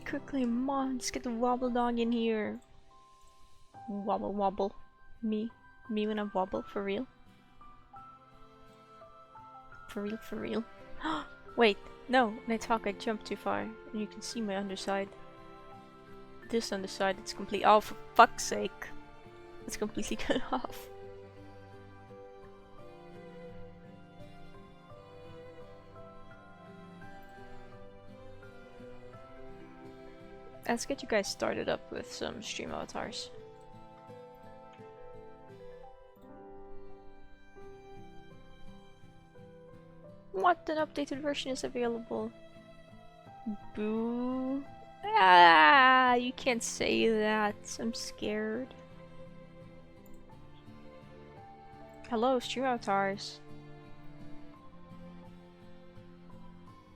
quickly, Mom, let's get the wobble dog in here. Wobble wobble. Me when I wobble, for real. For real, for real. Wait, no, when I talk I jump too far, and you can see my underside. This underside, it's complete. Oh, for fuck's sake. It's completely cut off. Let's get you guys started up with some stream avatars. What? An updated version is available. Boo. Ah, you can't say that. I'm scared. Hello, stream avatars.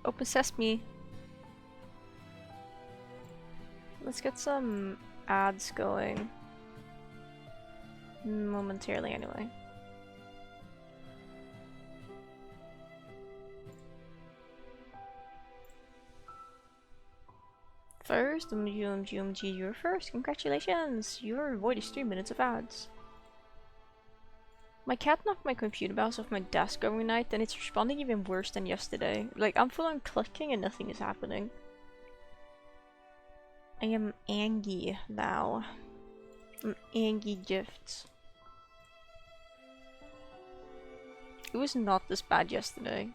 Open sesame. Let's get some ads going. Momentarily, anyway. First, UMG, you're first. Congratulations! You're avoided 3 minutes of ads. My cat knocked my computer mouse off my desk overnight, and it's responding even worse than yesterday. Like, I'm full on clicking and nothing is happening. I am angry now. I'm angry gifts. It was not this bad yesterday.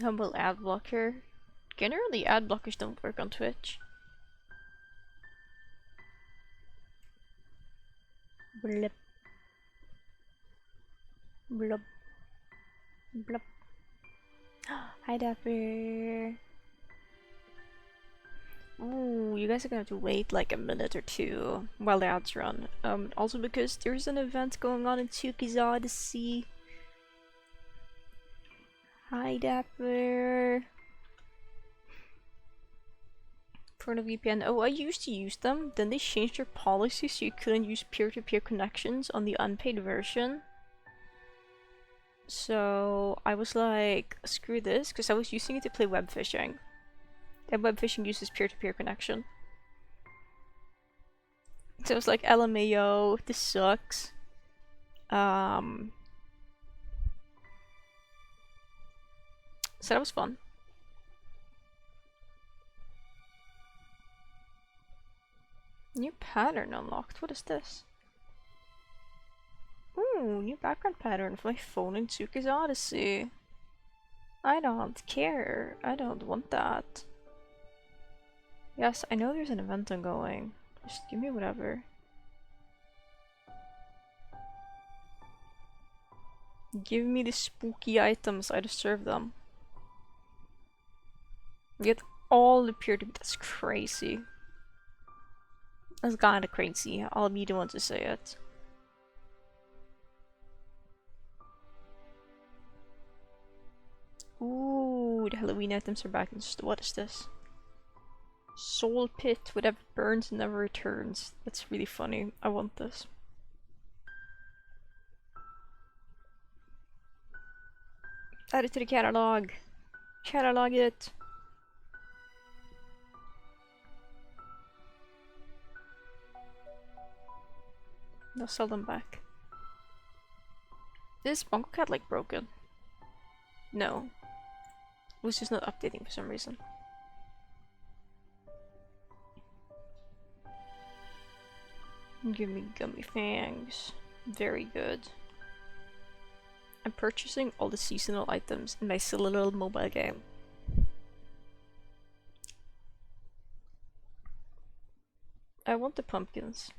Humble ad blocker. Generally, ad blockers don't work on Twitch. Blip. Blub. Blub. Hi, Dapper. Ooh, you guys are gonna have to wait like a minute or two while the ads run. Also because there's an event going on in Tsuki's Odyssey. Hi, Dapper. For the VPN. Oh, I used to use them. Then they changed their policy so you couldn't use peer-to-peer connections on the unpaid version. So I was like, screw this, because I was using it to play web fishing. And web fishing uses peer-to-peer connection. So I was like, LMAO, this sucks. So that was fun. New pattern unlocked. What is this? Ooh, new background pattern for my phone in Tsuki's Odyssey. I don't care. I don't want that. Yes, I know there's an event ongoing. Just give me whatever. Give me the spooky items. I deserve them. Get all the peer-to-peer. That's crazy. That's kinda crazy. I'll be the one to say it. Ooh, the Halloween items are back in store. What is this? Soul pit, whatever burns never returns. That's really funny. I want this. Add it to the catalog. Catalog it. I'll sell them back. Is Bongo Cat like broken? No. It was just not updating for some reason. Give me gummy fangs. Very good. I'm purchasing all the seasonal items in my silly little mobile game. I want the pumpkins.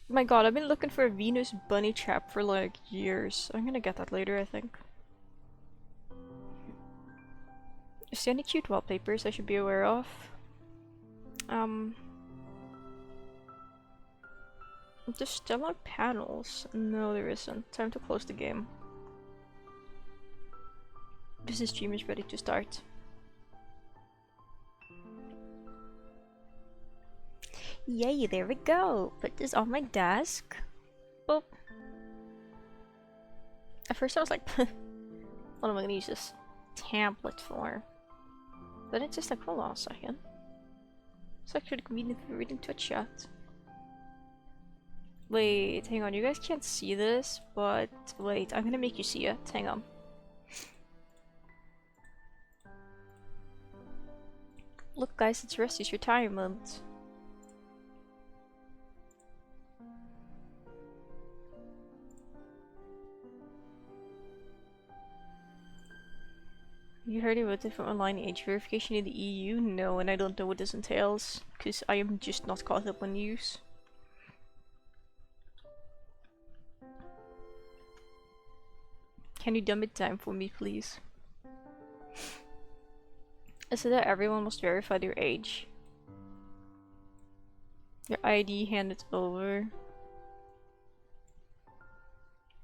My god, I've been looking for a Venus bunny trap for like years. I'm gonna get that later, I think. Is there any cute wallpapers I should be aware of? There's still no panels. No, there isn't. Time to close the game. This stream is ready to start. Yay, there we go. Put this on my desk. Boop. At first I was like, what am I gonna use this template for? Then it's just like, hold on a second. It's actually convenient for reading Twitch chat. Wait, hang on, you guys can't see this, but wait, I'm gonna make you see it. Hang on. Look guys, it's Rusty's retirement. You heard about different online age verification in the EU? No, and I don't know what this entails, because I am just not caught up on news. Can you dumb it down for me, please? Is it that everyone must verify their age? Your ID handed over.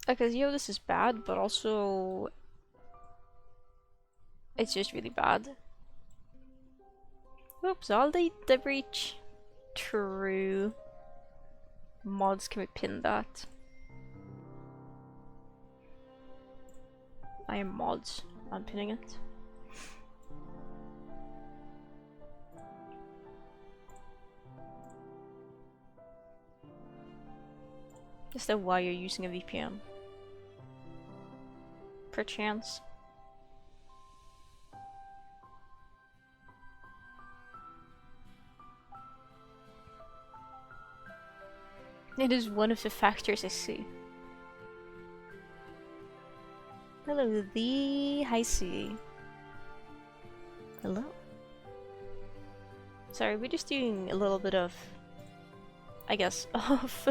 Because, yo, this is bad, but also it's just really bad. Oops, all the breach. True. Mods, can we pin that? I am mods. I'm pinning it. Is that why you're using a VPN? Perchance. It is one of the factors I see. Hello, the Hi C. Hello. Sorry, we're just doing a little bit of, I guess, off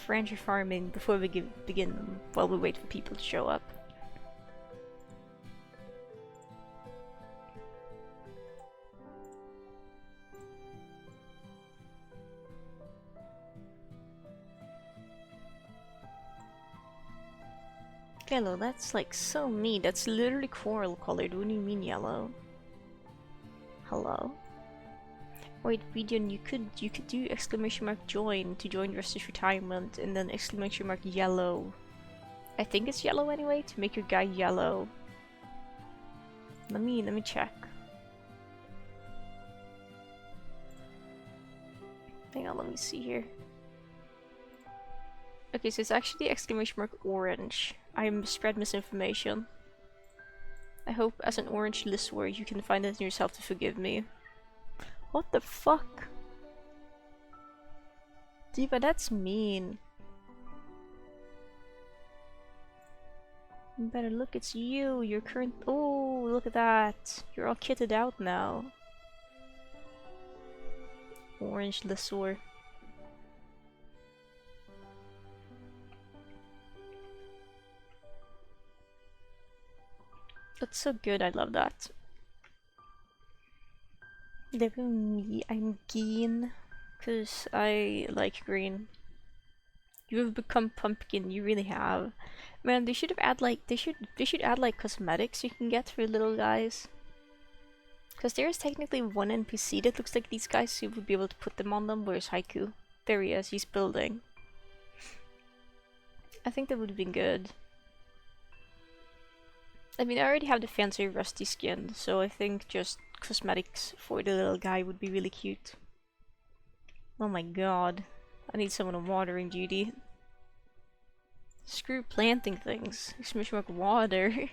rancher farming before we begin while we wait for people to show up. Yellow, that's like so neat. That's literally coral colored. What do you mean yellow? Hello? Wait, Region, you could do exclamation mark join to join Rusty's retirement, and then exclamation mark yellow. I think it's yellow anyway, to make your guy yellow. Let me check. Hang on, let me see here. Okay, so it's actually exclamation mark orange. I spread misinformation. I hope as an orange listener you can find it in yourself to forgive me. What the fuck? Diva, that's mean. You better look, it's you. Your current. Oh, look at that. You're all kitted out now. Orange listener. That's so good, I love that. Definitely, I'm green, cause I like green. You have become pumpkin, you really have. Man, they should have add like they should add like cosmetics you can get for little guys. Cause there is technically one NPC that looks like these guys, so you would be able to put them on them. Where's Haiku? There he is, he's building. I think that would have been good. I mean, I already have the fancy rusty skin, so I think just cosmetics for the little guy would be really cute. Oh my god. I need someone on watering duty. Screw planting things. Exclamation mark water.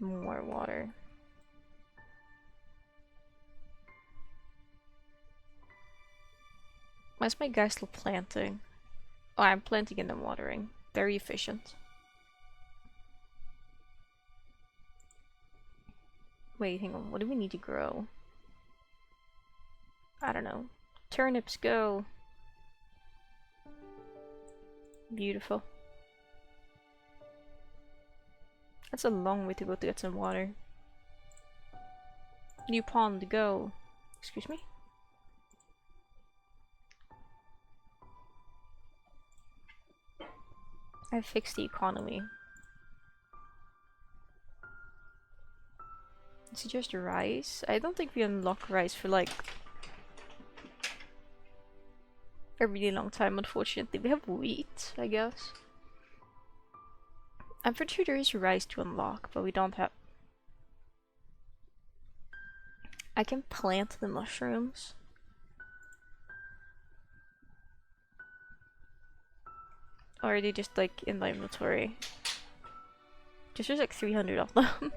More water. Why is my guy still planting? Oh, I'm planting and then watering. Very efficient. Wait, hang on. What do we need to grow? I don't know. Turnips, go! Beautiful. That's a long way to go to get some water. New pond, go! Excuse me? I've fixed the economy. Is it just rice? I don't think we unlock rice for like a really long time, unfortunately. We have wheat, I guess. I'm pretty sure there is rice to unlock, but we don't have... I can plant the mushrooms. Or are they just like in my inventory? Just there's like 300 of them.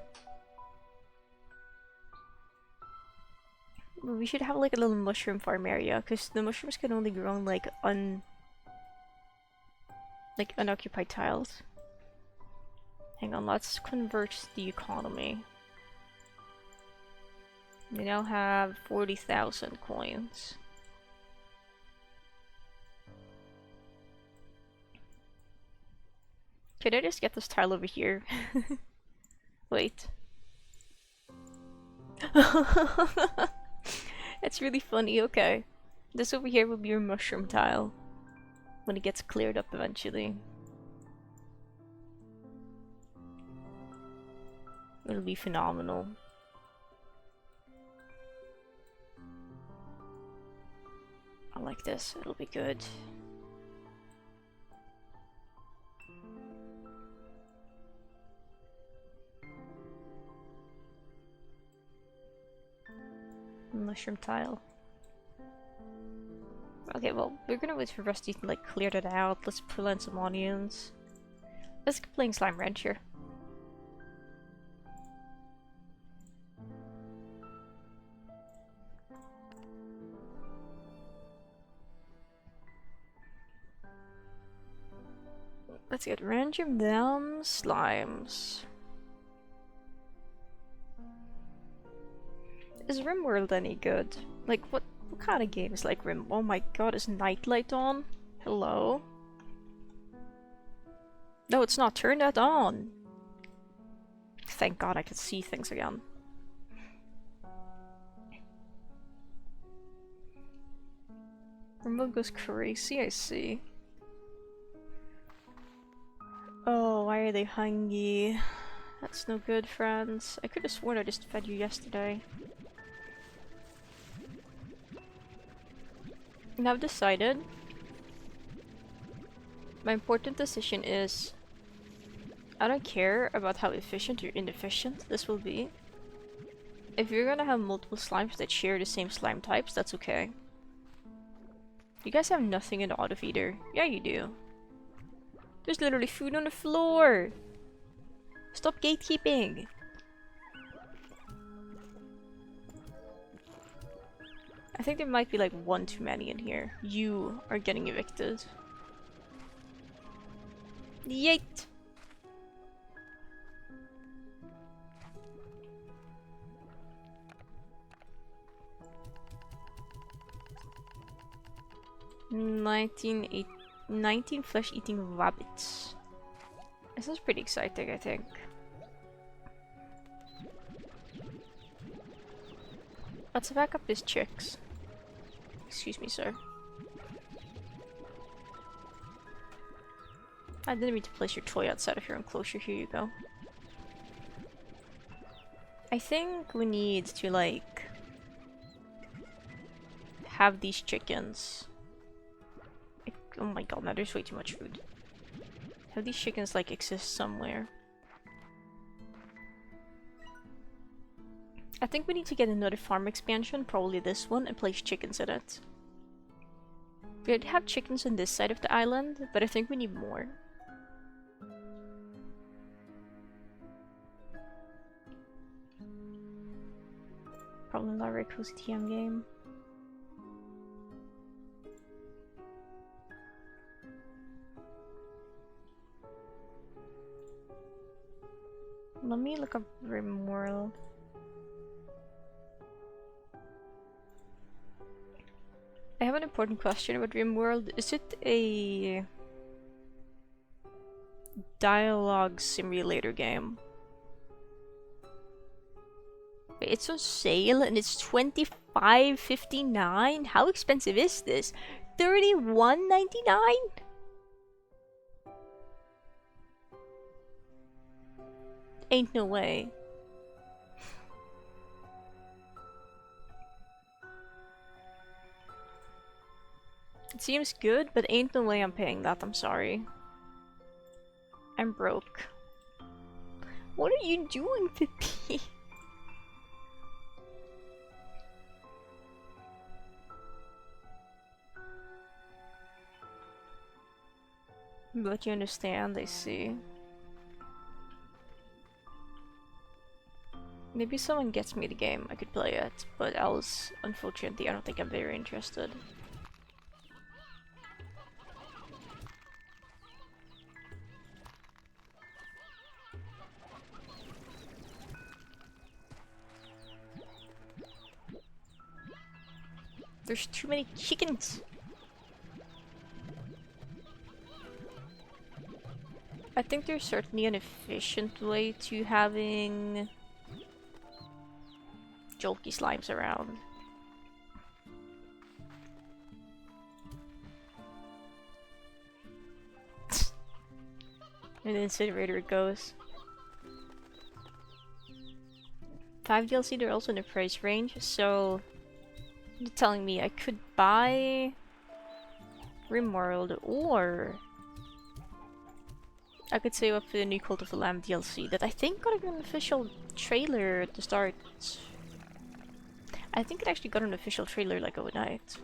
We should have like a little mushroom farm area, because the mushrooms can only grow on like unoccupied tiles. Hang on, let's convert the economy. We now have 40,000 coins. Could I just get this tile over here? Wait. It's really funny, okay. This over here will be your mushroom tile. When it gets cleared up eventually. It'll be phenomenal. I like this, it'll be good. Mushroom tile. Okay, well, we're gonna wait for Rusty to like clear that out. Let's pull in some onions. Let's keep playing Slime Rancher. Let's get random them slimes. Is RimWorld any good? Like, what kind of game is like Rim? Oh my god, is Nightlight on? Hello? No, it's not. Turn that on. Thank god I can see things again. RimWorld goes crazy, I see. Oh, why are they hungry? That's no good, friends. I could have sworn I just fed you yesterday. And I've decided my important decision is I don't care about how efficient or inefficient this will be. If you're gonna have multiple slimes that share the same slime types, that's okay. You guys have nothing in the auto feeder. Yeah, you do. There's literally food on the floor! Stop gatekeeping! I think there might be like one too many in here. You are getting evicted. Yeet! Nineteen flesh-eating rabbits. This is pretty exciting, I think. Let's back up these chicks. Excuse me, sir. I didn't mean to place your toy outside of your enclosure. Here you go. I think we need to, like, have these chickens. Oh my god, now there's way too much food. Have these chickens, like, exist somewhere. I think we need to get another farm expansion, probably this one, and place chickens in it. We already have chickens on this side of the island, but I think we need more. Probably not a very cozy TM game. Let me look up RimWorld. I have an important question about RimWorld. Is it a dialogue simulator game? Wait, it's on sale and it's $25.59? How expensive is this? $31.99? Ain't no way. Seems good, but ain't no way I'm paying that, I'm sorry. I'm broke. What are you doing, Pippi? But you understand, I see. Maybe someone gets me the game, I could play it, but else, unfortunately, I don't think I'm very interested. There's too many chickens! I think there's certainly an efficient way to having jolky slimes around. And the incinerator it goes. 5 DLC, they're also in the price range, so you're telling me I could buy Rimworld, or I could save up for the new Cult of the Lamb DLC that I think got an official trailer at the start. I think it actually got an official trailer like overnight.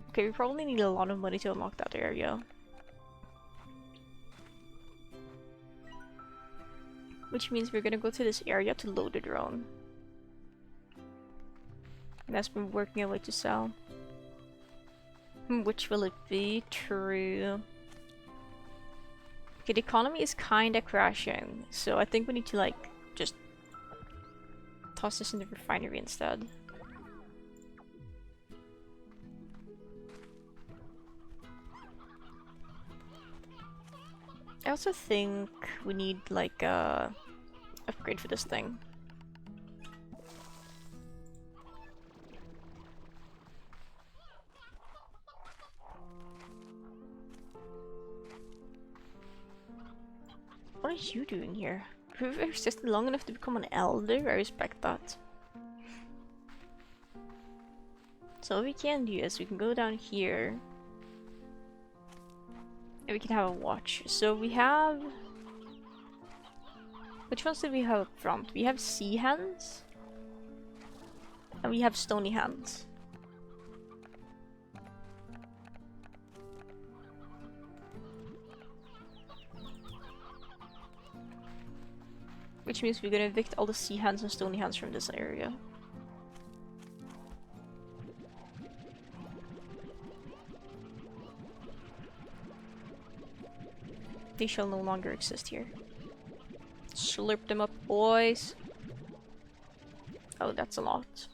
Okay, we probably need a lot of money to unlock that area. Which means we're gonna go to this area to load the drone. And that's been working our way to sell. Which will it be? True. Okay, the economy is kinda crashing, so I think we need to like just toss this in the refinery instead. I also think we need like a upgrade for this thing. What are you doing here? You've existed long enough to become an elder? I respect that. So what we can do is we can go down here and we can have a watch. So we have... Which ones do we have up front? We have sea hands and we have stony hands. Which means we're gonna evict all the sea hands and stony hands from this area. They shall no longer exist here. Slurp them up, boys! Oh, that's a lot.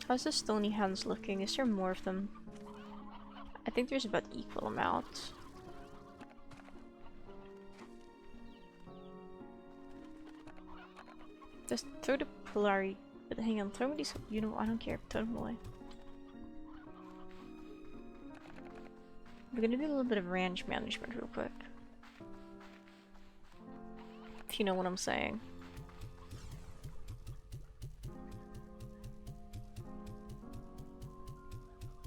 How's the stony hands looking? Is there more of them? I think there's about equal amount. Just throw the Polari. But hang on, throw me these. You know, I don't care. Throw them away. We're gonna do a little bit of range management real quick. If you know what I'm saying.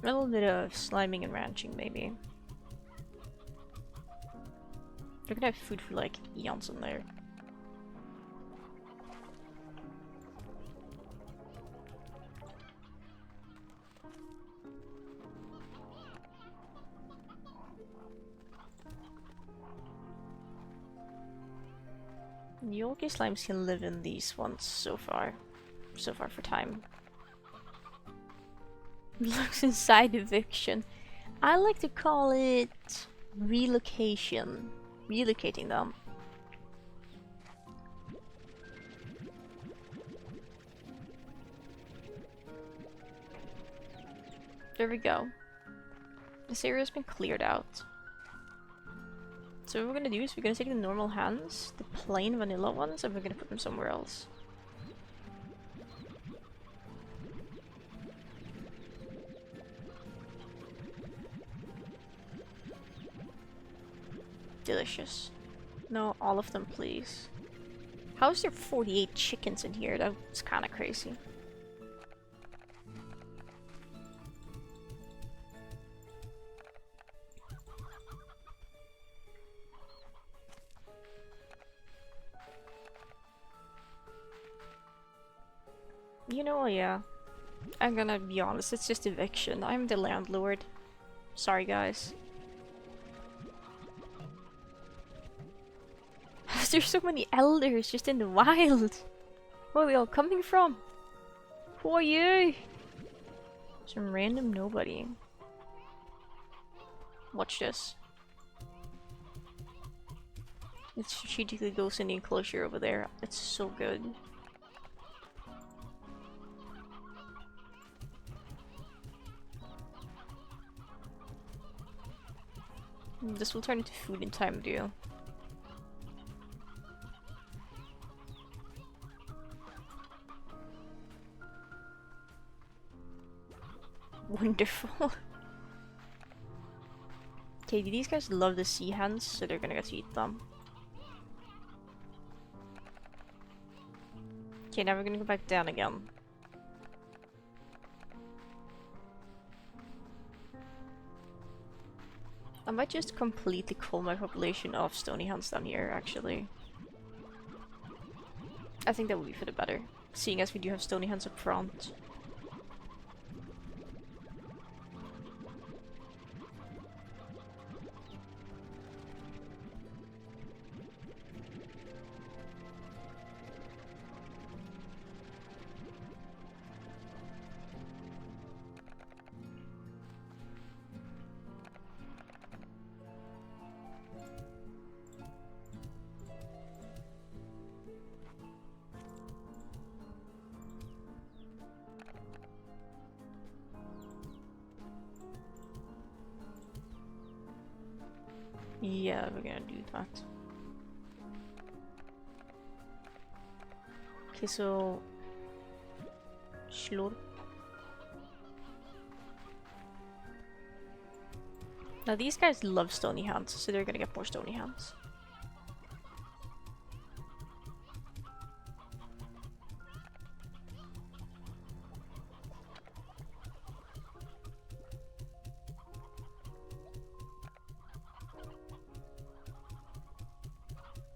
A little bit of sliming and ranching, maybe. We're gonna have food for like eons in there. Yolky slimes can live in these ones so far. So far for time. Looks inside eviction. I like to call it relocation. Relocating them. There we go. This area has been cleared out. So what we're gonna do is we're gonna take the normal hands, the plain vanilla ones, and we're gonna put them somewhere else. Delicious. No, all of them, please. How is there 48 chickens in here? That's kind of crazy. You know, yeah. I'm gonna be honest, it's just eviction. I'm the landlord. Sorry, guys. There's so many elders just in the wild. Where are they all coming from? Who are you? Some random nobody. Watch this. It strategically goes in the enclosure over there. It's so good. This will turn into food in time, do. Wonderful. Okay, these guys love the sea hens, so they're gonna get to eat them. Okay, now we're gonna go back down again. I might just completely cull my population of stony hens down here, actually. I think that would be for the better, seeing as we do have stony hens up front. Yeah, we're gonna do that. Okay, so... Slurp. Now these guys love stony hands, so they're gonna get more stony hands.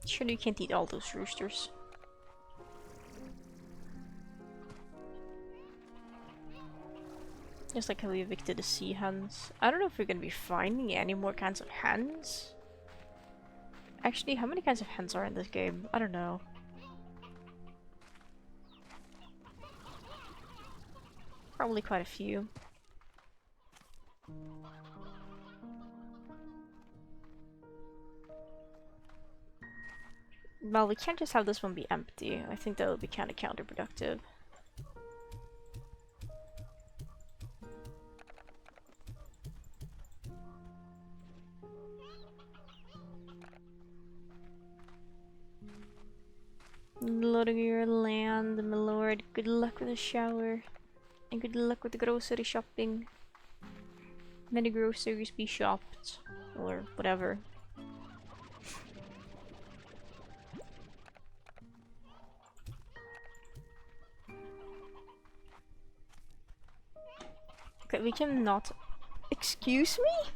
Surely you can't eat all those roosters. Just like how we evicted the sea hens. I don't know if we're gonna be finding any more kinds of hens. Actually, how many kinds of hens are in this game? I don't know. Probably quite a few. Well, we can't just have this one be empty. I think that would be kind of counterproductive. Loading your land, my lord. Good luck with the shower. And good luck with the grocery shopping. Many groceries be shopped. Or whatever. Okay, we cannot... Excuse me?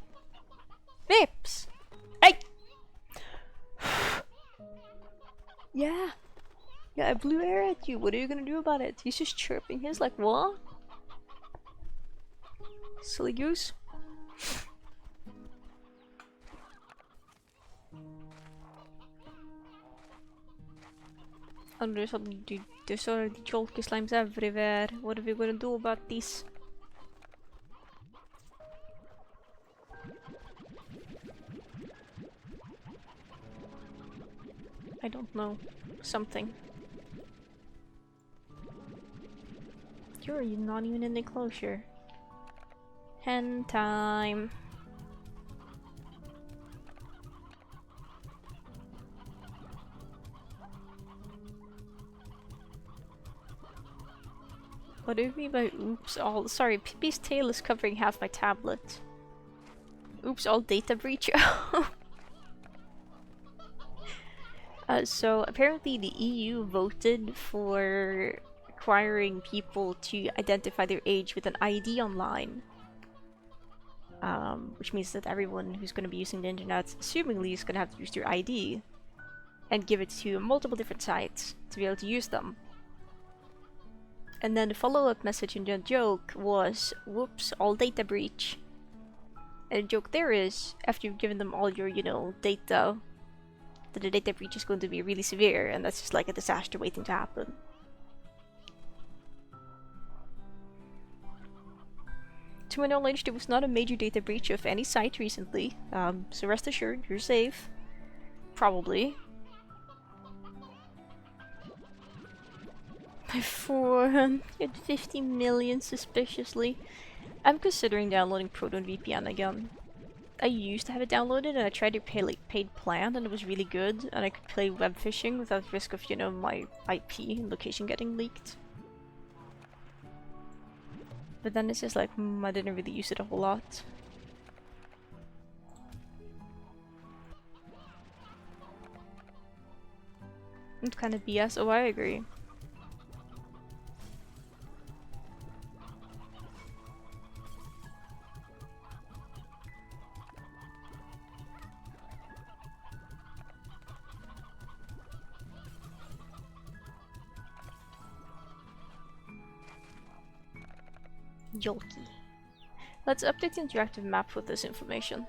Vips! Hey! Yeah! Yeah, I blew air at you. What are you gonna do about it? He's just chirping his like, what? Silly goose. And there's already chalky slimes everywhere. What are we gonna do about this? I don't know. Something. You're not even in the enclosure. Hen time. What do you mean by oops all? Sorry, Pippi's tail is covering half my tablet. Oops all data breach. So apparently the EU voted for requiring people to identify their age with an ID online. Which means that everyone who's going to be using the internet, assumingly, is going to have to use their ID and give it to multiple different sites to be able to use them. And then the follow-up message in the joke was, whoops, all data breach. And the joke there is, after you've given them all your, data, that the data breach is going to be really severe, and that's just like a disaster waiting to happen. To my knowledge, there was not a major data breach of any site recently, so rest assured, you're safe. Probably. 450 million suspiciously. I'm considering downloading Proton VPN again. I used to have it downloaded and I tried to pay like paid plan and it was really good and I could play web phishing without risk of, my IP and location getting leaked. But then it's just like, I didn't really use it a whole lot. It's kind of BS. Oh, I agree. Yolky. Let's update the interactive map with this information.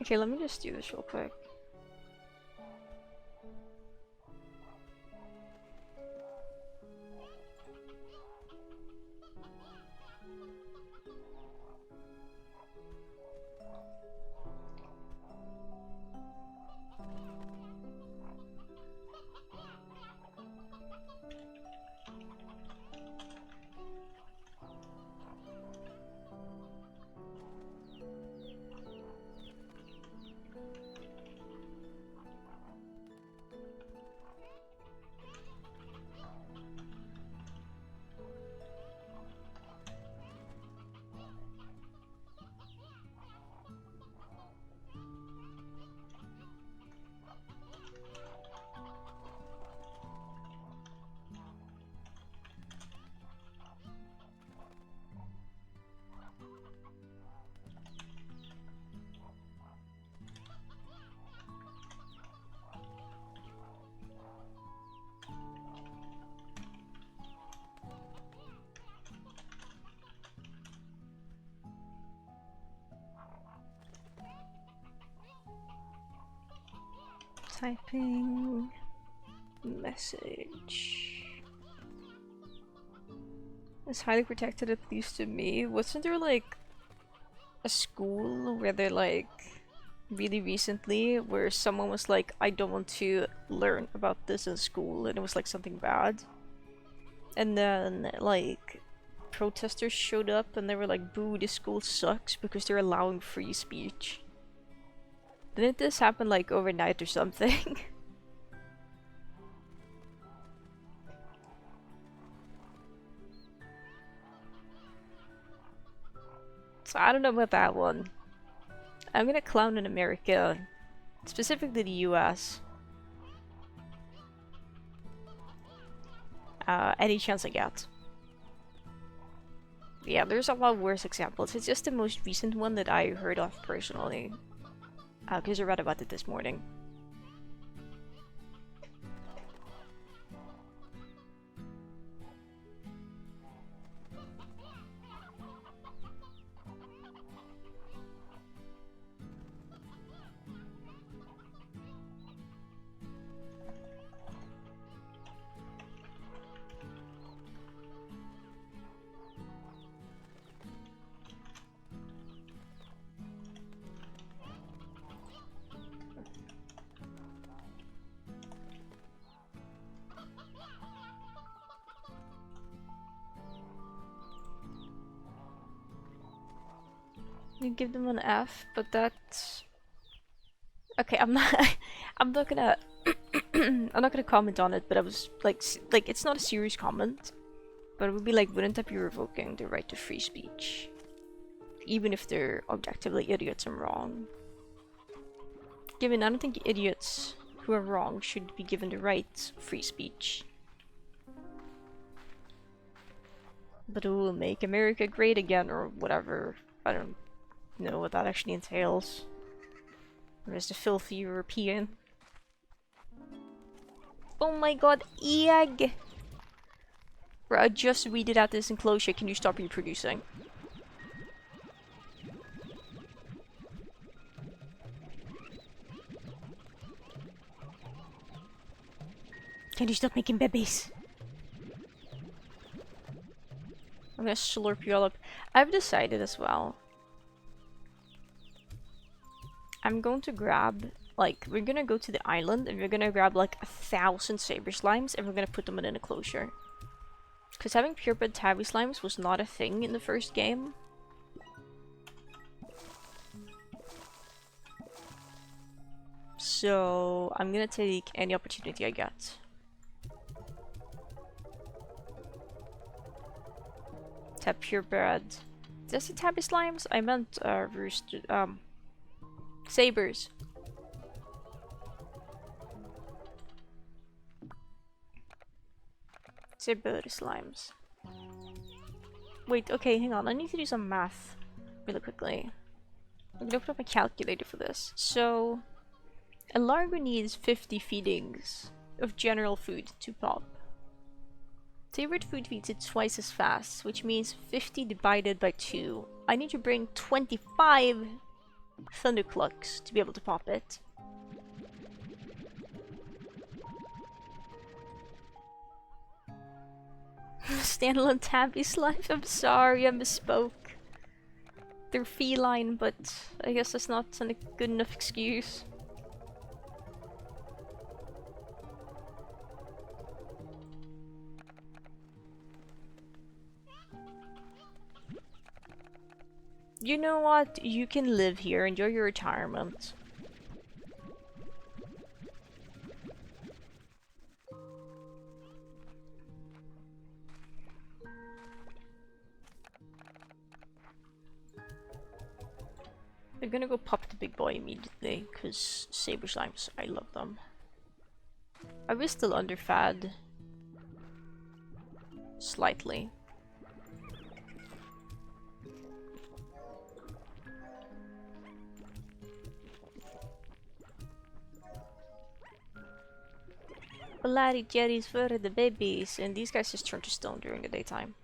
Okay, let me just do this real quick. Typing message. It's highly protected, at least to me. Wasn't there like a school where they're like really recently where someone was like, I don't want to learn about this in school, and it was like something bad? And then like protesters showed up and they were like, boo, this school sucks because they're allowing free speech. Didn't this happen like overnight or something? So I don't know about that one. I'm gonna clown in America, specifically the US. Any chance I get. Yeah, there's a lot worse examples. It's just the most recent one that I heard of personally. Because I read about it this morning. You give them an F, but that's okay. I'm not. I'm not gonna. I'm not gonna comment on it. But I was like, it's not a serious comment. But it would be like, wouldn't that be revoking the right to free speech? Even if they're objectively idiots and wrong. Given, I don't think idiots who are wrong should be given the right free speech. But it will make America great again, or whatever. I don't know what that actually entails. There's the filthy European. Oh my god, egg! Bro, I just weeded out this enclosure, can you stop reproducing? Can you stop making babies? I'm gonna slurp you all up. I've decided as well. I'm going to grab, like, we're gonna go to the island and we're gonna grab like 1,000 saber slimes and we're gonna put them in an enclosure. Because having purebred tabby slimes was not a thing in the first game. So I'm gonna take any opportunity I get. Tab purebred. Did I say tabby slimes? I meant rooster sabers. Saber slimes. Wait, okay, hang on. I need to do some math really quickly. I'm gonna open up my calculator for this. So, a largo needs 50 feedings of general food to pop. Favorite food feeds it twice as fast, which means 50 divided by 2. I need to bring 25 thunderclucks to be able to pop it. Standalone tabby's life? I'm sorry, I misspoke. They're feline, but I guess that's not a good enough excuse. You know what? You can live here, enjoy your retirement. We're gonna go pop the big boy immediately, because saber slimes, I love them. I was still underfed. Slightly. Bloody jellies for the babies, and these guys just turn to stone during the daytime.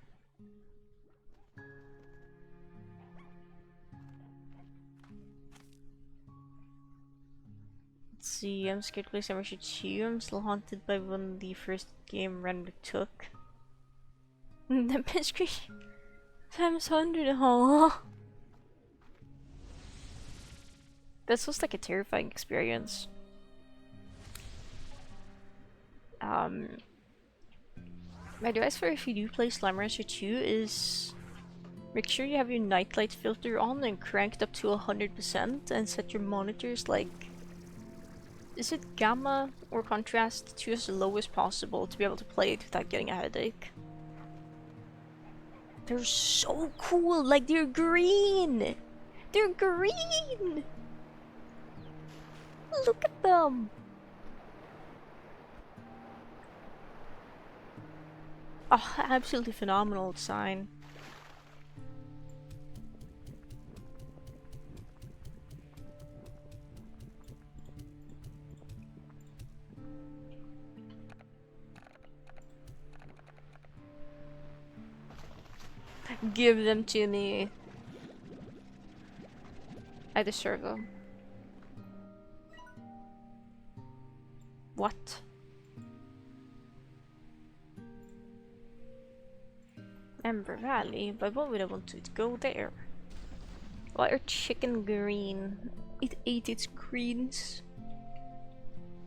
Let's see, I'm scared to play Summer Shoot 2. I'm still haunted by when the first game randomly took. The pitch screen times 100. Oh, this was like a terrifying experience. My advice for if you do play Slime Rancher 2 is make sure you have your nightlight filter on and cranked up to 100% and set your monitors like, is it gamma or contrast, to as low as possible to be able to play it without getting a headache. They're so cool, like they're green! They're green! Look at them! Oh, absolutely phenomenal design. Give them to me. I deserve them. What? Ember Valley? But why would I want to go there? Why are chicken green? It ate its greens.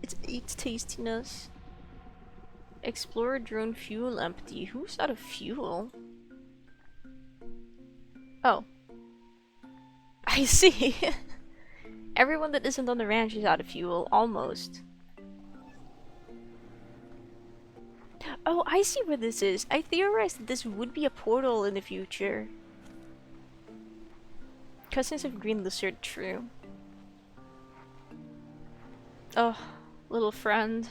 It ate tastiness. Explore drone fuel empty. Who's out of fuel? Oh. I see. Everyone that isn't on the ranch is out of fuel, almost. Oh, I see where this is. I theorized that this would be a portal in the future. Cousins of Green Lizard, true. Oh, little friend.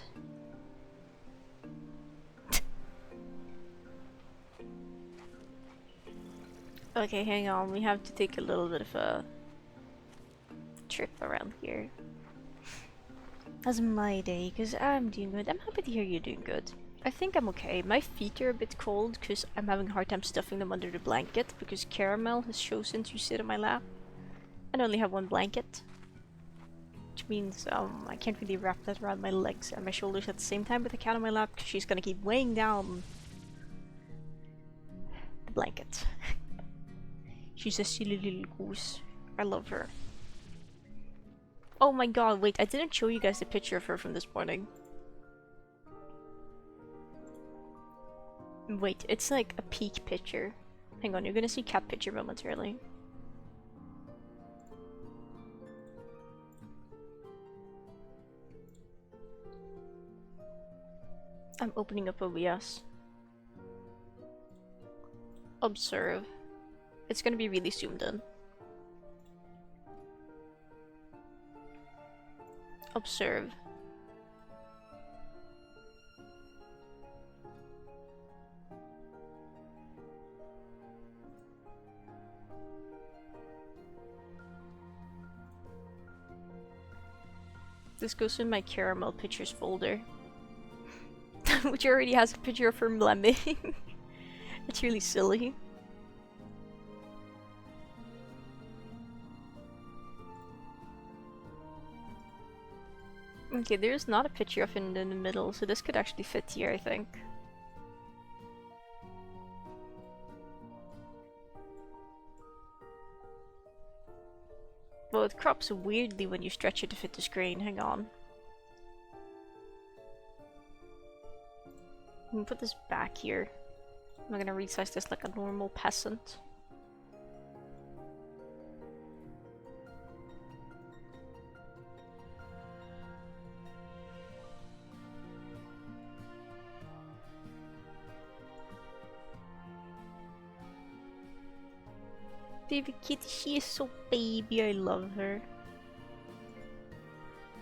Okay, hang on. We have to take a little bit of a trip around here. How's my day? Because I'm doing good. I'm happy to hear you're doing good. I think I'm okay. My feet are a bit cold because I'm having a hard time stuffing them under the blanket because Caramel has chosen to sit on my lap. I only have one blanket. Which means I can't really wrap that around my legs and my shoulders at the same time with the cat on my lap because she's gonna keep weighing down the blanket. She's a silly little goose. I love her. Oh my god, wait, I didn't show you guys the picture of her from this morning. Wait, it's like a peak picture. Hang on, you're gonna see cat picture momentarily. I'm opening up OBS. Observe. It's gonna be really zoomed in. Observe. This goes in my Caramel pictures folder. Which already has a picture of her lemming. It's really silly. Okay, there's not a picture of him in the middle, so this could actually fit here, I think. Well, it crops weirdly when you stretch it to fit the screen. Hang on. I'm gonna put this back here. I'm gonna resize this like a normal peasant. Baby kitty, she is so baby, I love her.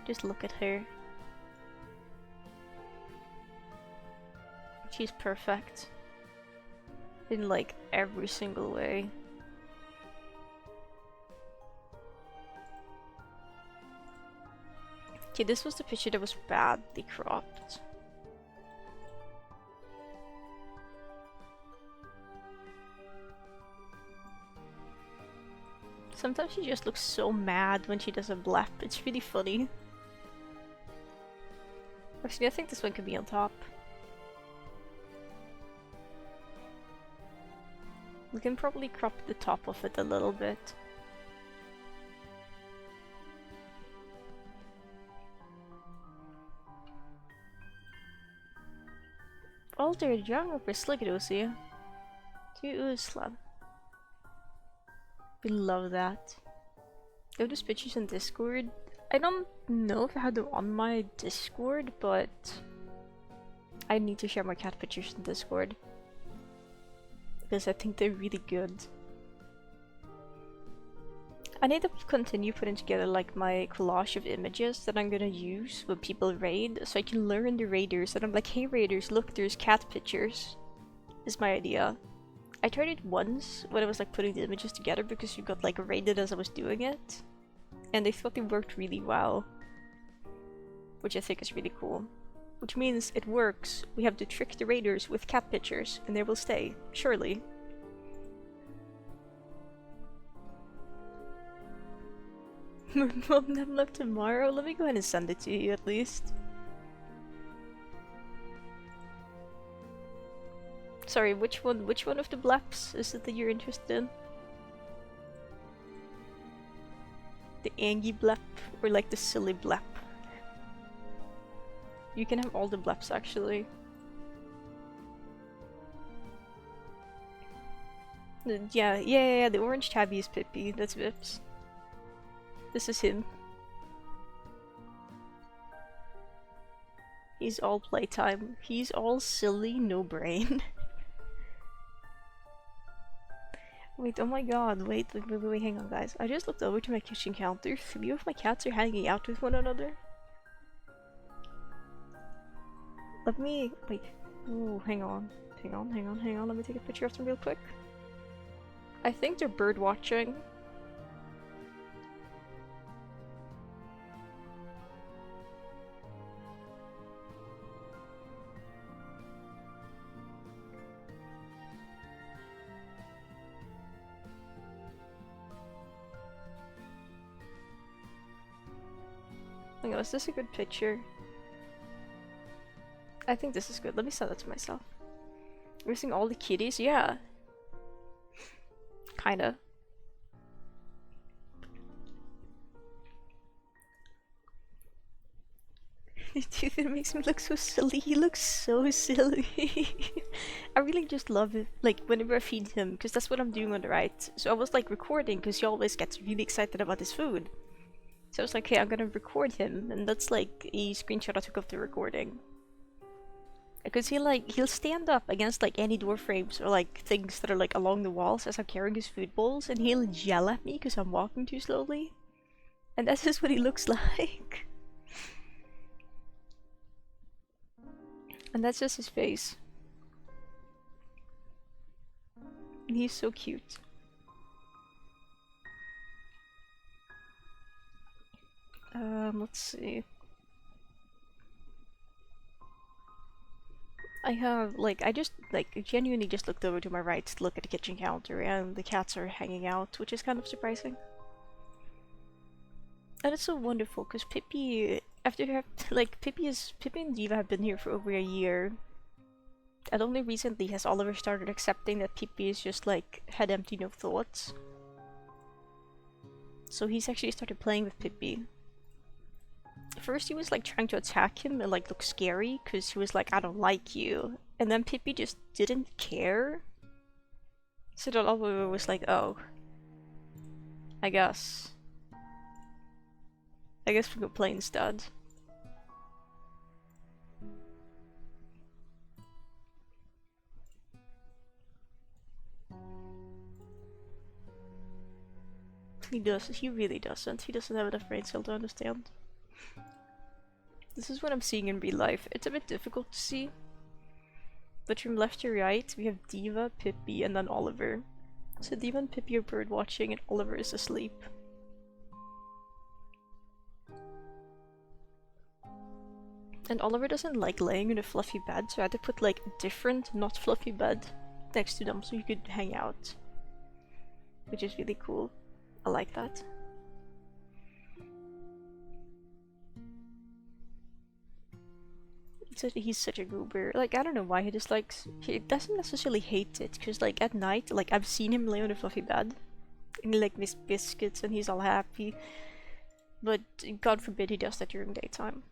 Just look at her. She's perfect. In like every single way. Okay, this was the picture that was badly cropped. Sometimes she just looks so mad when she does a blap. It's really funny. Actually, I think this one could be on top. We can probably crop the top of it a little bit. Altered young uppe sliggedosy. To Uslan. We love that. Go to pictures in Discord. I don't know if I had them on my Discord, but I need to share my cat pictures in Discord. Because I think they're really good. I need to continue putting together like my collage of images that I'm gonna use when people raid, so I can learn the raiders and I'm like, hey raiders, look, there's cat pictures. Is my idea. I tried it once when I was like putting the images together because you got like raided as I was doing it. And they thought they worked really well. Which I think is really cool. Which means it works. We have to trick the raiders with cat pictures and they will stay, surely. Mom Numlock tomorrow? Let me go ahead and send it to you at least. Sorry, which one of the blaps is it that you're interested in? The Angie blap or like the silly blap? You can have all the blaps actually. Yeah, the orange tabby is Pippi, that's Vips. This is him. He's all playtime. He's all silly, no brain. Wait, oh my god, wait, hang on guys. I just looked over to my kitchen counter. 3 of my cats are hanging out with one another. Let me, wait. Ooh, hang on. Let me take a picture of them real quick. I think they're bird watching. Hang on, is this a good picture? I think this is good. Let me send it to myself. We're seeing all the kitties? Yeah. Kinda. Dude, it makes me look so silly. He looks so silly. I really just love it, like, whenever I feed him, because that's what I'm doing on the right. So I was, like, recording, because he always gets really excited about his food. So I was like, hey, I'm gonna record him, and that's, like, a screenshot I took of the recording. Because he'll stand up against, like, any door frames or, like, things that are, like, along the walls as I'm carrying his food bowls, and he'll yell at me because I'm walking too slowly. And that's just what he looks like. And that's just his face. And he's so cute. Let's see. I have, like, I just, like, genuinely just looked over to my right to look at the kitchen counter, and the cats are hanging out, which is kind of surprising. And it's so wonderful, because Pippi, after, like, Pippi and Diva have been here for over a year. And only recently has Oliver started accepting that Pippi is just, like, head empty, no thoughts. So he's actually started playing with Pippi. First he was like trying to attack him and like look scary because he was like, I don't like you. And then Pippi just didn't care. So then Oliver was like, oh. I guess we can play instead. He really doesn't. He doesn't have enough brain cell to understand. This is what I'm seeing in real life. It's a bit difficult to see. But from left to right, we have Diva, Pippi, and then Oliver. So Diva and Pippi are bird watching and Oliver is asleep. And Oliver doesn't like laying in a fluffy bed, so I had to put like a different, not fluffy bed next to them so he could hang out. Which is really cool. I like that. He's such a goober. Like, I don't know why he just likes... He doesn't necessarily hate it, because like at night, like I've seen him lay on a fluffy bed. And he like makes biscuits and he's all happy. But God forbid he does that during daytime.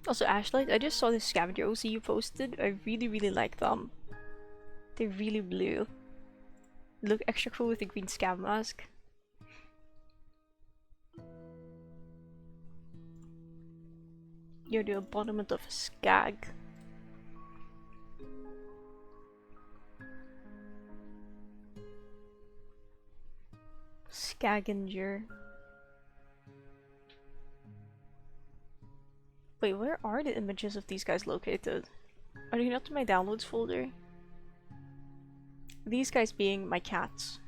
Also, Ashlight, I just saw the scavenger OC you posted. I really like them. They're really blue. Look extra cool with the green scav mask. You're the embodiment of a skag. Scavenger. Wait, where are the images of these guys located? Are they not in my downloads folder? These guys being my cats.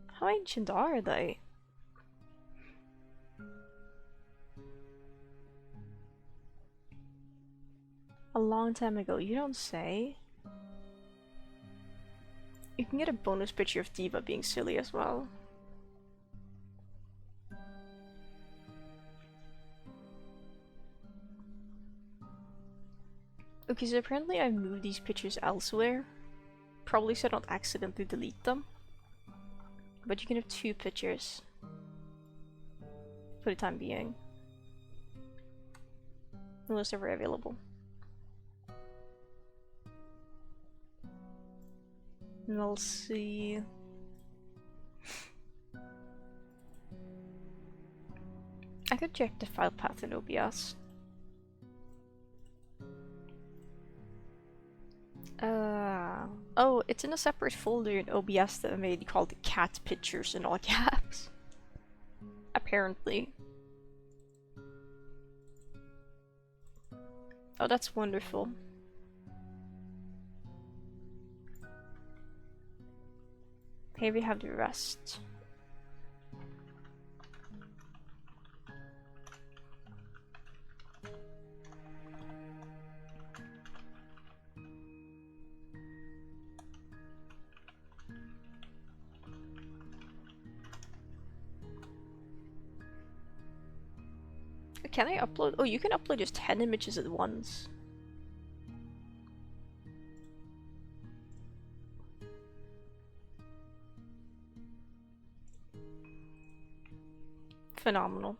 How ancient are they? A long time ago, you don't say? You can get a bonus picture of Diva being silly as well. Okay, so apparently I moved these pictures elsewhere. Probably so I don't accidentally delete them. But you can have 2 pictures. For the time being. Unless they're ever available. And I'll see. I could check the file path in OBS. Oh, it's in a separate folder in OBS that I made called cat pictures in all caps. Apparently. Oh, that's wonderful. Here we have the rest. Can I upload? Oh, you can upload just 10 images at once. Phenomenal.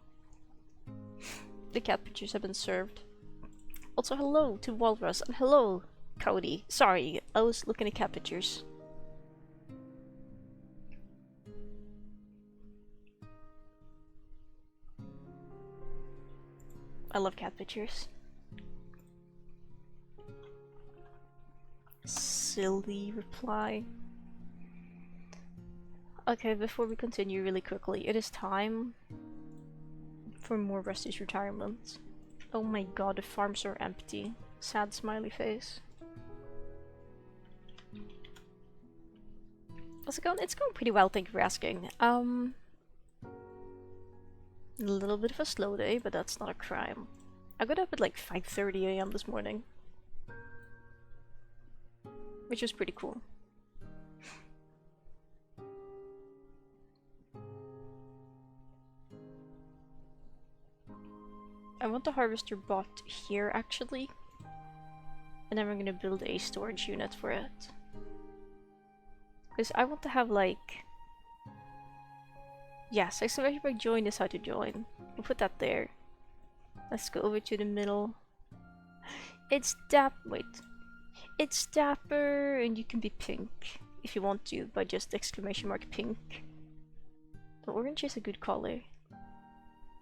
The cat pictures have been served. Also, hello to Walrus, and hello, Cody. Sorry, I was looking at cat pictures. I love cat pictures. Silly reply. Okay, before we continue really quickly, it is time for more Rusty's retirement. Oh my god, the farms are empty. Sad smiley face. How's it going? It's going pretty well, thank you for asking. A little bit of a slow day, but that's not a crime. I got up at like 5:30 AM this morning. Which was pretty cool. I want the harvester bot here actually. And then we're gonna build a storage unit for it. Because I want to have like... Yes, exclamation mark join is how to join. We'll put that there. Let's go over to the middle. It's wait. It's Dapper, and you can be pink if you want to by just exclamation mark pink. The orange is a good color.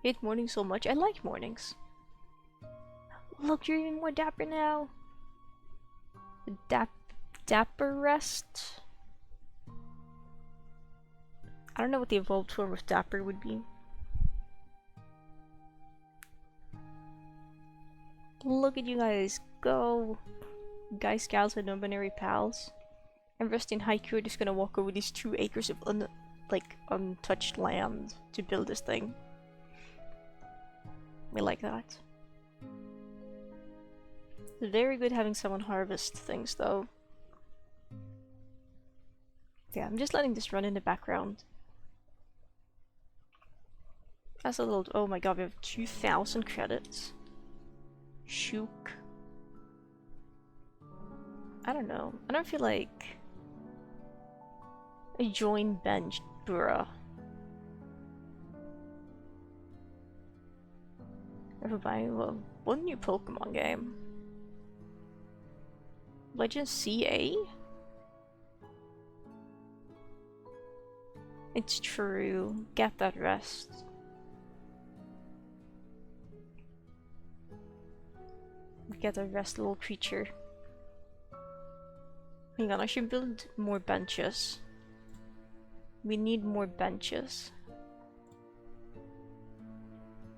Hate mornings so much. I like mornings. Look, you're even more dapper now. Dapper rest. I don't know what the evolved form of dapper would be. Look at you guys go. Guys, gals, and non-binary pals. And Rusty and Haiku are just gonna walk over these 2 acres of untouched land to build this thing. We like that. It's very good having someone harvest things though. Yeah, I'm just letting this run in the background. That's a little... Oh my god, we have 2,000 credits. Shook. I don't know. I don't feel like... a join bench, bruh. Ever buy one new Pokemon game? Legends CA? It's true. Get that rest. Get a rest, little creature. Hang on, I should build more benches. We need more benches.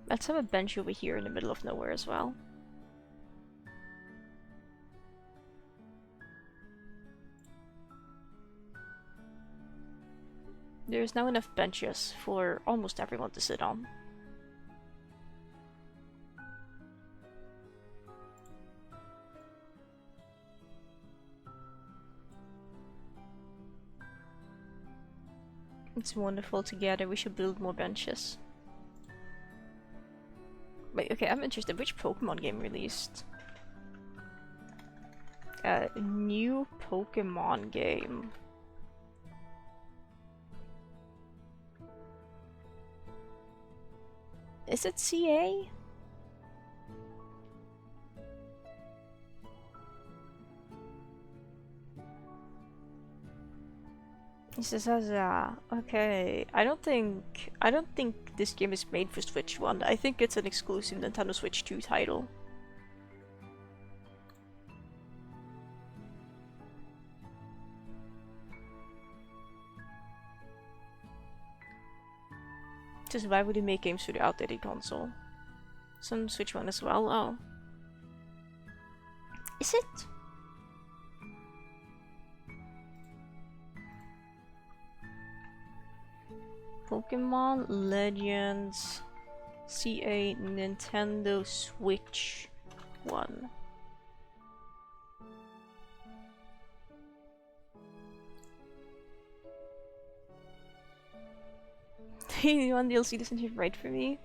Let's have a bench over here in the middle of nowhere as well. There's now enough benches for almost everyone to sit on. It's wonderful together. We should build more benches. Wait, okay, I'm interested. Which Pokemon game released? New Pokemon game. Is it CA? I 'Cause He says, okay. I don't think this game is made for Switch 1. I think it's an exclusive Nintendo Switch 2 title. Just why would you make games for the outdated console? Some Switch 1 as well? Oh. Is it? Pokemon Legends CA Nintendo Switch 1. The one DLC doesn't hit right for me.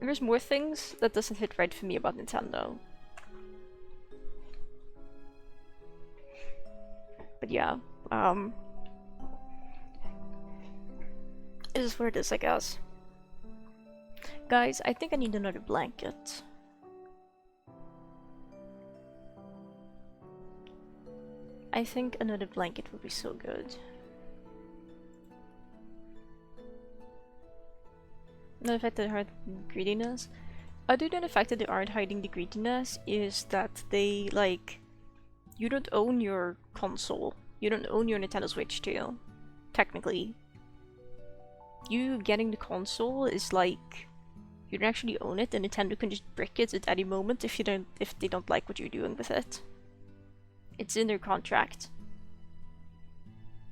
There's more things that doesn't hit right for me about Nintendo. But yeah, it is where it is, I guess. Guys, I think I need another blanket. I think another blanket would be so good. The fact that they hide greediness. Other than the fact that they aren't hiding the greediness, is that they, like, you don't own your console. You don't own your Nintendo Switch 2, technically. You getting the console is like, you don't actually own it, and Nintendo can just brick it at any moment if they don't like what you're doing with it. It's in their contract.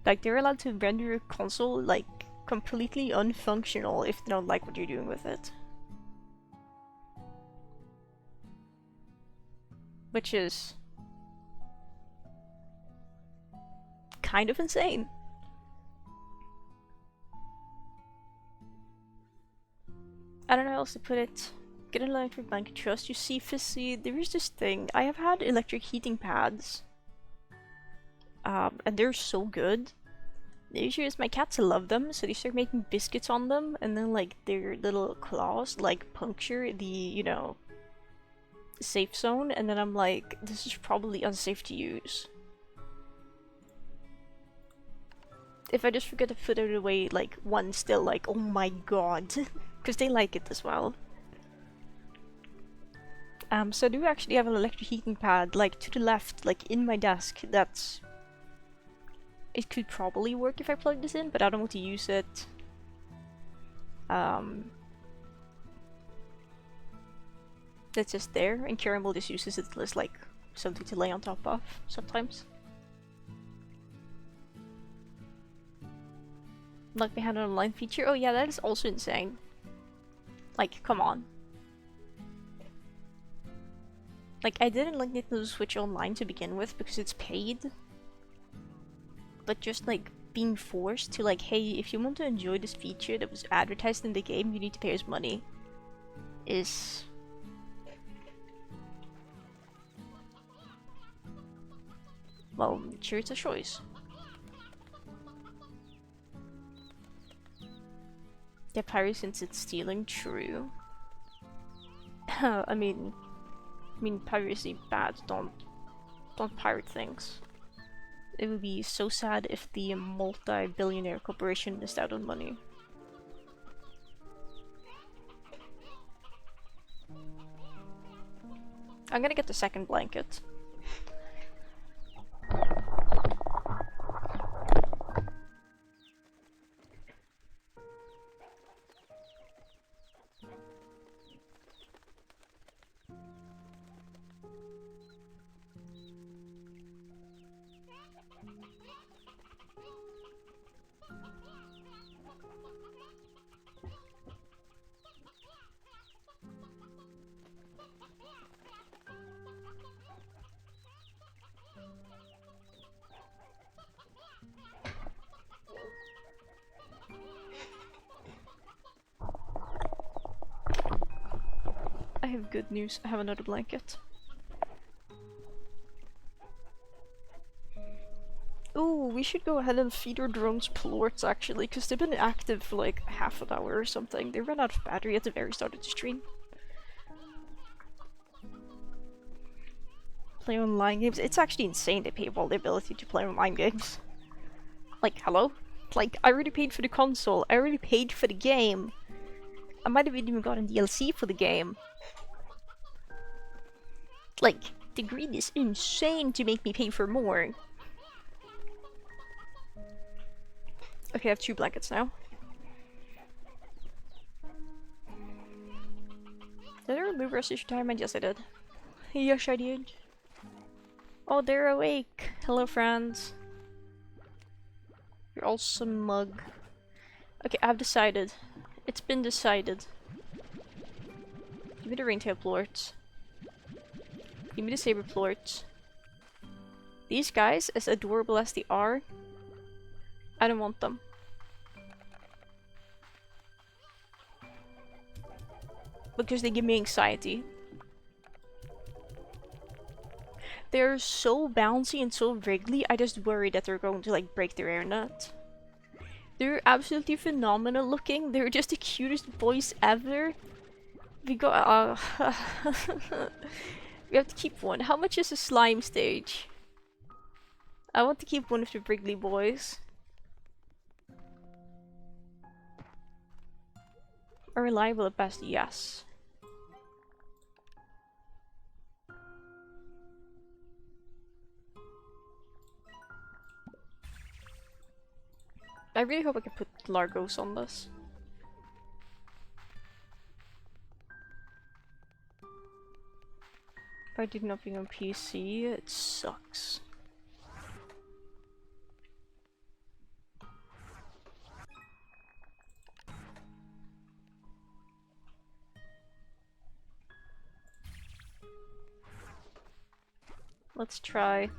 Like, they're allowed to render your console, like, completely unfunctional if they don't like what you're doing with it. Which is kind of insane. I don't know how else to put it. Get an electric blanket, trust you see Fizzy. There is this thing. I have had electric heating pads. And they're so good. The issue is my cats love them, so they start making biscuits on them, and then like their little claws like puncture the, you know, safe zone, and then I'm like, this is probably unsafe to use. If I just forget to put it away, like, one still like, oh my god. Because they like it as well. So I do actually have an electric heating pad, like, to the left, like, in my desk, that's... It could probably work if I plug this in, but I don't want to use it. That's just there, and Caramel just uses it as, like, something to lay on top of, sometimes. Like, they had an online feature? Oh yeah, that is also insane. Like, come on. Like, I didn't like Nintendo Switch Online to begin with because it's paid. But just, like, being forced to, like, hey, if you want to enjoy this feature that was advertised in the game, you need to pay us money, is... Well, sure, it's a choice. Yeah, pirate since it's stealing, true. I mean, piracy bad. Don't pirate things. It would be so sad if the multi-billionaire corporation missed out on money. I'm gonna get the second blanket. I have good news. I have another blanket. Ooh, we should go ahead and feed our drones plorts actually, because they've been active for like half an hour or something. They ran out of battery at the very start of the stream. Play online games. It's actually insane they pay all the ability to play online games. Like, hello? Like, I already paid for the console. I already paid for the game. I might have even gotten DLC for the game. Like, the greed is insane to make me pay for more. Okay, I have 2 blankets now. Did I remove Russia's retirement? Yes, I did. Yes, I did. Oh, they're awake. Hello, friends. You're all smug. Okay, I've decided. It's been decided. Give me the ringtail plorts. Give me the saber plorts. These guys, as adorable as they are, I don't want them. Because they give me anxiety. They're so bouncy and so wriggly, I just worry that they're going to like break their internet. They're absolutely phenomenal looking. They're just the cutest boys ever. We got we have to keep one. How much is a slime stage? I want to keep one of the wriggly boys. Are reliable at best? Yes. I really hope I can put Largos on this. If I did nothing on PC, it sucks. Let's try.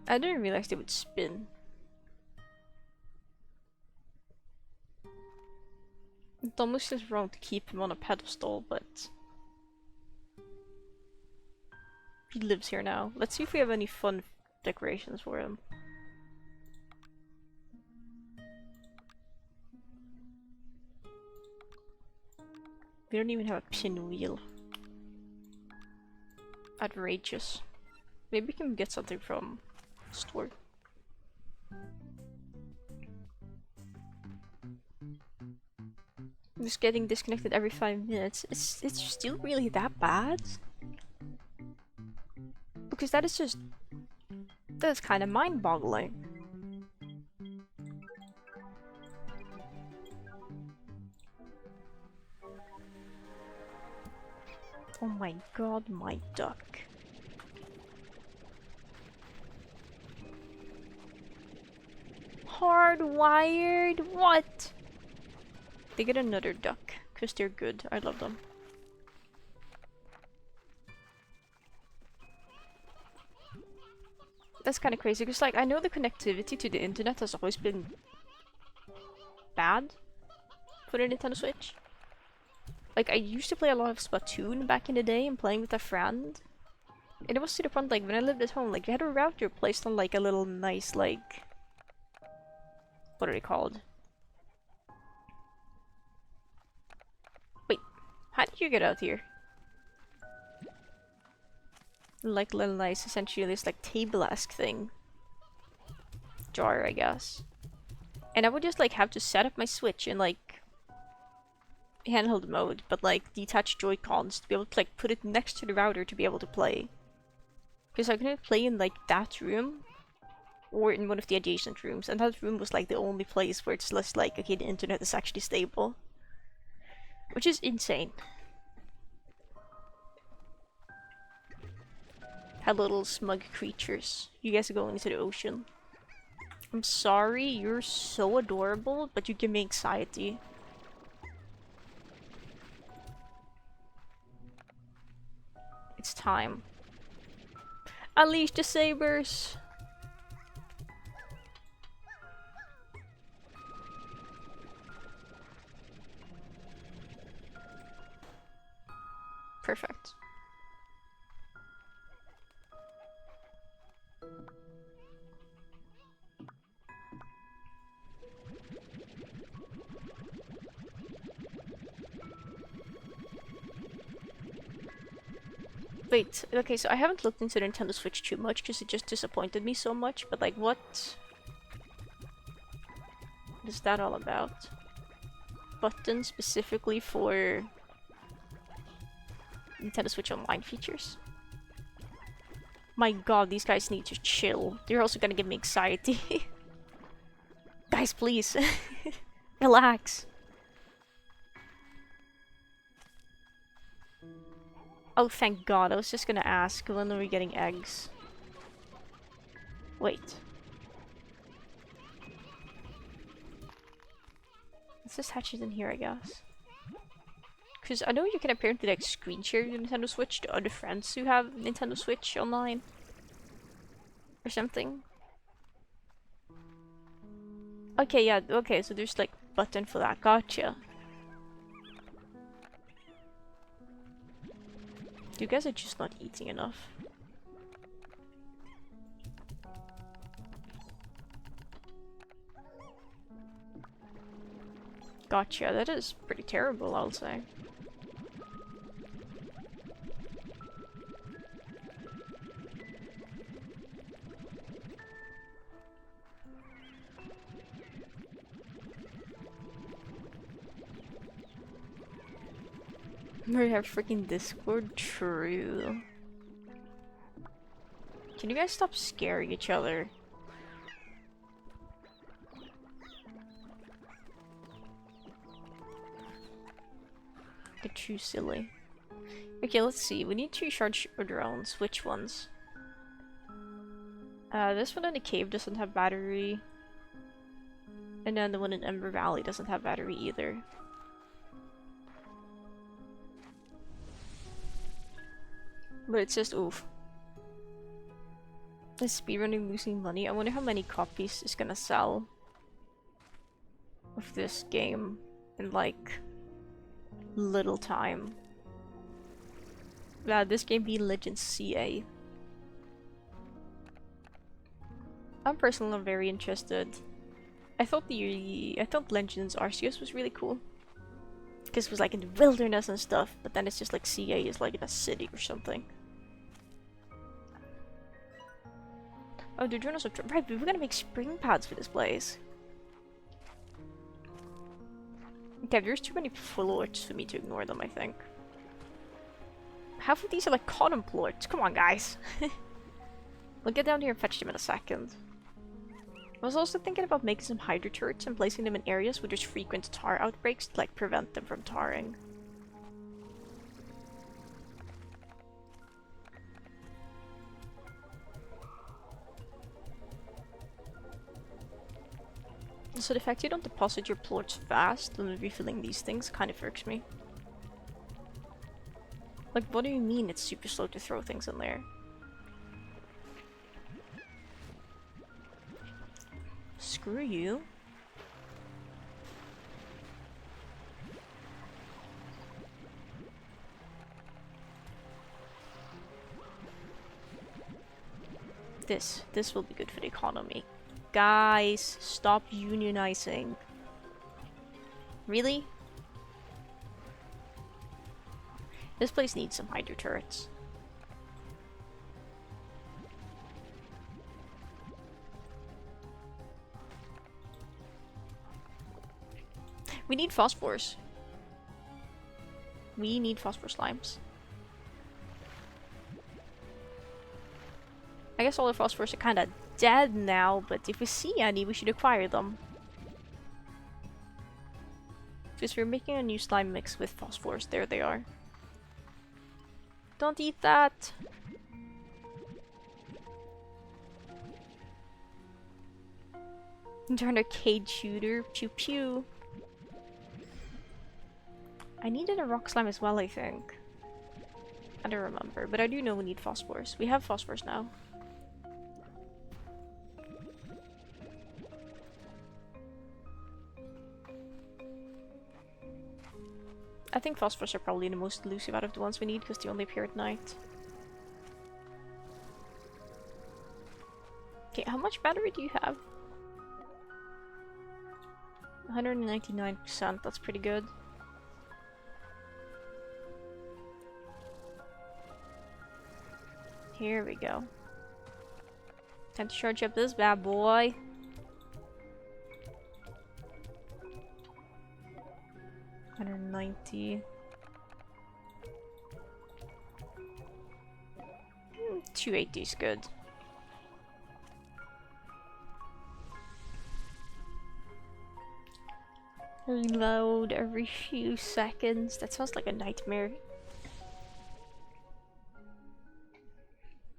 I didn't realize they would spin. It almost is wrong to keep him on a pedestal, but he lives here now. Let's see if we have any fun decorations for him. We don't even have a pinwheel. Outrageous. Maybe we can get something from the store. I'm just getting disconnected every 5 minutes. It's still really that bad? Because that is kind of mind-boggling. Oh my god, my duck. Hardwired? What? They get another duck, because they're good. I love them. That's kind of crazy, because like, I know the connectivity to the internet has always been bad for the Nintendo Switch. Like, I used to play a lot of Splatoon back in the day and playing with a friend. And it was to the point, like, when I lived at home, like, we had a router placed on, like, a little nice, like... What are they called? Wait, how did you get out here? Like, little nice, essentially this, like, table-esque thing. Jar, I guess. And I would just, like, have to set up my Switch in, like... handheld mode, but like detach Joy-Cons to be able to like put it next to the router to be able to play. Because I couldn't play in like that room or in one of the adjacent rooms, and that room was like the only place where it's just like, okay, the internet is actually stable. Which is insane. Hello, little smug creatures. You guys are going into the ocean. I'm sorry, you're so adorable, but you give me anxiety. It's time. Unleash the sabers! Perfect. Wait, okay, so I haven't looked into the Nintendo Switch too much because it just disappointed me so much, but like what is that all about? Button specifically for Nintendo Switch Online features? My god, these guys need to chill. They're also gonna give me anxiety. Guys, please. Relax. Oh, thank god. I was just gonna ask, when are we getting eggs? Wait. Let's just hatch it in here, I guess. Because I know you can apparently like screen share your Nintendo Switch to other friends who have Nintendo Switch online. Or something. Okay, yeah, okay, so there's like button for that. Gotcha. You guys are just not eating enough. Gotcha, that is pretty terrible, I'll say. We have freaking Discord? True. Can you guys stop scaring each other? They're too silly. Okay, let's see. We need to charge our drones. Which ones? This one in the cave doesn't have battery. And then the one in Ember Valley doesn't have battery either. But it's just oof. Is speedrunning losing money? I wonder how many copies is gonna sell of this game in like little time. Yeah, this game be Legends CA. I'm personally very interested. I thought Legends Arceus was really cool. Because it was like in the wilderness and stuff, but then it's just like CA is like in a city or something. Oh, the journals are right, but we're gonna make spring pads for this place. Okay, there's too many plorts for me to ignore them, I think. Half of these are like cotton plorts. Come on, guys. We'll get down here and fetch them in a second. I was also thinking about making some hydro turrets and placing them in areas where there's frequent tar outbreaks to like prevent them from tarring. So the fact you don't deposit your plorts fast when refilling these things kind of irks me. Like, what do you mean it's super slow to throw things in there? Screw you. This will be good for the economy. Guys, stop unionizing. Really? This place needs some hydro turrets. We need phosphors. We need phosphor slimes. I guess all the phosphors are kind of dead now, but if we see any, we should acquire them. Because we're making a new slime mix with phosphors. There they are. Don't eat that! Turn arcade shooter. Pew pew. I needed a rock slime as well, I think. I don't remember, but I do know we need phosphors. We have phosphors now. I think phosphors are probably the most elusive out of the ones we need because they only appear at night. Okay, how much battery do you have? 199%, that's pretty good. Here we go. Time to charge up this bad boy. $190. 280 is good. Reload every few seconds. That sounds like a nightmare.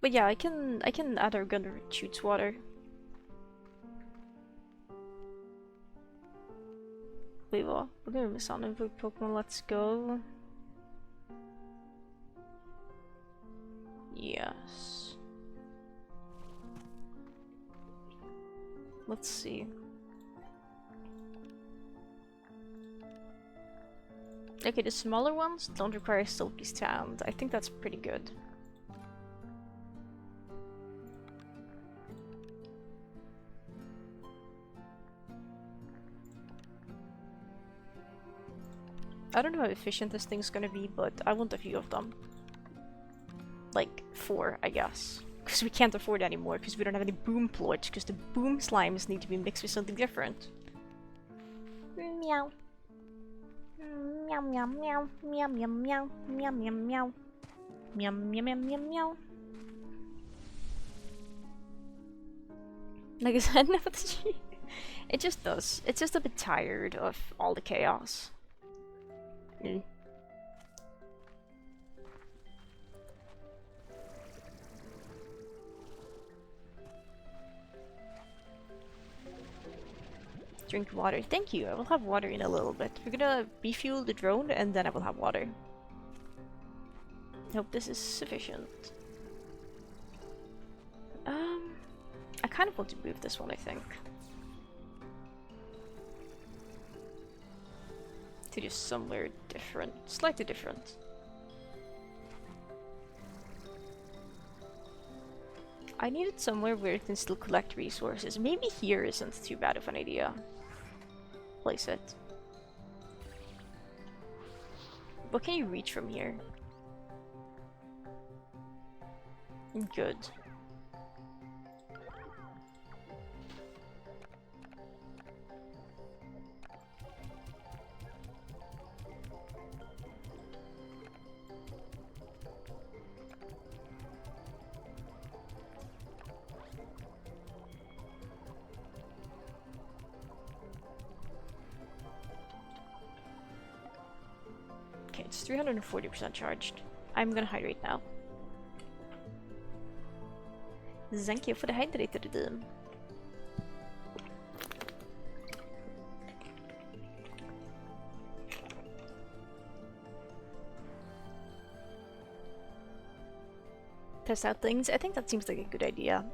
But yeah, I can add our gun that shoots water. Wait, what? We're gonna miss on every Pokemon. Let's go. Yes. Let's see. Okay, the smaller ones don't require Silky Stand. I think that's pretty good. I don't know how efficient this thing's gonna be, but I want a few of them. Like, 4, I guess. Because we can't afford any more, because we don't have any boom plorts, because the boom slimes need to be mixed with something different. Meow. Meow meow meow meow meow meow meow meow meow meow meow meow meow meow. Like I said, it just does. It's just a bit tired of all the chaos. Drink water. Thank you. I will have water in a little bit. We're gonna refuel the drone and then I will have water. I hope this is sufficient. I kind of want to move this one, I think. To just somewhere different. Slightly different. I need it somewhere where it can still collect resources. Maybe here isn't too bad of an idea. Place it. What can you reach from here? Good. Okay, it's 340% charged. I'm gonna hydrate now. Thank you for the hydrated redeem. Test out things. I think that seems like a good idea.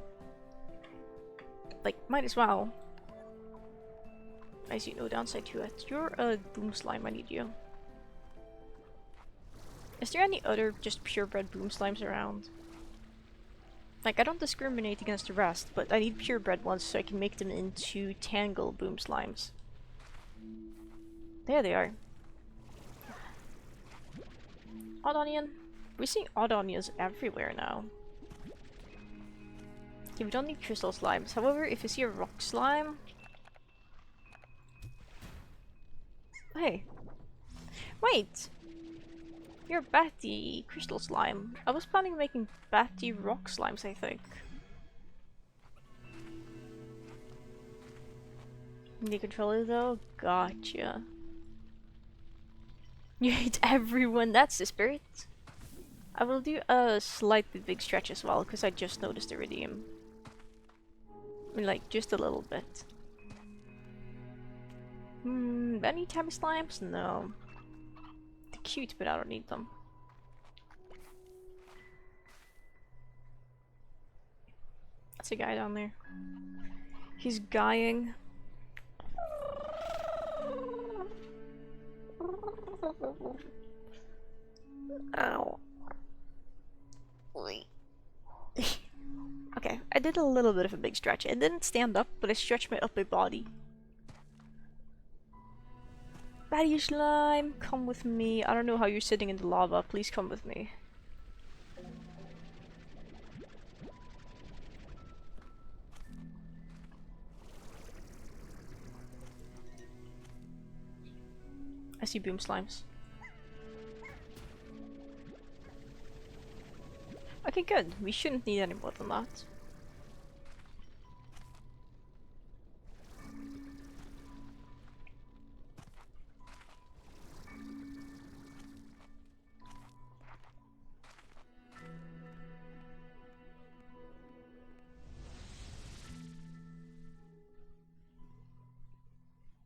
Like, might as well. I see no downside to it. You're a boom slime, I need you. Is there any other just purebred boom slimes around? Like, I don't discriminate against the rest, but I need purebred ones so I can make them into Tangle boom slimes. There they are. Odd onion. We're seeing odd onions everywhere now. Okay, we don't need crystal slimes. However, if you see a rock slime... Hey. Wait! You're Batty crystal slime. I was planning on making Batty rock slimes, I think. The controller though? Gotcha. You hate everyone, that's the spirit. I will do a slightly big stretch as well, because I just noticed the redeem. I mean, like, just a little bit. Any tabby slimes? No. They're cute, but I don't need them. That's a guy down there. He's guying. Ow. Okay, I did a little bit of a big stretch. I didn't stand up, but I stretched my upper body. Batty slime, come with me. I don't know how you're sitting in the lava. Please come with me. I see boom slimes. Okay, good. We shouldn't need any more than that.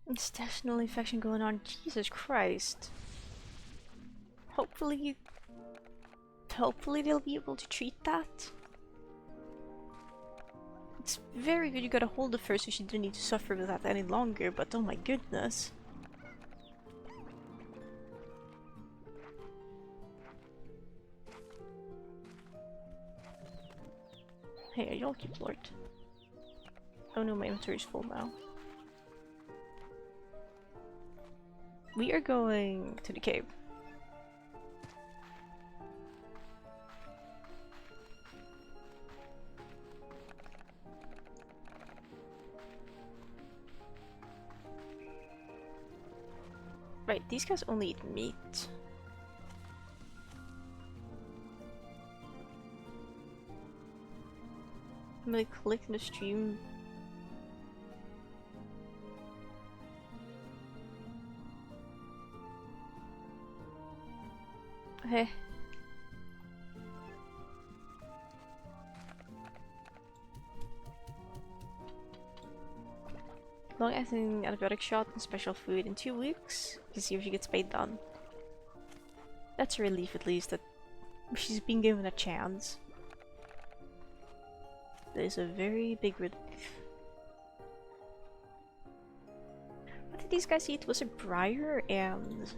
Intestinal infection going on. Jesus Christ. Hopefully they'll be able to treat that. It's very good you got a hold of her so she didn't need to suffer with that any longer, but oh my goodness. Hey, y'all keep Lord. Oh no, my inventory's full now. We are going to the cave. Right, these guys only eat meat. I'm gonna click in the stream. Hey. Long-acting antibiotic shot and special food in 2 weeks. You can see if she gets paid done. That's a relief at least that she's being given a chance. That is a very big relief. What did these guys eat? Was it briar and...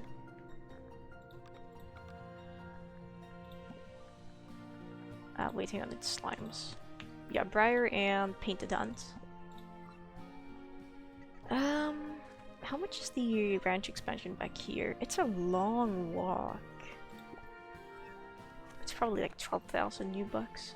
waiting on its slimes. Yeah, briar and painted ants. How much is the ranch expansion back here? It's a long walk. It's probably like 12,000 new bucks.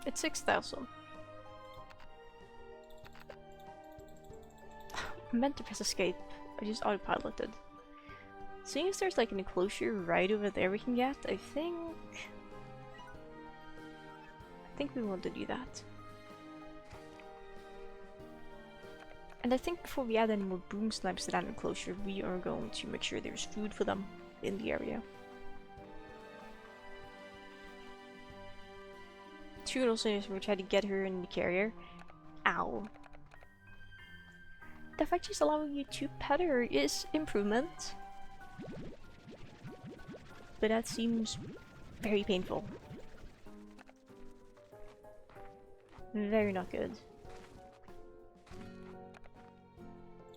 It's 6,000. I meant to press escape. I just autopiloted. Seeing as there's like an enclosure right over there we can get, I think we want to do that. And I think before we add any more boom slimes to that enclosure, we are going to make sure there's food for them in the area. Two also is we try to get her in the carrier. Ow. The fact she's allowing you to pet her is improvement. But that seems very painful. Very not good.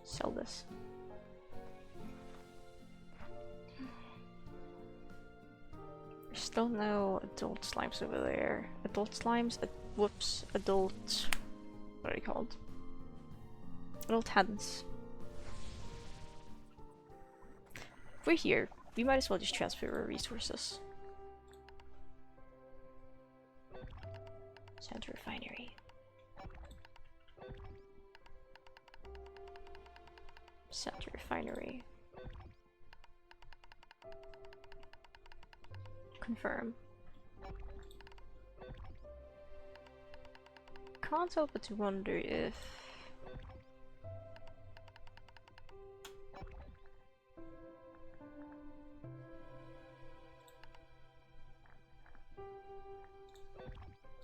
Sell this. There's still no adult slimes over there. Adult slimes? Whoops. Adult... What are they called? Adult hens. If we're here, we might as well just transfer our resources. Center refinery. Center refinery. Confirm. Can't help but to wonder if...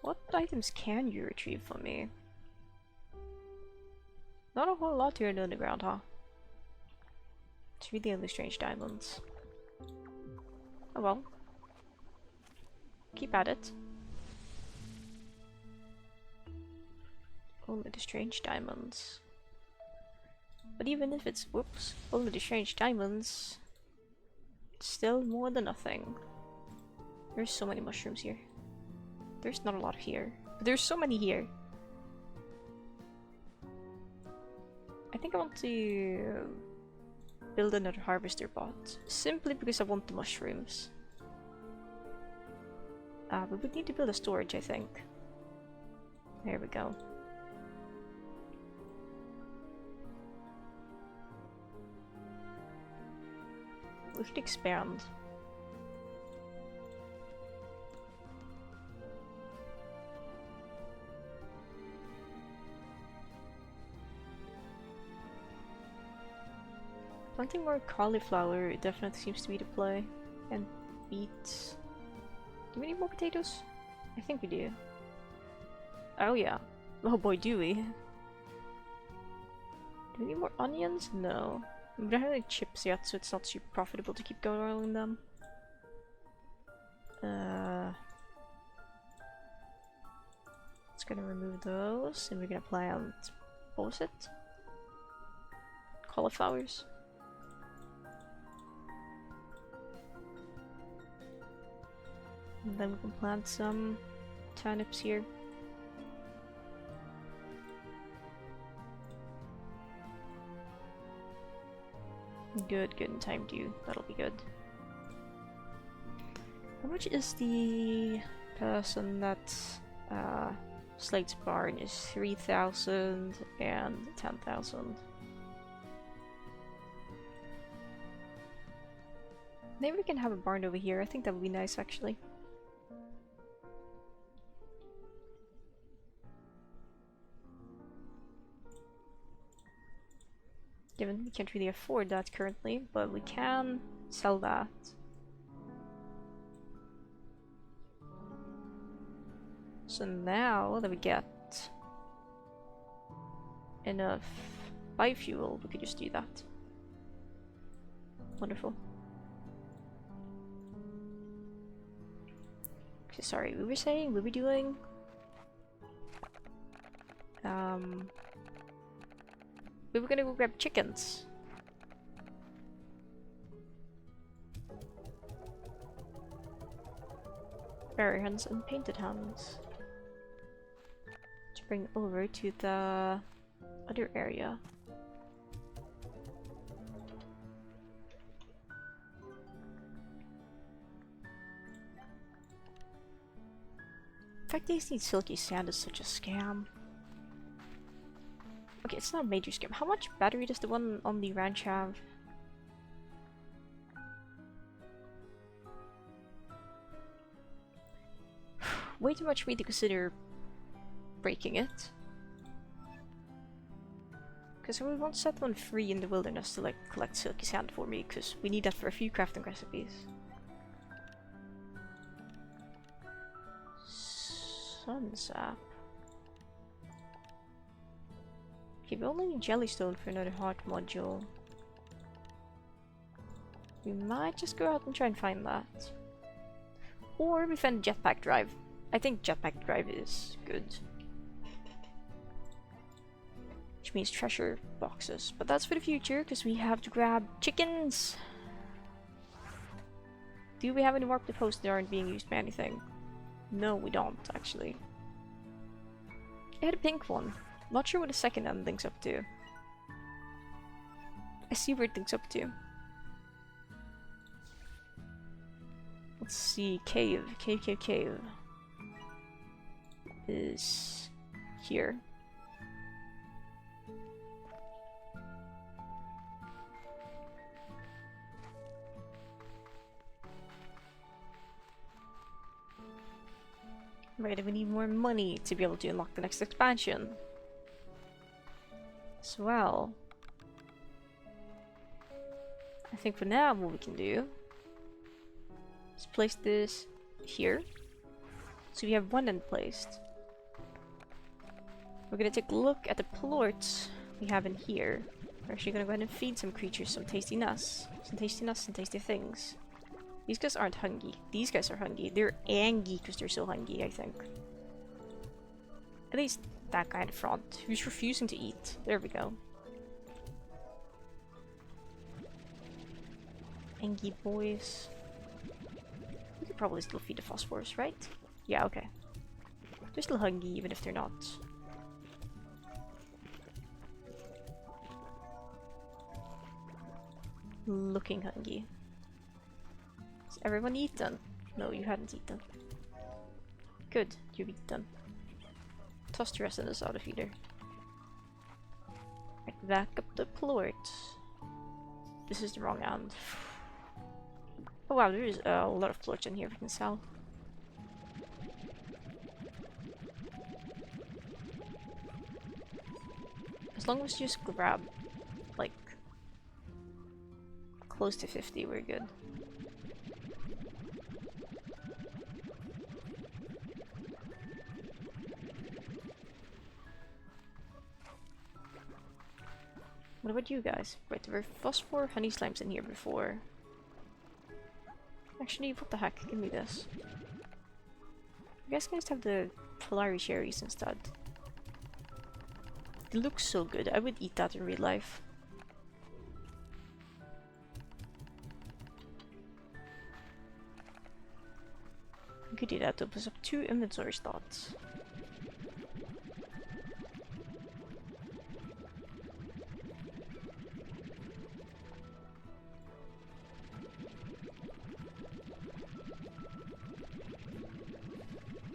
What items can you retrieve for me? Not a whole lot here in the underground, huh? It's really only strange diamonds. Oh well. Keep at it. Only the strange diamonds. But even if it's, whoops, only the strange diamonds, it's still more than nothing. There's so many mushrooms here. There's not a lot here, but there's so many here. I think I want to build another harvester bot, simply because I want the mushrooms. We would need to build a storage, I think. There we go. We should expand. Planting more cauliflower definitely seems to be the play. And beets. Do we need more potatoes? I think we do. Oh yeah. Oh boy, do we. Do we need more onions? No. We don't have any chips yet, so it's not super profitable to keep growing them. It's gonna remove those, and we're gonna plant... what was it? Cauliflowers. And then we can plant some turnips here. Good, good in time due. That'll be good. How much is the person that Slate's barn is 3,000 and 10,000. Maybe we can have a barn over here. I think that would be nice actually. Given we can't really afford that currently, but we can sell that. So now that we get enough biofuel, we could just do that. Wonderful. Okay, sorry, we were saying, we were doing... we were gonna go grab chickens. Fairy hens and painted hens. To bring over to the other area. In fact, these need silky sand is such a scam. Okay, it's not a major scam. How much battery does the one on the ranch have? Way too much for me to consider breaking it. Because we won't set one free in the wilderness to like collect silky sand for me, because we need that for a few crafting recipes. Sunsap. Okay, we only need jellystone for another heart module. We might just go out and try and find that. Or we find jetpack drive. I think jetpack drive is good. Which means treasure boxes. But that's for the future, because we have to grab chickens! Do we have any warp depots that aren't being used by anything? No, we don't, actually. I had a pink one. Not sure what the second ending's up to. I see where it thinks up to. Let's see, cave. Cave. Is here. Right, we need more money to be able to unlock the next expansion. As well. I think for now what we can do is place this here. So we have one end placed. We're gonna take a look at the plorts we have in here. We're actually gonna go ahead and feed some creatures some tasty nuts. Some tasty things. These guys aren't hungry. These guys are hungry. They're angry because they're so hungry, I think. At least that guy in the front, who's refusing to eat. There we go. Angry boys. We could probably still feed the phosphorus, right? Yeah, okay. They're still hungry even if they're not. Looking hungry. Has everyone eaten? No, you hadn't eaten. Good, you beat them. Toss the rest of this out of feeder. Right, back up the plort. This is the wrong end. Oh wow, there is a lot of plorts in here we can sell. As long as you just grab, like, close to 50, we're good. What about you guys? Right, there were phosphor honey slimes in here before. Actually, what the heck? Give me this. You guys can just have the Polari cherries instead. It looks so good. I would eat that in real life. We could do that to plus up 2 inventory slots.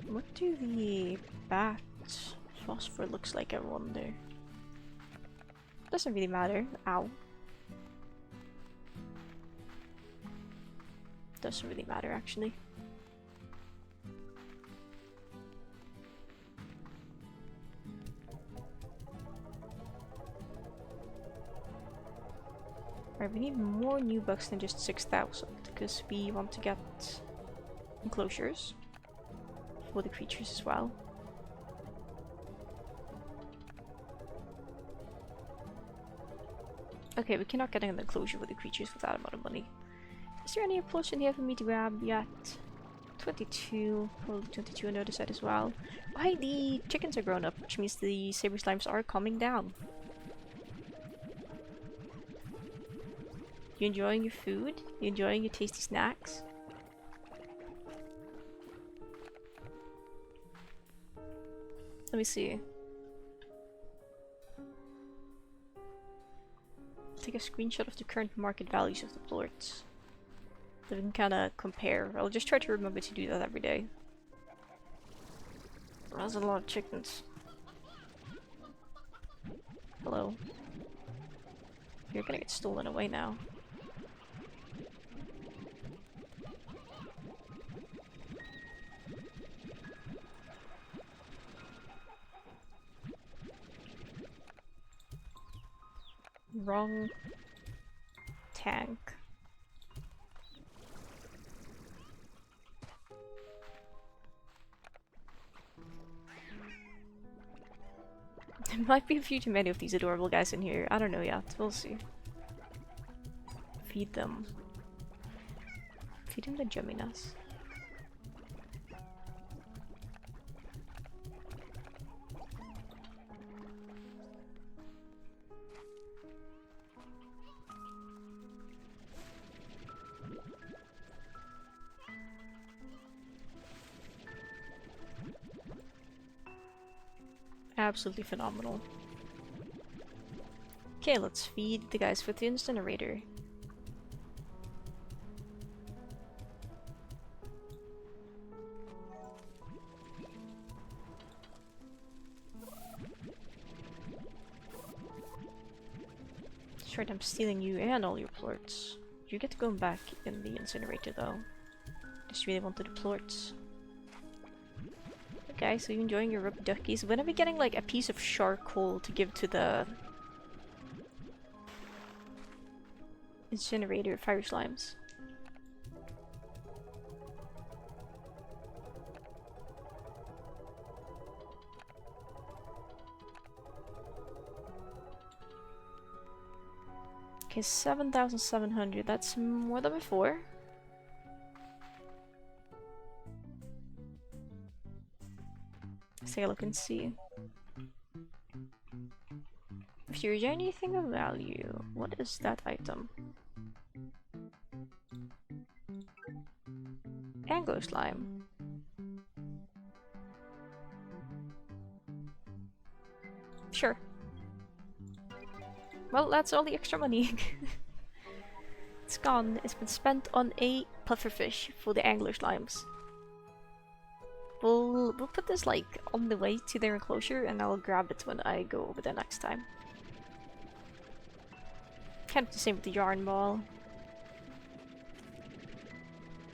What do the bat phosphor looks like, I wonder? Doesn't really matter. Ow. Doesn't really matter, actually. Alright, we need more new bugs than just 6,000, because we want to get enclosures for the creatures as well. Okay, we cannot get an enclosure with the creatures with that amount of money. Is there any portion here for me to grab yet? 22, probably 22 on the other side as well. Why, the chickens are grown up, which means the saber slimes are calming down. You enjoying your food? You enjoying your tasty snacks? Let me see. Take a screenshot of the current market values of the plorts. So we can kind of compare. I'll just try to remember to do that every day. That's a lot of chickens. Hello. You're gonna get stolen away now. Wrong tank. There might be a few too many of these adorable guys in here. I don't know yet. We'll see. Feed them. Feed them the jumminess. Absolutely phenomenal. Okay, let's feed the guys with the incinerator. Sure, I'm stealing you and all your plorts. You get to go back in the incinerator though. Just really wanted the plorts. Okay, so you're enjoying your rubber duckies. When are we getting like a piece of charcoal to give to the incinerator fire slimes? Okay, 7,700. That's more than before. Let's take a look and see. If you're anything of value, what is that item? Angler slime. Sure. Well, that's all the extra money. It's gone. It's been spent on a pufferfish for the angler slimes. We'll put this like on the way to their enclosure, and I'll grab it when I go over there next time. Kind of the same with the yarn ball.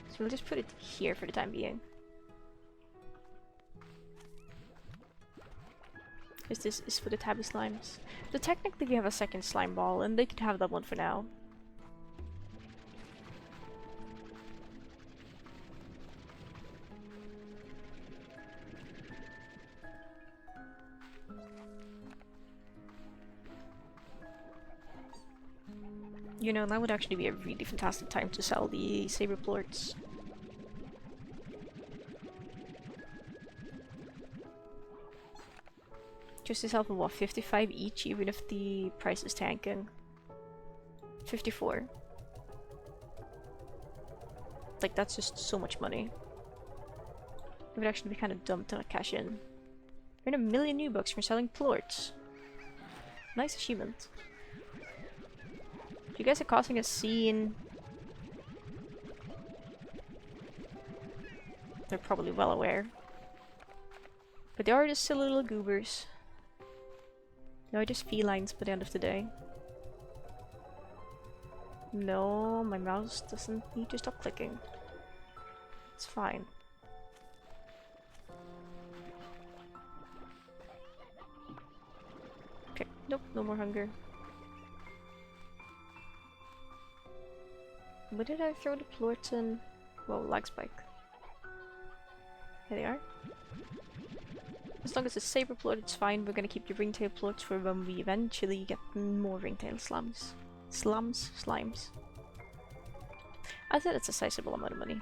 So we'll just put it here for the time being. Because this is for the tabby slimes. So technically we have a second slime ball, and they could have that one for now. You know, that would actually be a really fantastic time to sell the saber plorts. Just to sell for what, 55 each, even if the price is tanking. 54. Like, that's just so much money. It would actually be kind of dumb to not cash in. Earn 1,000,000 new bucks for selling plorts. Nice achievement. You guys are causing a scene. They're probably well aware. But they are just silly little goobers. They are just felines by the end of the day. No, my mouse doesn't need to stop clicking. It's fine. Okay, nope, no more hunger. Where did I throw the plorts in? Whoa, lag spike. Here they are. As long as it's saber plort, it's fine. We're gonna keep the ringtail plorts for when we eventually get more ringtail slimes. Slimes. I thought it's a sizable amount of money.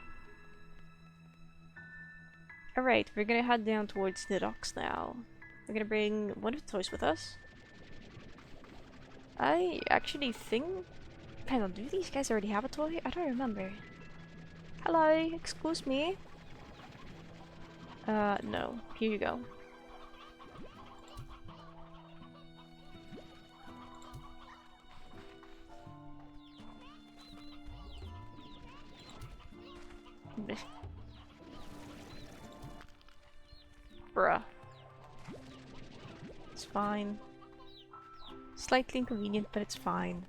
Alright, we're gonna head down towards the docks now. We're gonna bring one of the toys with us. I actually think... Hang on, do these guys already have a toy? I don't remember. Hello, excuse me? No. Here you go. Bruh. It's fine. Slightly inconvenient, but it's fine.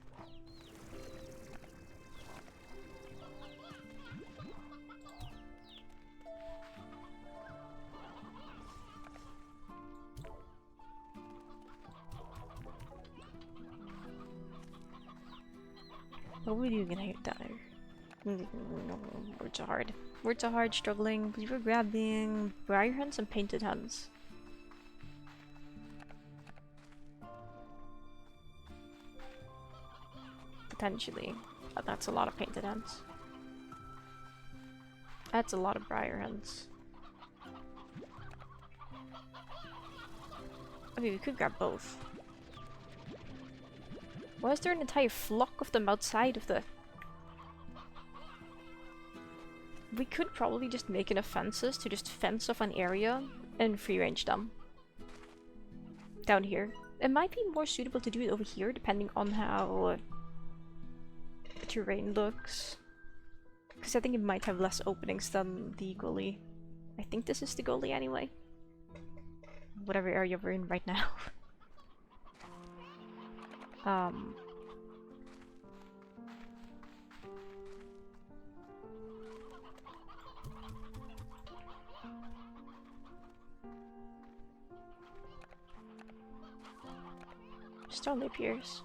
What were you gonna get down there? Words are hard. Words are hard, struggling. We were grabbing briar hens and painted hens. Potentially. But that's a lot of painted hens. That's a lot of briar hens. Okay, we could grab both. Why is there an entire flock of them outside of the... We could probably just make enough fences to just fence off an area and free range them. Down here. It might be more suitable to do it over here depending on how the terrain looks. Because I think it might have less openings than the gully. I think this is the gully anyway. Whatever area we're in right now. Strongly appears.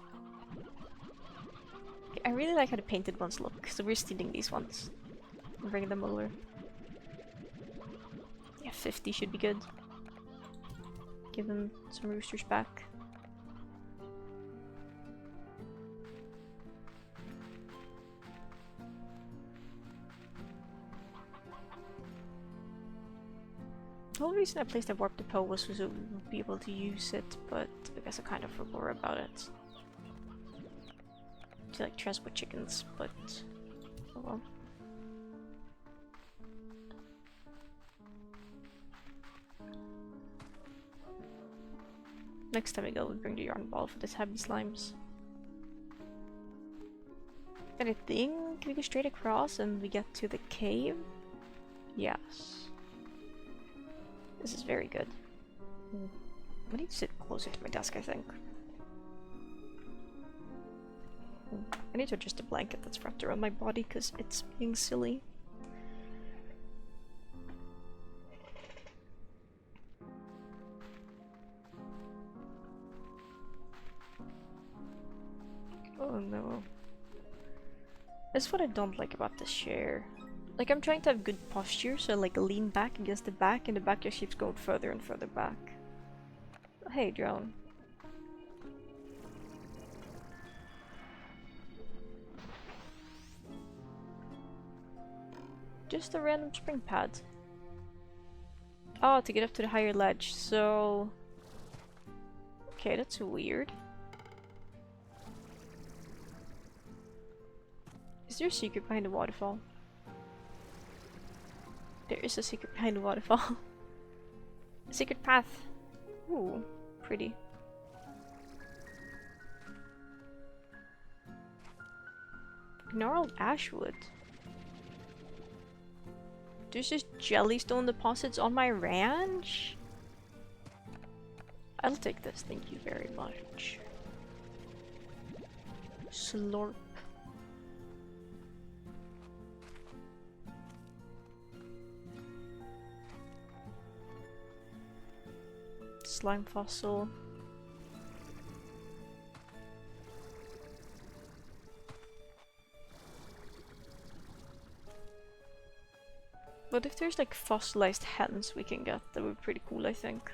Okay, I really like how the painted ones look, so we're stealing these ones. And bringing them over. Yeah, 50 should be good. Give them some roosters back. The whole reason I placed that warp depot was so we would be able to use it, but I guess I kind of forgot about it. To like transport chickens, but oh well. Next time we go, we bring the yarn ball for the tabby slimes. And I think we go straight across and we get to the cave. Yes. This is very good. I need to sit closer to my desk, I think. I need to adjust the blanket that's wrapped around my body because it's being silly. Oh no. That's what I don't like about this chair. Like, I'm trying to have good posture, so I like lean back against the back, and the back just keeps going further and further back. Hey, drone. Just a random spring pad. Oh, to get up to the higher ledge, so... Okay, that's weird. Is there a secret behind the waterfall? There is a secret behind the waterfall. A secret path. Ooh, pretty. Gnarled ashwood. There's just jellystone deposits on my ranch? I'll take this, thank you very much. Slurp. Slime fossil. But if there's like fossilized hens we can get, that would be pretty cool, I think.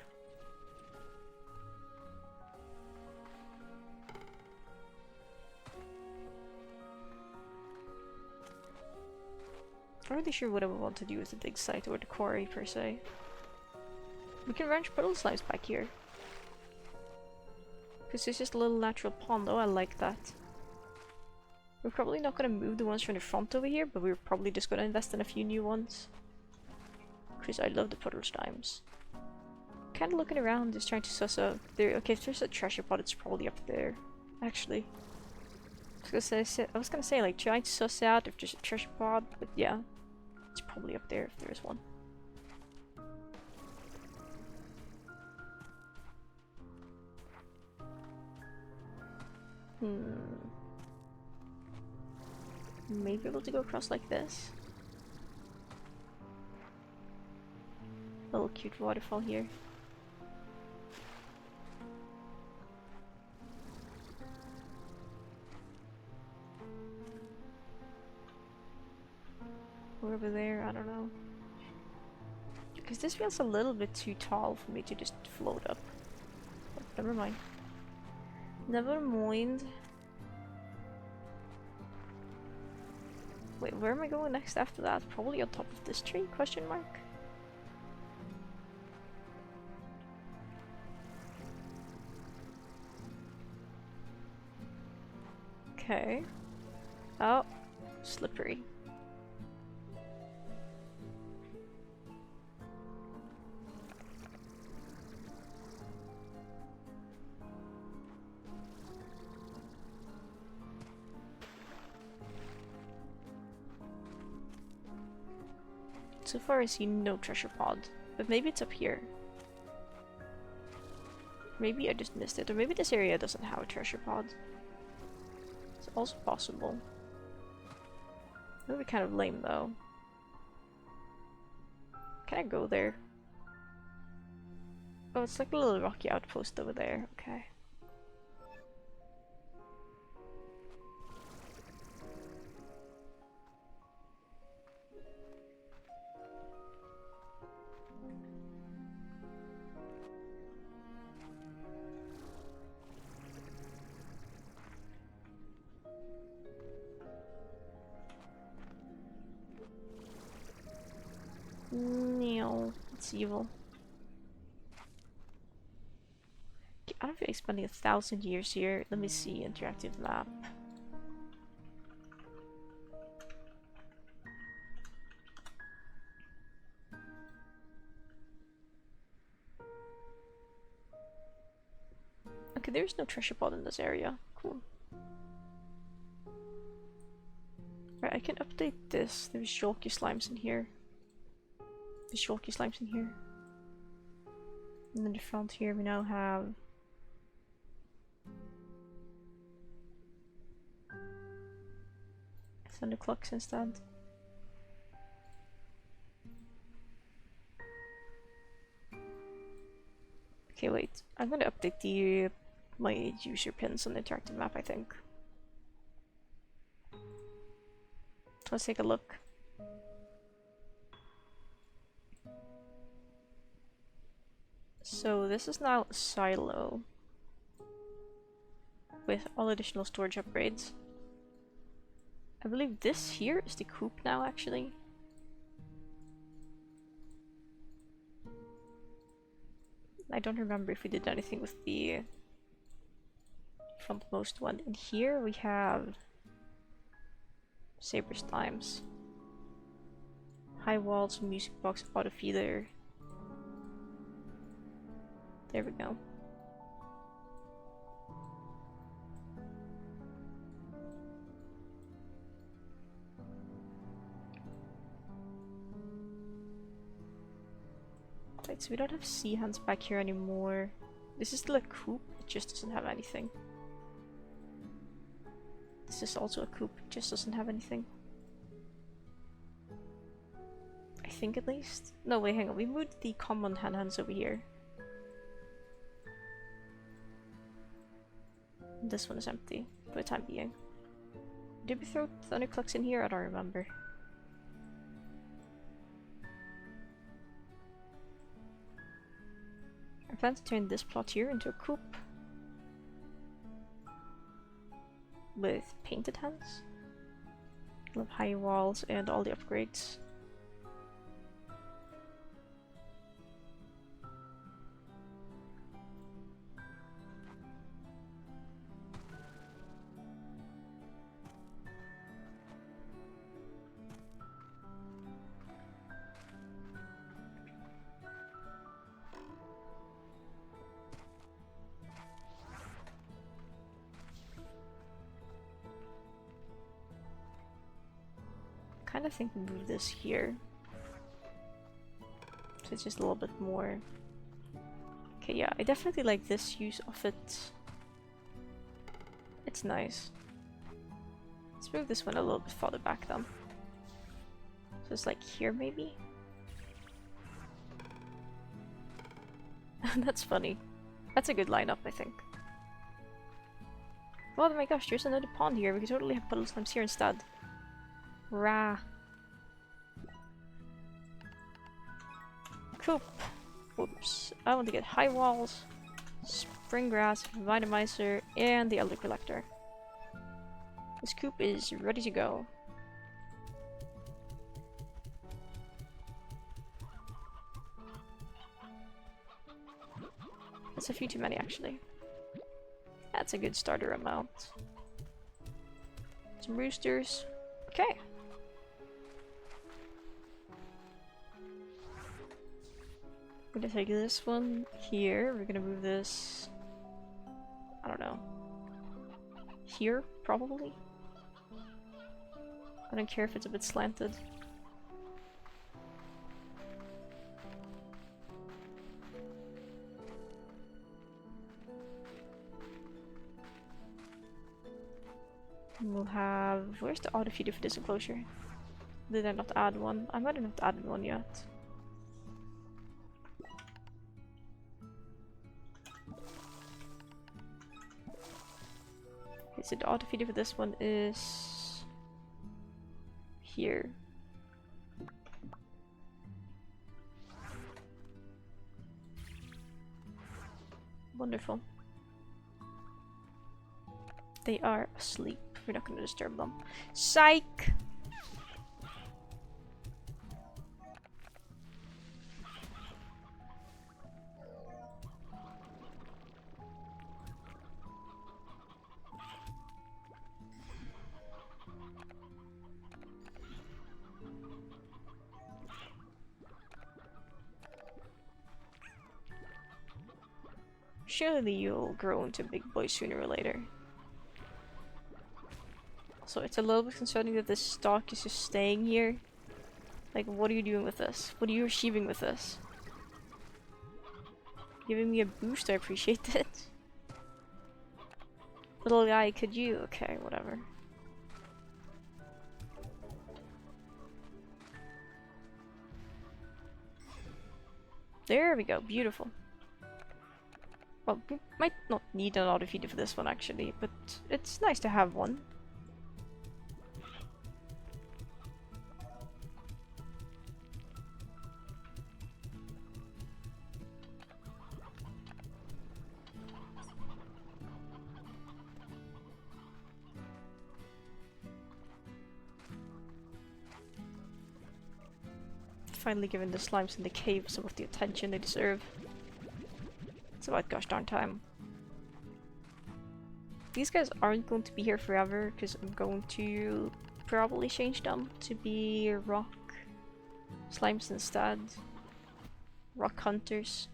I'm not really sure what I would want to do with the dig site or the quarry per se. We can ranch puddle slimes back here. Because it's just a little natural pond. Oh, I like that. We're probably not going to move the ones from the front over here, but we're probably just going to invest in a few new ones. Because I love the puddle slimes. Kind of looking around, just trying to suss out there. Okay, if there's a treasure pod, it's probably up there. Actually, I was gonna say like trying to suss out if there's a treasure pod, but yeah, it's probably up there if there's one. Maybe able to go across like this. Little cute waterfall here. Or over there, I don't know. Because this feels a little bit too tall for me to just float up. But never mind. Never mind. Wait, where am I going next after that? Probably on top of this tree? Question mark? Okay. Oh, slippery. So far I see no treasure pod, but maybe it's up here. Maybe I just missed it, or maybe this area doesn't have a treasure pod. It's also possible. That would be kind of lame though. Can I go there? Oh, it's like a little rocky outpost over there. Okay. No, it's evil. I don't feel like spending 1,000 years here. Let me see, interactive map. Okay, there's no treasure pod in this area. Cool. Right, I can update this. There's shulky slimes in here. There's shulky slimes in here. And in the front here we now have thunder clocks instead. Okay, wait. I'm gonna update the my user pins on the interactive map, I think. Let's take a look. So this is now a silo with all additional storage upgrades. I believe this here is the coop now, actually. I don't remember if we did anything with the frontmost one. And here we have Saber's Times. High walls, music box, auto feeder. There we go. Right, so we don't have sea hands back here anymore. This is still a coop, it just doesn't have anything. This is also a coop, it just doesn't have anything. I think at least. No, wait, hang on. We moved the common hands over here. This one is empty for the time being. Did we throw thunderclocks in here? I don't remember. I plan to turn this plot here into a coop with painted hands. Love high walls and all the upgrades. I kind of think we move this here. So it's just a little bit more. Okay, yeah, I definitely like this use of it. It's nice. Let's move this one a little bit farther back then. So it's like here maybe? That's funny. That's a good lineup, I think. Oh my gosh, there's another pond here. We could totally have puddle slimes here instead. Rah. Coop. Whoops. I want to get high walls, spring grass, vitamizer, and the elder collector. This coop is ready to go. That's a few too many, actually. That's a good starter amount. Some roosters. Okay. We're gonna take this one here. We're gonna move this. I don't know. Here, probably. I don't care if it's a bit slanted. We'll have... Where's the auto feeder for this enclosure? Did I not add one? I might have not added one yet. Okay, so the auto feeder for this one is... here. Wonderful. They are asleep. We're not going to disturb them. Psych! Surely you'll grow into a big boy sooner or later. So it's a little bit concerning that this stock is just staying here. Like, what are you doing with this? What are you achieving with this? giving me a boost, I appreciate it. Little guy, could you? Okay, whatever. There we go, beautiful. Well, we might not need an auto feeder for this one actually, but it's nice to have one. Finally giving the slimes in the cave some of the attention they deserve. It's about gosh darn time. These guys aren't going to be here forever because I'm going to probably change them to be rock slimes instead. Rock hunters.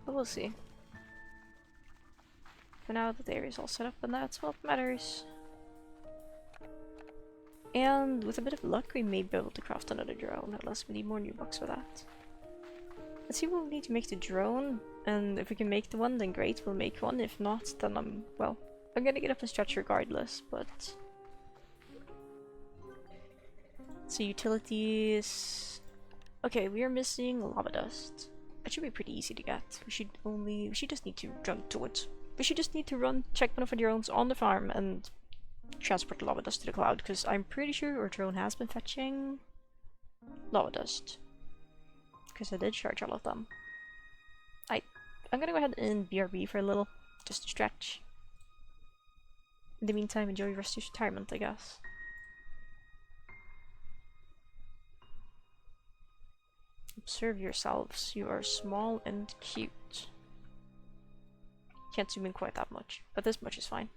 But we'll see. For now, the area is all set up, and that's what matters. And with a bit of luck, we may be able to craft another drone, unless we need more new bucks for that. Let's see what we need to make the drone, and if we can make the one, then great, we'll make one. If not, then I'm gonna get up and stretch regardless, but... So utilities... Okay, we are missing lava dust. It should be pretty easy to get. We should just need to run to it. We should just need to check one of our drones on the farm and transport the lava dust to the cloud, because I'm pretty sure our drone has been fetching lava dust. Because I did charge all of them. I'm gonna go ahead and BRB for a little, just to stretch. In the meantime, enjoy your rest of your retirement, I guess. Observe yourselves. You are small and cute. Can't zoom in quite that much, but this much is fine.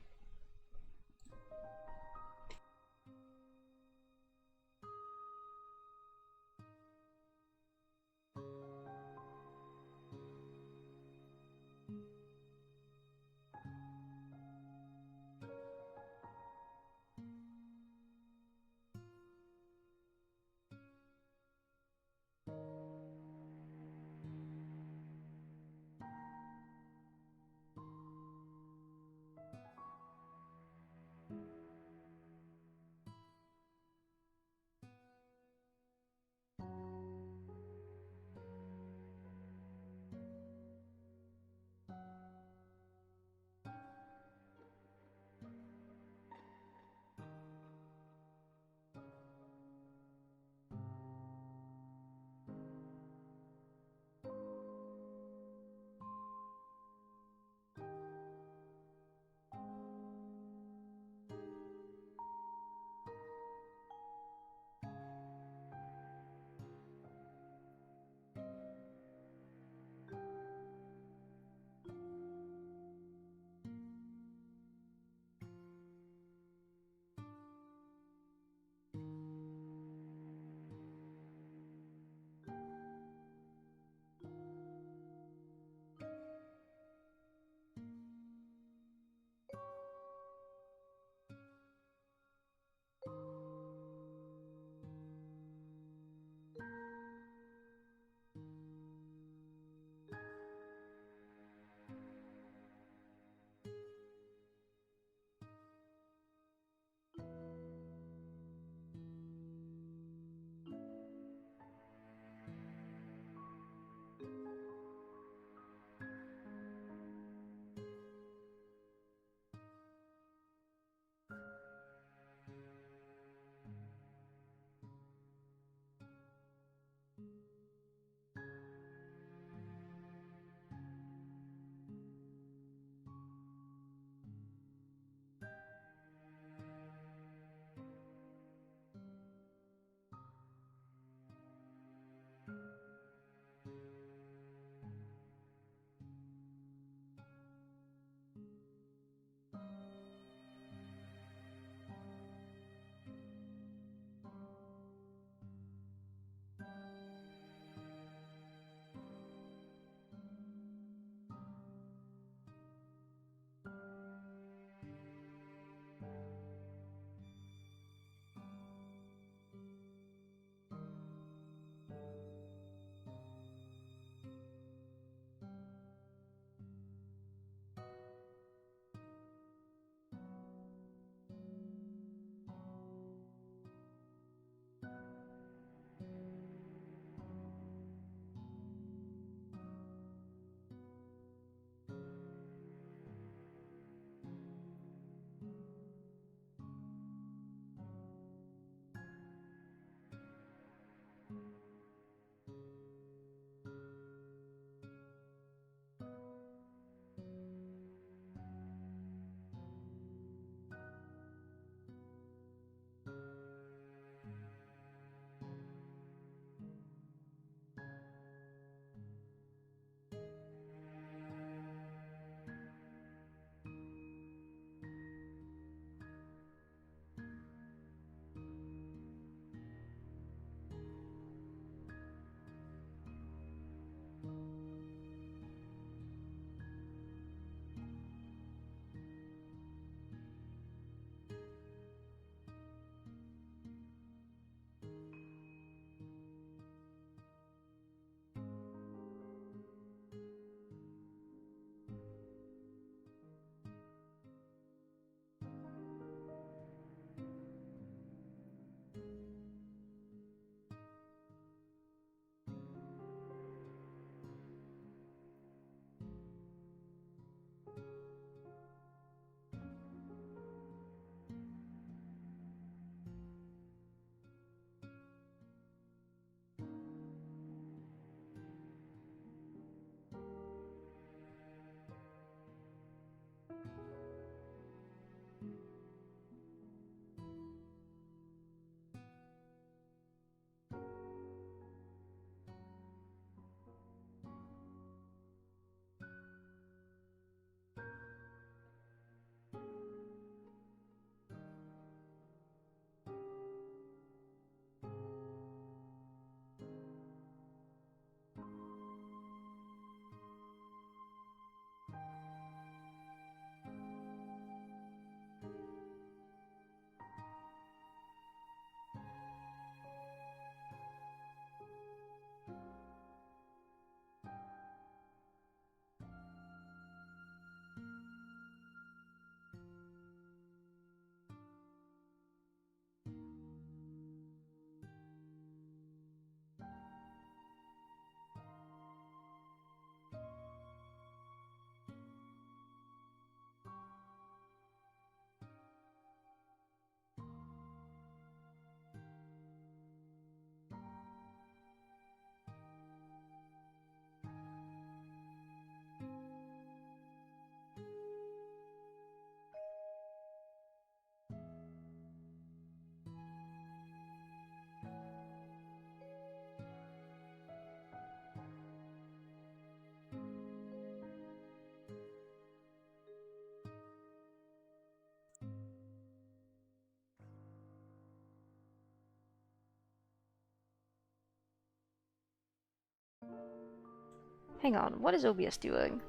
Hang on, what is OBS doing?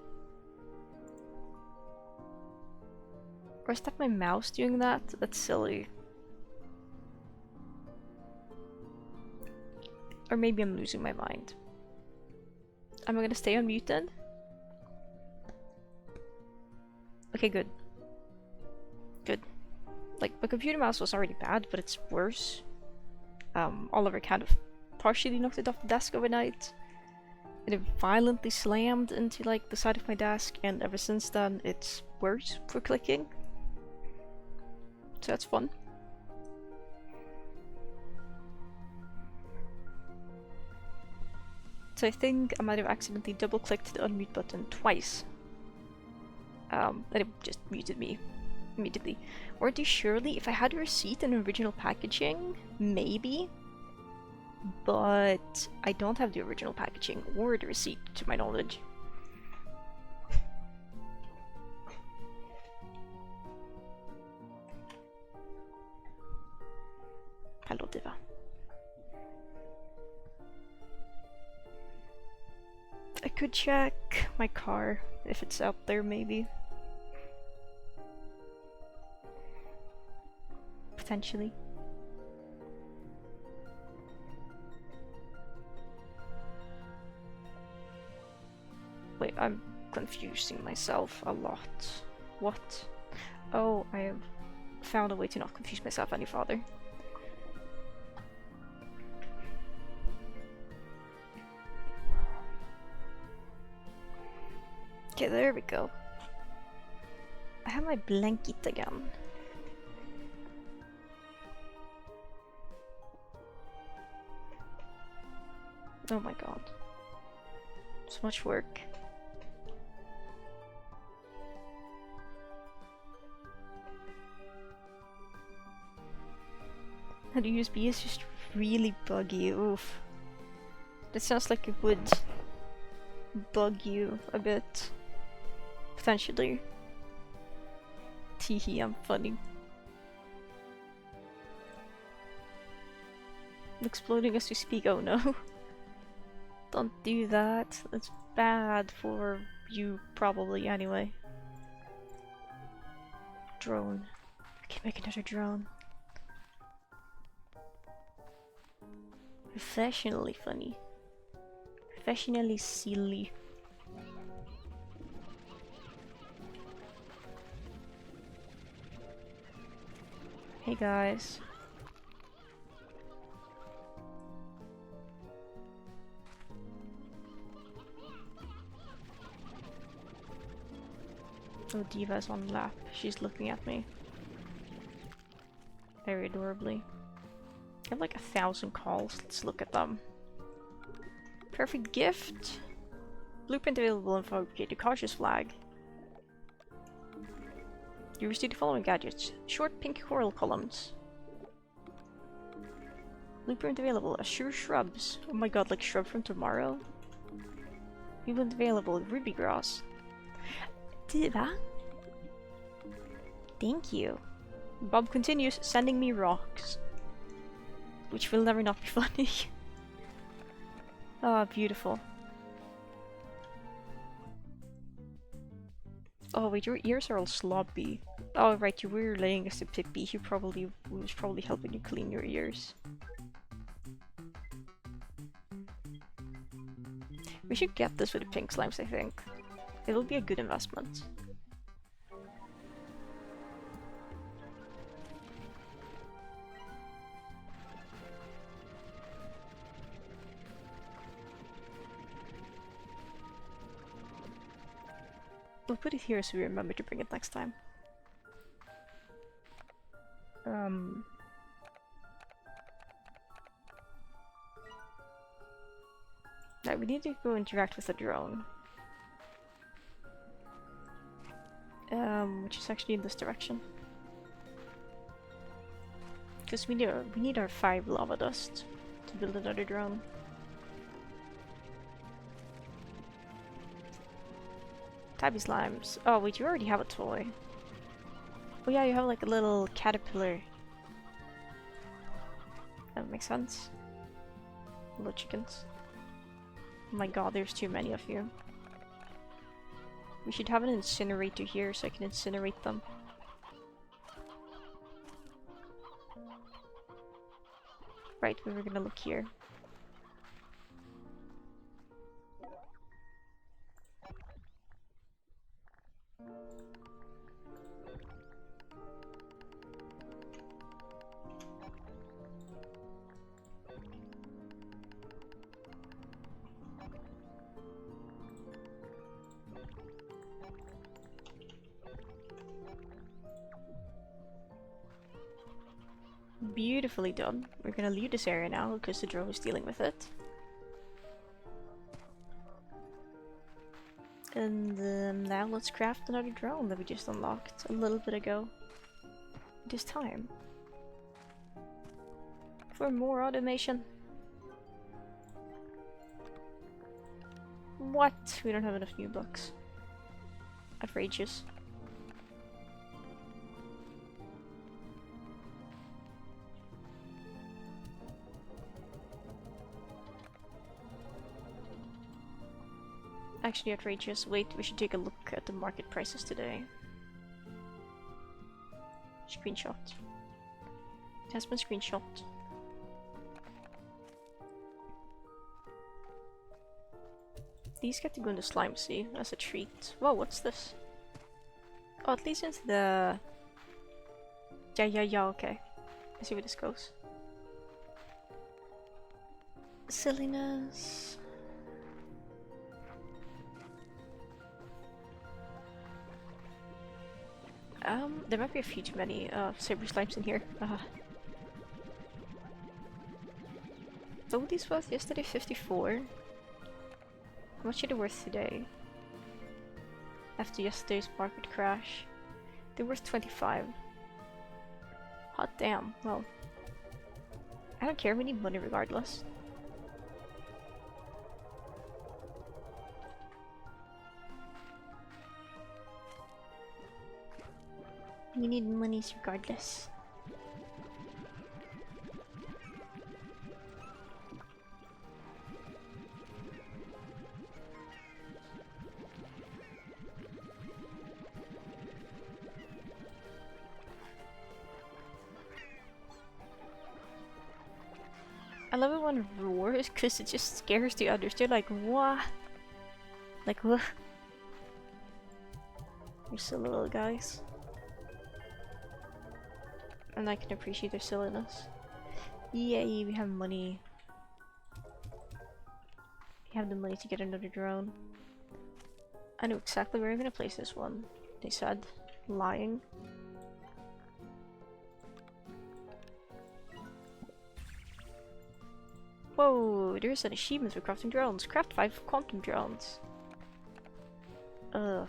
Or is that my mouse doing that? That's silly. Or maybe I'm losing my mind. Am I gonna stay on mute then? Okay, good. Good. Like, my computer mouse was already bad, but it's worse. Oliver kind of partially knocked it off the desk overnight. It violently slammed into, like, the side of my desk, and ever since then, it's worse for clicking. So that's fun. So I think I might have accidentally double-clicked the unmute button twice. And it just muted me immediately. Or do surely, if I had a receipt and original packaging, maybe. But I don't have the original packaging or the receipt, to my knowledge. Hello, Diva. I could check my car, if it's out there, maybe. Potentially. Wait, I'm confusing myself a lot. What? Oh, I have found a way to not confuse myself any further. Okay, there we go. I have my blanket again. Oh my god. So much work. And the USB is just really buggy. Oof. That sounds like it would bug you a bit. Potentially. Teehee, I'm funny. Exploding as we speak. Oh no. Don't do that. That's bad for you, probably, anyway. Drone. Okay, make another drone. Professionally funny. Professionally silly. Hey guys. Oh, Diva's on lap. She's looking at me. Very adorably. I have like 1,000 calls. Let's look at them. Perfect gift. Blueprint available and fabricate a cautious flag. You receive the following gadgets. Short pink coral columns. Blueprint available. Assure shrubs. Oh my god, like shrub from tomorrow. Blueprint available. Ruby grass. Diva? Thank you. Bob continues sending me rocks. Which will never not be funny. Ah, beautiful. Oh wait, your ears are all sloppy. Oh right, you were laying as a Pippi. He was probably helping you clean your ears. We should get this with the pink slimes, I think. It'll be a good investment. We'll put it here so we remember to bring it next time. Right, we need to go interact with the drone. Which is actually in this direction. Because we need our 5 lava dust to build another drone. Tabby slimes. Oh wait, you already have a toy. Oh yeah, you have like a little caterpillar. That makes sense. Little chickens. Oh my god, there's too many of you. We should have an incinerator here so I can incinerate them. Right, we were gonna look here. Beautifully done. We're gonna leave this area now because the drone is dealing with it. And now let's craft another drone that we just unlocked a little bit ago. This time. For more automation. What? We don't have enough new blocks. Outrageous. Actually outrageous. Wait, we should take a look at the market prices today. Screenshot. It has been screenshot. These get to go in the slime sea as a treat. Whoa, what's this? Oh, it leads into the... Yeah, okay. I see where this goes. Silliness. There might be a few too many saber slimes in here. So what these worth yesterday? 54. How much are they worth today? After yesterday's market crash. They're worth 25. Hot damn. Well, I don't care, we need money regardless. We need monies regardless. I love it when it roars because it just scares the others. They're like, what? Like, what? You're silly little guys. And I can appreciate their silliness. Yay, we have money. We have the money to get another drone. I know exactly where I'm gonna place this one. They said. Lying. Whoa, there's an achievement for crafting drones. Craft 5 quantum drones. Ugh.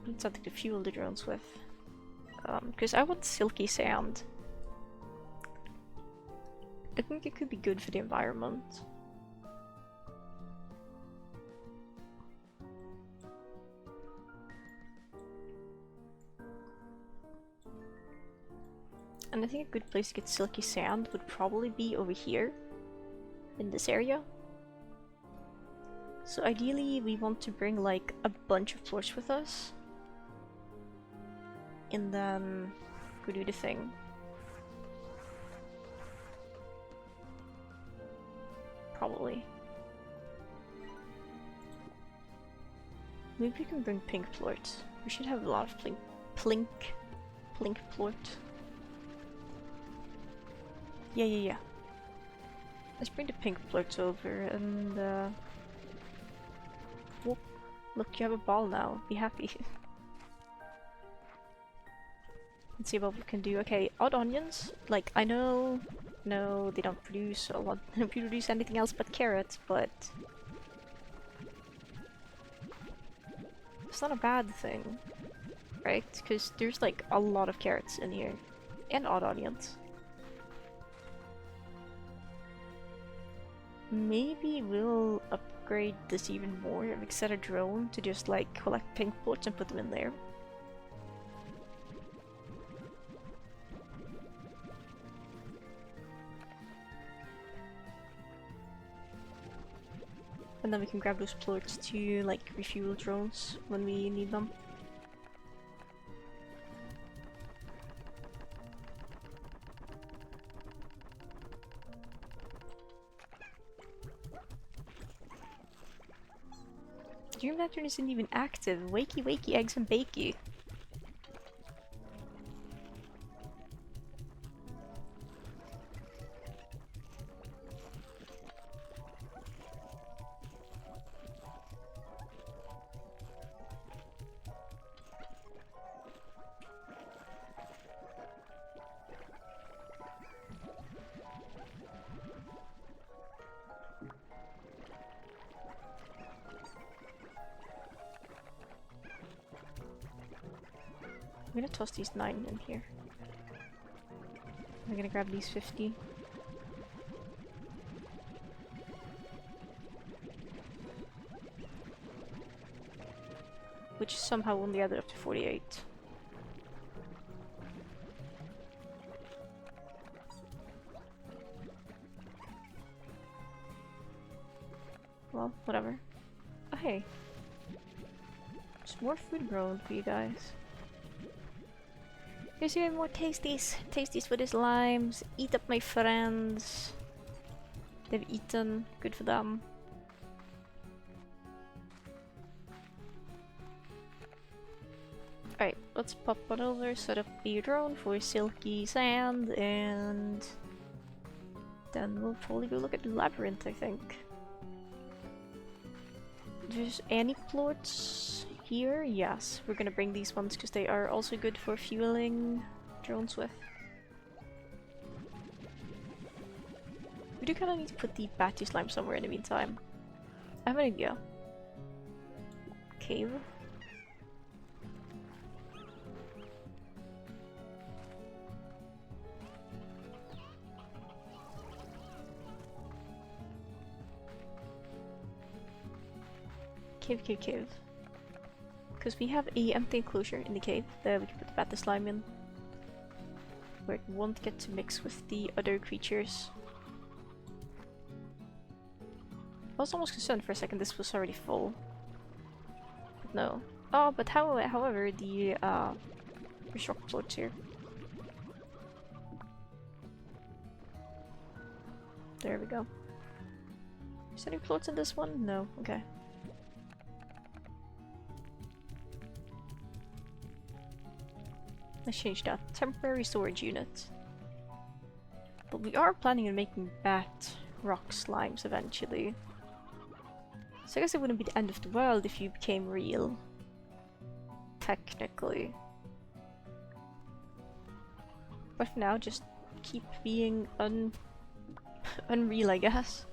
Need something to fuel the drones with. Because I want silky sand. I think it could be good for the environment. And I think a good place to get silky sand would probably be over here. In this area. So ideally we want to bring like a bunch of floors with us. And then go do the thing. Probably. Maybe we can bring pink plort. We should have a lot of plink plort. Yeah. Let's bring the pink plorts over and whoop. Look, you have a ball now. Be happy. Let's see what we can do. Okay, odd onions. Like, I know... No, they don't produce a lot. They don't produce anything else but carrots, but... It's not a bad thing. Right? Because there's like a lot of carrots in here. And odd onions. Maybe we'll upgrade this even more and we set a drone to just like collect pink plorts and put them in there. And then we can grab those plorts to like refuel drones when we need them. Dream Lantern isn't even active. Wakey wakey eggs and bakey. I'm gonna toss these 9 in here. I'm gonna grab these 50. Which somehow only added up to 48. Well, whatever. Oh hey. There's more food grown for you guys. Here's even more tasties. Tasties with his limes. Eat up my friends. They've eaten. Good for them. Alright, let's pop on over, set up the drone for silky sand, and then we'll probably go look at the labyrinth, I think. There's any plorts here? Yes, we're gonna bring these ones because they are also good for fueling drones with. We do kind of need to put the batty slime somewhere in the meantime. I have an idea. Cave. Cave. Because we have a empty enclosure in the cave that we can put the batty slime in. Where it won't get to mix with the other creatures. I was almost concerned for a second this was already full. But no. Oh, but however, the shock plorts here. There we go. Is there any plorts in this one? No. Okay. Let's change that. Temporary storage unit. But we are planning on making bat rock slimes eventually. So I guess it wouldn't be the end of the world if you became real. Technically. But for now, just keep being unreal, I guess.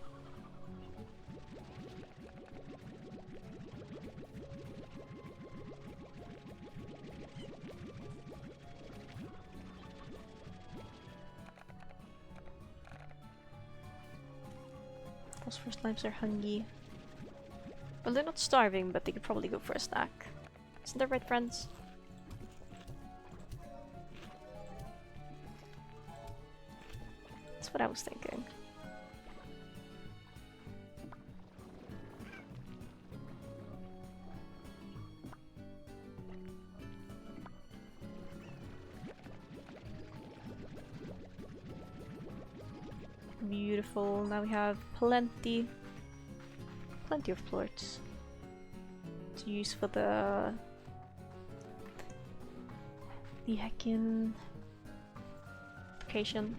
Phosphorus slimes are hungry. Well, they're not starving, but they could probably go for a snack. Isn't that right, friends? That's what I was thinking. Beautiful. Now we have plenty of plorts to use for the heckin' location.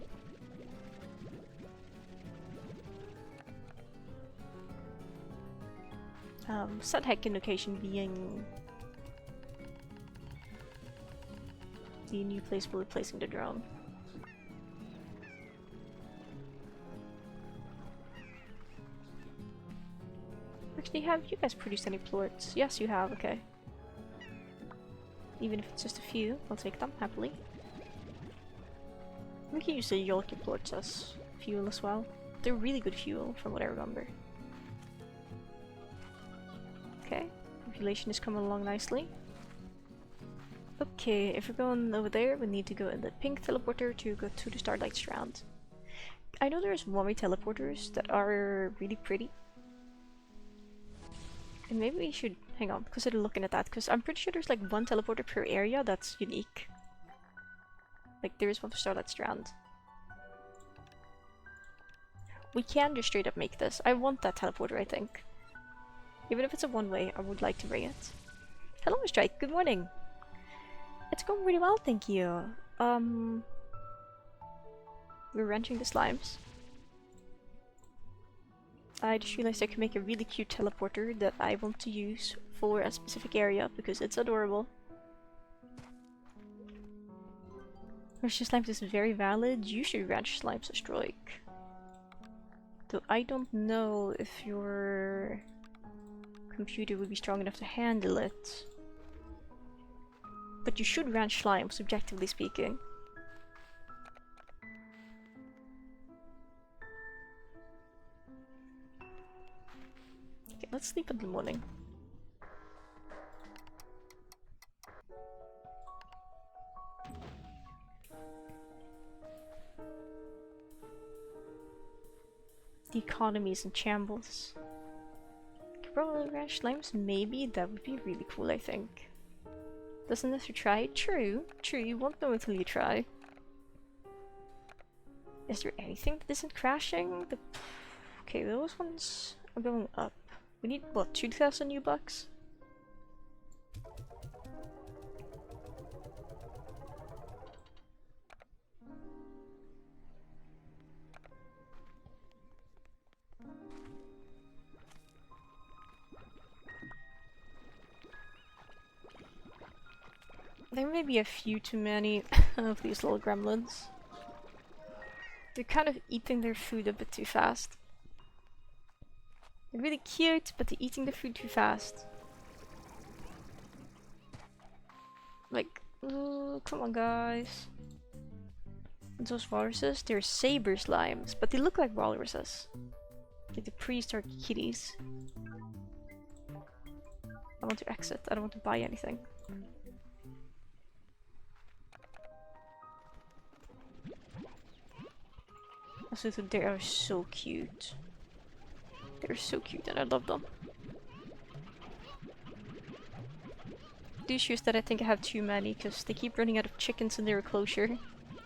Said heckin' location being the new place we're placing the drone. Actually, have you guys produced any plorts? Yes, you have, okay. Even if it's just a few, I'll take them happily. We can use the Yolki plorts as fuel as well. They're really good fuel, from what I remember. Okay, population is coming along nicely. Okay, if we're going over there, we need to go in the pink teleporter to go to the Starlight Strand. I know there's one-way teleporters that are really pretty. And maybe we should, hang on, consider looking at that, because I'm pretty sure there's like one teleporter per area that's unique. Like there is one for Starlight Strand. We can just straight up make this. I want that teleporter, I think. Even if it's a one-way, I would like to bring it. Hello, Strike. Good morning. It's going really well, thank you. We're wrenching the slimes. I just realized I can make a really cute teleporter that I want to use for a specific area because it's adorable. Wrenching slimes is very valid. You should wrench slimes a strike. Though I don't know if your computer would be strong enough to handle it. But you should wrench slimes, objectively speaking. Okay, let's sleep in the morning. The economy is in shambles. Probably wrench slimes? Maybe. That would be really cool, I think. Doesn't have to try? True. True, you won't know until you try. Is there anything that isn't crashing? Okay, those ones are going up. We need, what, 2,000 new bucks? There may be a few too many of these little gremlins. They're kind of eating their food a bit too fast. They're really cute, but they're eating the food too fast. Like, ooh, come on guys. And those walruses, they're saber slimes, but they look like walruses. Like the prehistoric kitties. I want to exit, I don't want to buy anything. Also, they are so cute. They're so cute and I love them. The issue is that I think I have too many because they keep running out of chickens in their enclosure.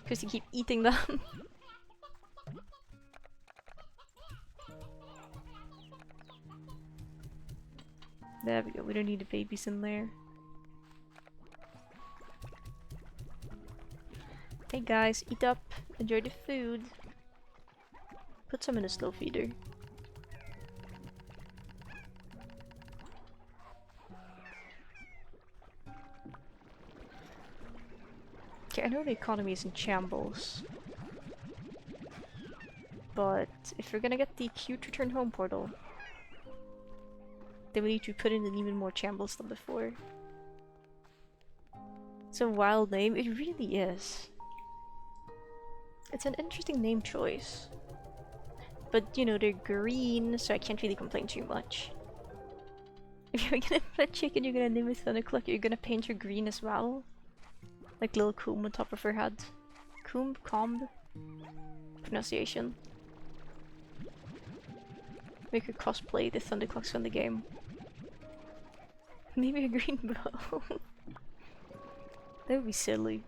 Because they keep eating them. There we go, we don't need the babies in there. Hey guys, eat up, enjoy the food. Put some in a slow feeder. Okay, I know the economy is in shambles. But if we're gonna get the cute return home portal, then we need to put in an even more shambles than before. It's a wild name, it really is. It's an interesting name choice. But, you know, they're green, so I can't really complain too much. If you're gonna put a chicken, you're gonna name it Thunderclock, you're gonna paint her green as well. Like little comb on top of her head. Comb? Pronunciation. Make her cosplay the Thunderclocks from the game. Maybe a green bow. That would be silly.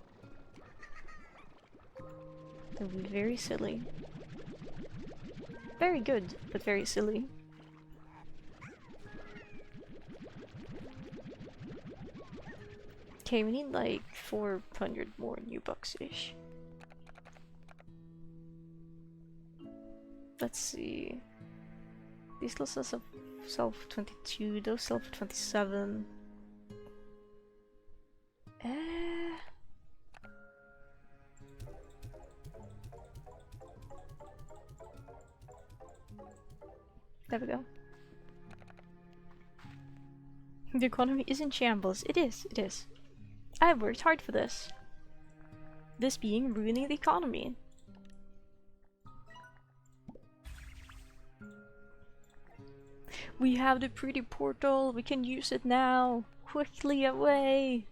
That would be very silly. Very good, but very silly. Okay, we need like 400 more new bucks-ish. Let's see. These lists sell for 22, those sell for 27. There we go. The economy is in shambles. It is, it is. I've worked hard for this. This being ruining the economy. We have the pretty portal, we can use it now. Quickly away.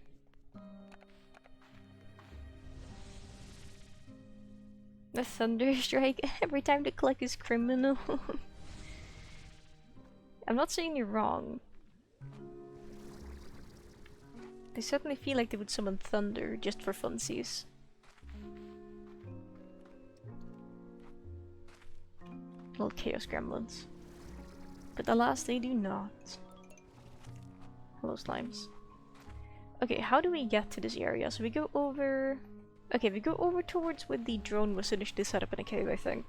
The thunder strike. Every time the click is criminal. I'm not saying you're wrong. They certainly feel like they would summon thunder just for funsies. Little chaos gremlins. But alas, they do not. Hello, slimes. Okay, how do we get to this area? So we go over... Okay, we go over towards where the drone was initially set up in a cave, I think.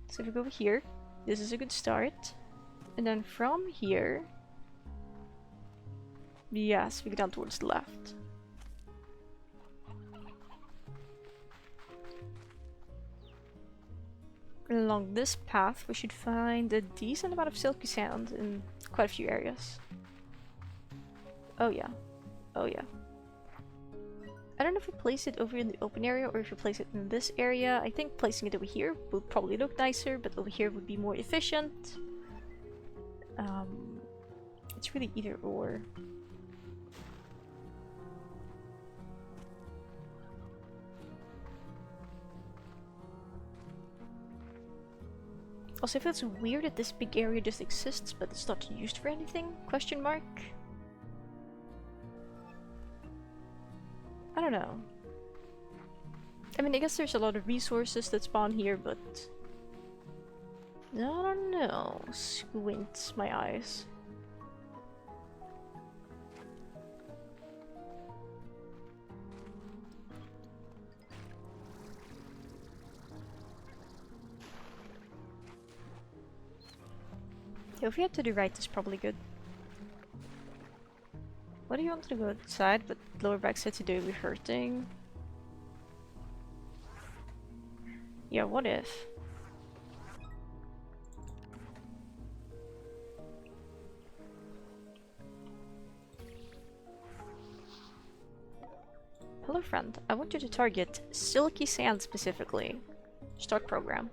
So if we go over here, this is a good start. And then from here... Yes, we go down towards the left. Along this path, we should find a decent amount of silky sand in quite a few areas. Oh yeah. Oh yeah. I don't know if we place it over in the open area or if we place it in this area. I think placing it over here would probably look nicer, but over here would be more efficient. It's really either or. Also, if it's weird that this big area just exists, but it's not used for anything? Question mark? I don't know. I mean, I guess there's a lot of resources that spawn here, but... I don't know. Squint my eyes. Yeah, if we head to the right, it's probably good. What do you want to go outside, but lower back said to do with hurting? Yeah, what if? Hello friend, I want you to target silky sand specifically. Start program.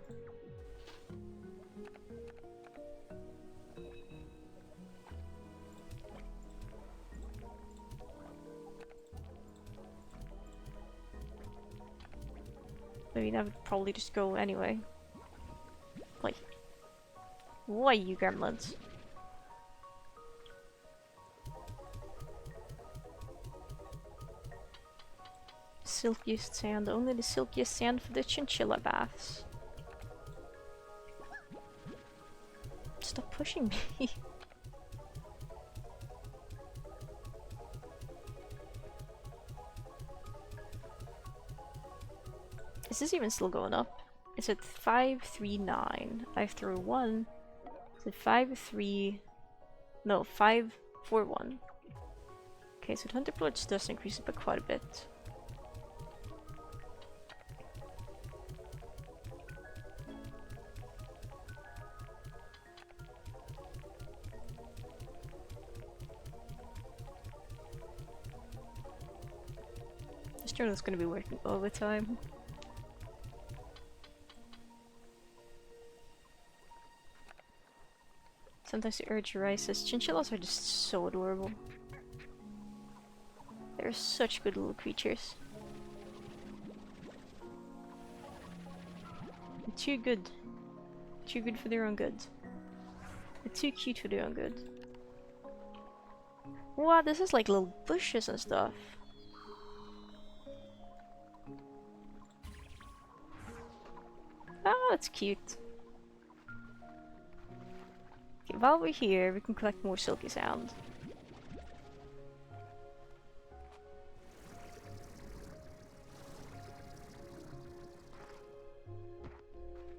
I mean, I would probably just go anyway. Like, why you gremlins? Silkiest sand, only the silkiest sand for the chinchilla baths. Stop pushing me. Is this even still going up? It's at 539. I threw 1. Is it 5-3? No, 5-4-1. Okay, so 20 bullets does increase it by quite a bit. This drone is going to be working all the time. Sometimes the urge arises. Chinchillas are just so adorable. They're such good little creatures. They're too good. Too good for their own good. They're too cute for their own good. Wow, this is like little bushes and stuff. Oh, that's cute. Okay, while we're here, we can collect more silky sand.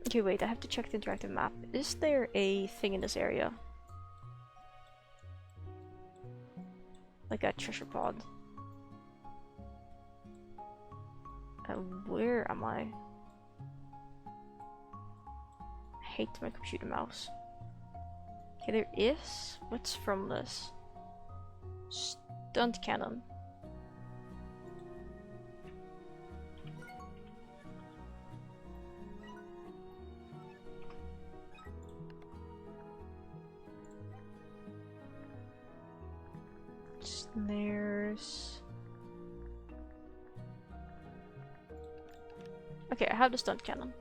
Okay, wait, I have to check the interactive map. Is there a thing in this area? Like a treasure pod? Where am I? I hate my computer mouse. Okay, there is. What's from this? Stunt cannon. Snares. Okay, I have the stunt cannon.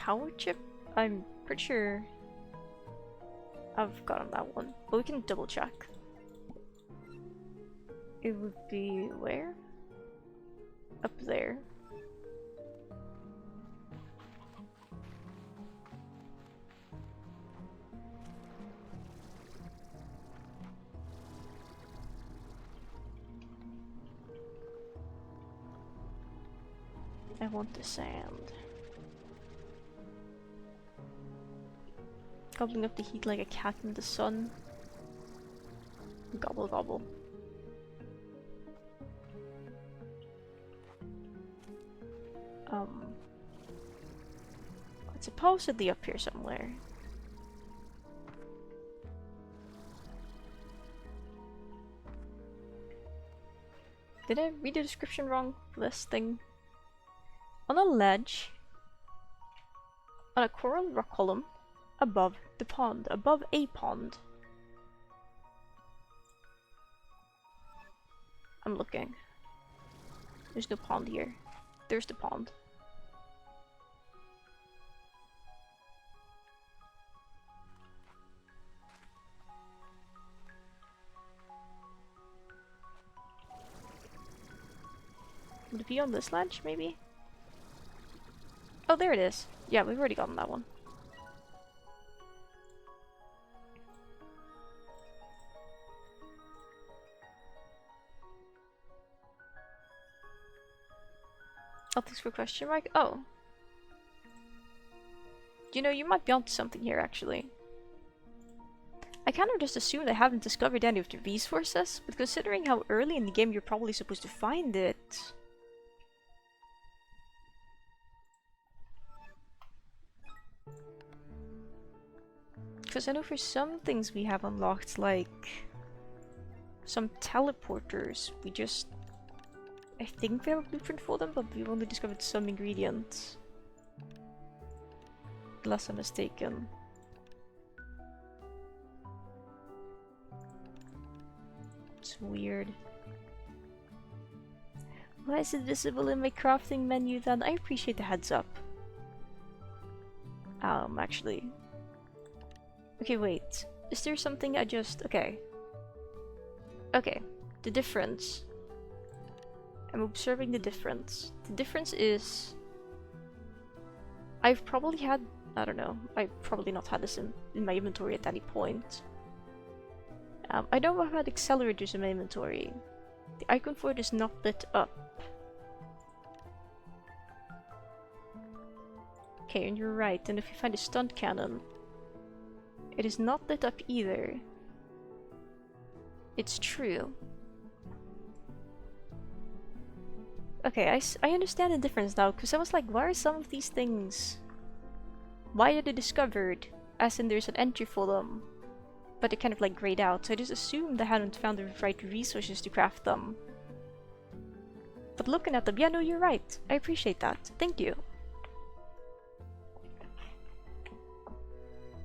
power chip? I'm pretty sure I've gotten that one, but we can double check. It would be where? Up there. I want the sand. Gobbling up the heat like a cat in the sun. Gobble gobble. It's supposedly up here somewhere. Did I read the description wrong for this thing? On a ledge, on a coral rock column, above the pond, above a pond. I'm looking. There's no pond here. There's the pond. Would it be on this ledge, maybe? Oh, there it is. Yeah, we've already gotten that one. Oh, thanks for question mark. Oh. You know, you might be onto something here, actually. I kind of just assumed I haven't discovered any of the resources, but considering how early in the game you're probably supposed to find it... Because I know for some things we have unlocked, like some teleporters, we just... I think we have a blueprint for them, but we've only discovered some ingredients. Unless I'm mistaken. It's weird. Why is it visible in my crafting menu then? I appreciate the heads up. Actually... Okay, wait. Is there something I just... Okay. Okay. The difference. I'm observing the difference. The difference is... I've probably had... I don't know. I've probably not had this in my inventory at any point. I know I've had accelerators in my inventory. The icon for it is not lit up. Okay, and you're right. And if you find a stun cannon... It is not lit up either. It's true. Okay, I understand the difference now, because I was like, why are some of these things... Why are they discovered? As in there's an entry for them. But they're kind of like grayed out, so I just assumed I hadn't found the right resources to craft them. But looking at them, yeah, no, you're right. I appreciate that. Thank you.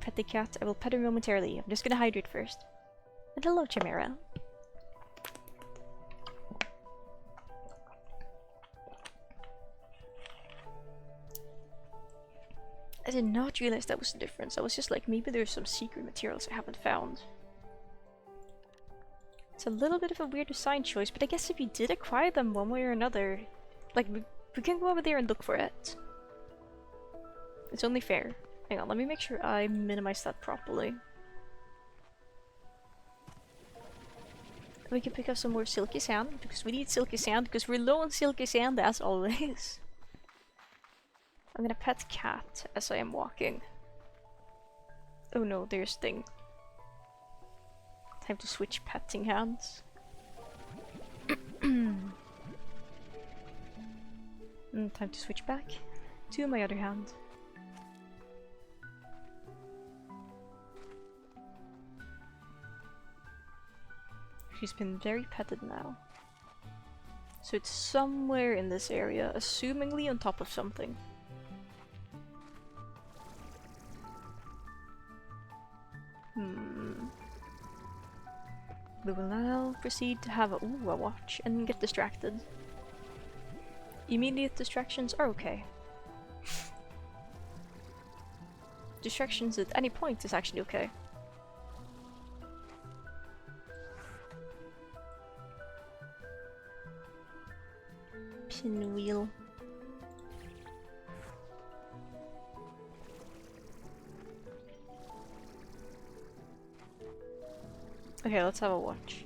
Pet the cat. I will pet her momentarily. I'm just gonna hydrate first. And hello, Chimera. I did not realize that was the difference. I was just like, maybe there's some secret materials I haven't found. It's a little bit of a weird design choice, but I guess if you did acquire them one way or another, like, we can go over there and look for it. It's only fair. Hang on, let me make sure I minimize that properly. We can pick up some more silky sand, because we need silky sand, because we're low on silky sand as always. I'm gonna pet cat as I am walking. Oh no, there's thing. Time to switch petting hands. Time to switch back to my other hand. She's been very petted now. So it's somewhere in this area, assumingly on top of something. We will now proceed to have a watch and get distracted. Immediate distractions are okay. distractions at any point is actually okay. Pinwheel. Okay, let's have a watch.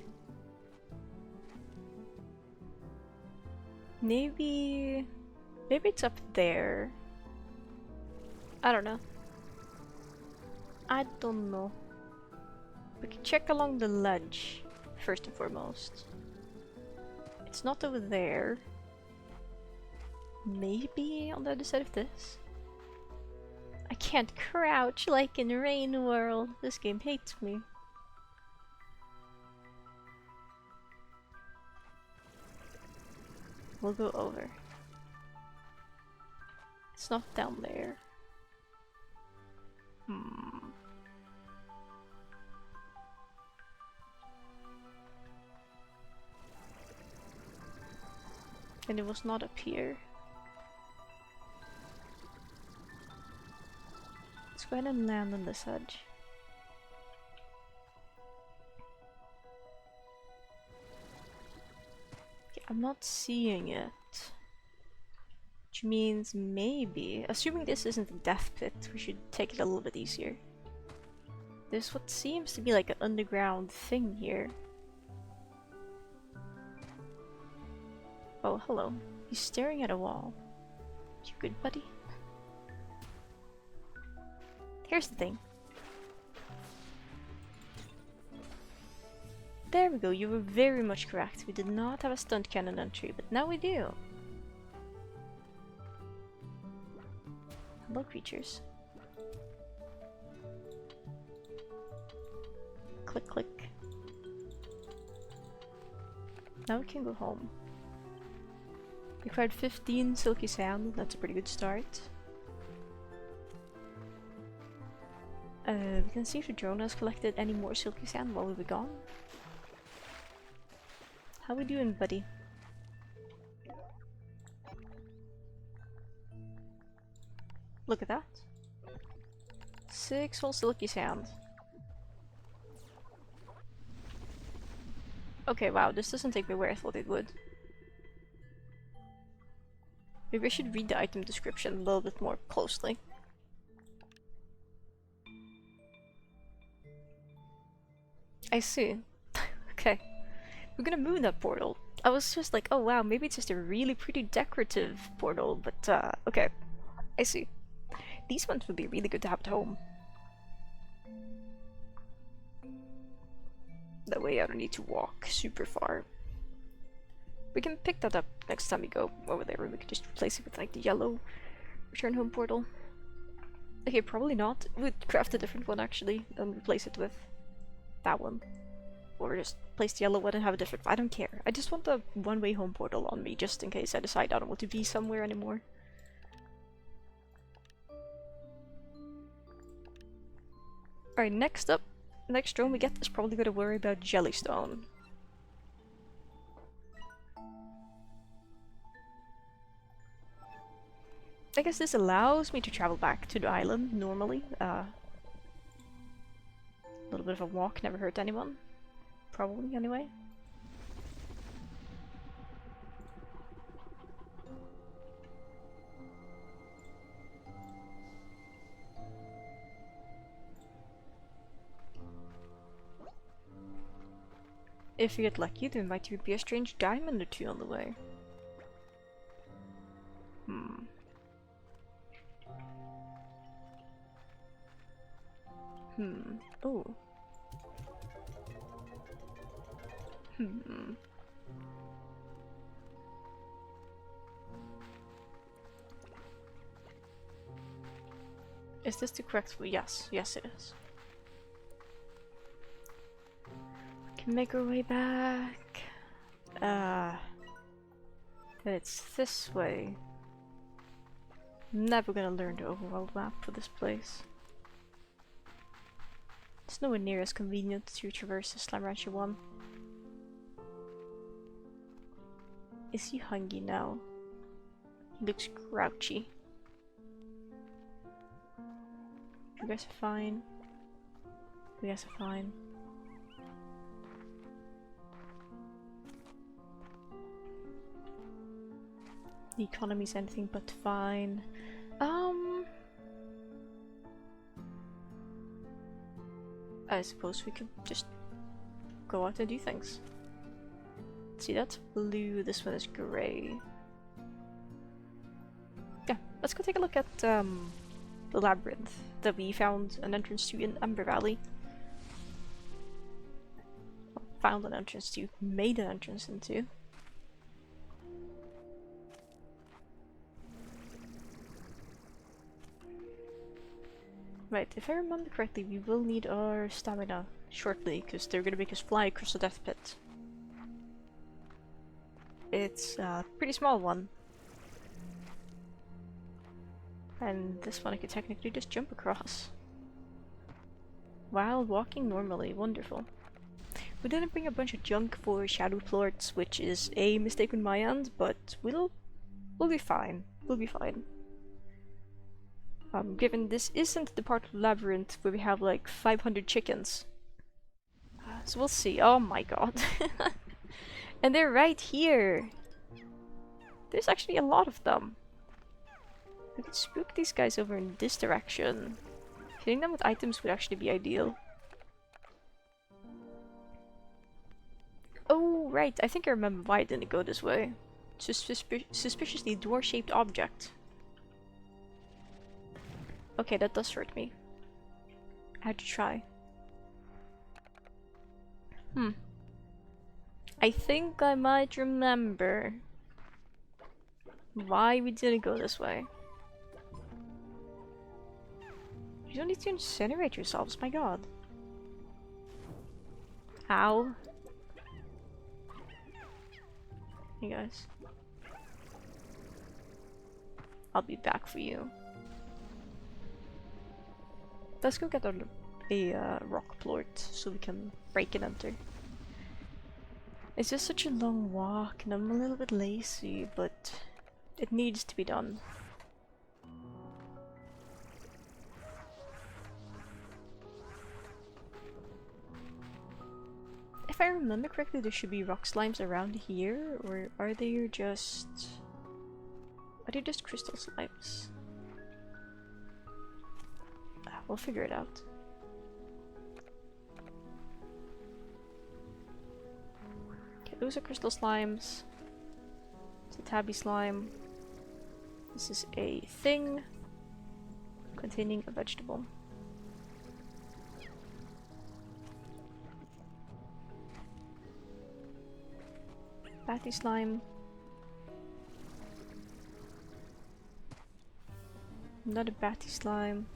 Maybe it's up there. I don't know. I don't know. We can check along the ledge first and foremost. It's not over there. Maybe on the other side of this? I can't crouch like in Rain World. This game hates me. We'll go over. It's not down there. And it was not up here. Let's go ahead and land on this edge. Okay, I'm not seeing it. Which means maybe, assuming this isn't a death pit, we should take it a little bit easier. There's what seems to be like an underground thing here. Oh, hello. He's staring at a wall. You good, buddy? Here's the thing. There we go, you were very much correct. We did not have a stunt cannon entry, but now we do. Hello, creatures. Click, click. Now we can go home. We acquired 15 silky sand, that's a pretty good start. We can see if the drone has collected any more silky sand while we were gone. How we doing, buddy? Look at that. 6 whole silky sand. Okay, wow, this doesn't take me where I thought it would. Maybe I should read the item description a little bit more closely. I see. Okay. We're gonna move that portal. I was just like, oh wow, maybe it's just a really pretty decorative portal, but okay. I see. These ones would be really good to have at home. That way I don't need to walk super far. We can pick that up next time we go over there, and we can just replace it with like the yellow return home portal. Okay, probably not. We'd craft a different one actually, and replace it with that one. Or just place the yellow one and have a different. I don't care. I just want the one-way home portal on me, just in case I decide I don't want to be somewhere anymore. Alright, next up, next drone we get is probably going to worry about Jellystone. I guess this allows me to travel back to the island normally. A little bit of a walk never hurt anyone. Probably, anyway. If you get lucky, there might even be a strange diamond or two on the way. Oh. Is this the correct way? Yes, yes it is. We can make our way back. Then it's this way. Never gonna learn the overworld map for this place. It's nowhere near as convenient to traverse as Slime Rancher 1. Is he hungry now? He looks grouchy. You guys are fine. You guys are fine. The economy's anything but fine. I suppose we could just go out and do things. See, that's blue, this one is grey. Yeah, let's go take a look at the labyrinth that we found an entrance to in Ember Valley. Found an entrance to, made an entrance into. Right, if I remember correctly, we will need our stamina shortly, because they're gonna make us fly across the death pit. It's a pretty small one. And this one I could technically just jump across. While walking normally, wonderful. We didn't bring a bunch of junk for shadow plorts, which is a mistake on my end, but we'll be fine. We'll be fine. Given this isn't the part of the labyrinth where we have like 500 chickens. So we'll see. Oh my god. And they're right here! There's actually a lot of them. We could spook these guys over in this direction. Hitting them with items would actually be ideal. Oh, right. I think I remember why I didn't go this way. Suspiciously door-shaped object. Okay, that does hurt me. I had to try. I think I might remember why we didn't go this way. You don't need to incinerate yourselves, my god. Ow. Hey guys. I'll be back for you. Let's go get a rock plort so we can break and enter. It's just such a long walk and I'm a little bit lazy, but it needs to be done. If I remember correctly, there should be rock slimes around here, or are they just... Are they just crystal slimes? We'll figure it out. Okay, those are crystal slimes. It's a tabby slime. This is a thing containing a vegetable. Batty slime. Another batty slime.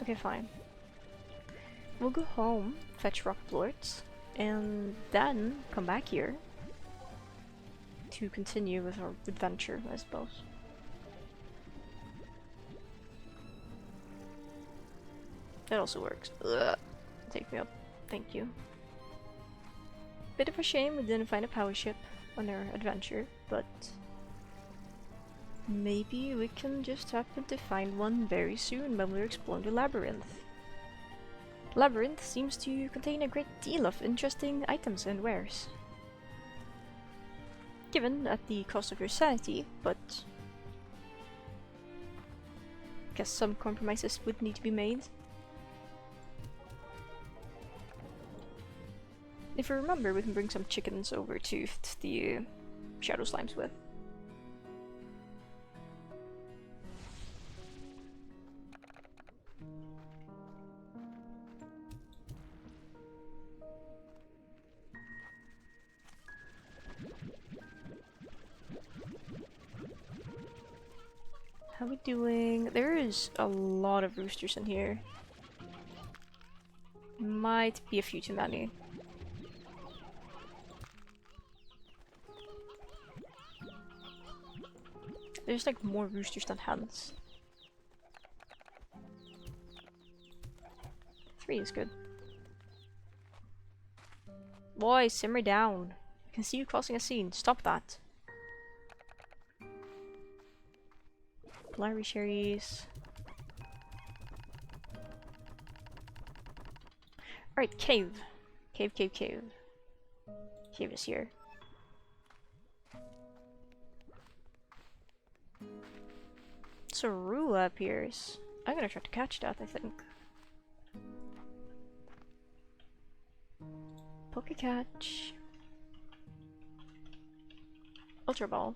Okay, fine. We'll go home, fetch rock plorts, and then come back here to continue with our adventure, I suppose. That also works. Ugh. Take me up. Thank you. Bit of a shame we didn't find a power ship on our adventure, but maybe we can just happen to find one very soon when we're exploring the labyrinth. Labyrinth seems to contain a great deal of interesting items and wares. Given at the cost of your sanity, but I guess some compromises would need to be made. If you remember, we can bring some chickens over to the shadow slimes with. How are we doing? There is a lot of roosters in here. Might be a few too many. There's like more roosters than hens. 3 is good. Boy, simmer down. I can see you crossing a scene. Stop that. Larry cherries. Alright, cave. Cave, cave, cave. Cave is here. Sarua appears. I'm gonna try to catch that, I think. Poke catch. Ultra ball.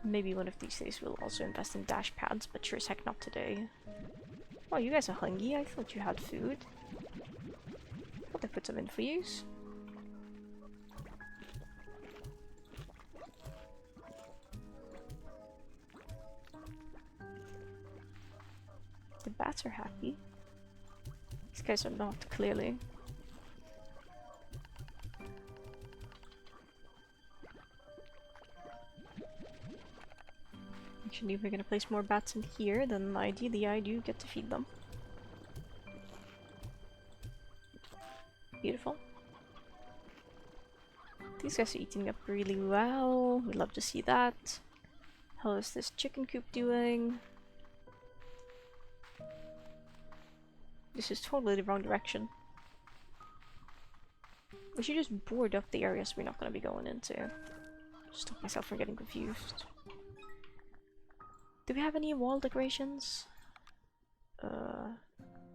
Maybe one of these days we'll also invest in dash pads, but sure as heck not today. Oh, you guys are hungry? I thought you had food. Thought I put some in for you. The bats are happy. These guys are not, clearly. Actually, if we're gonna place more bats in here, then ideally I do get to feed them. Beautiful. These guys are eating up really well. We love to see that. How is this chicken coop doing? This is totally the wrong direction. We should just board up the areas we're not gonna be going into. Stop myself from getting confused. Do we have any wall decorations?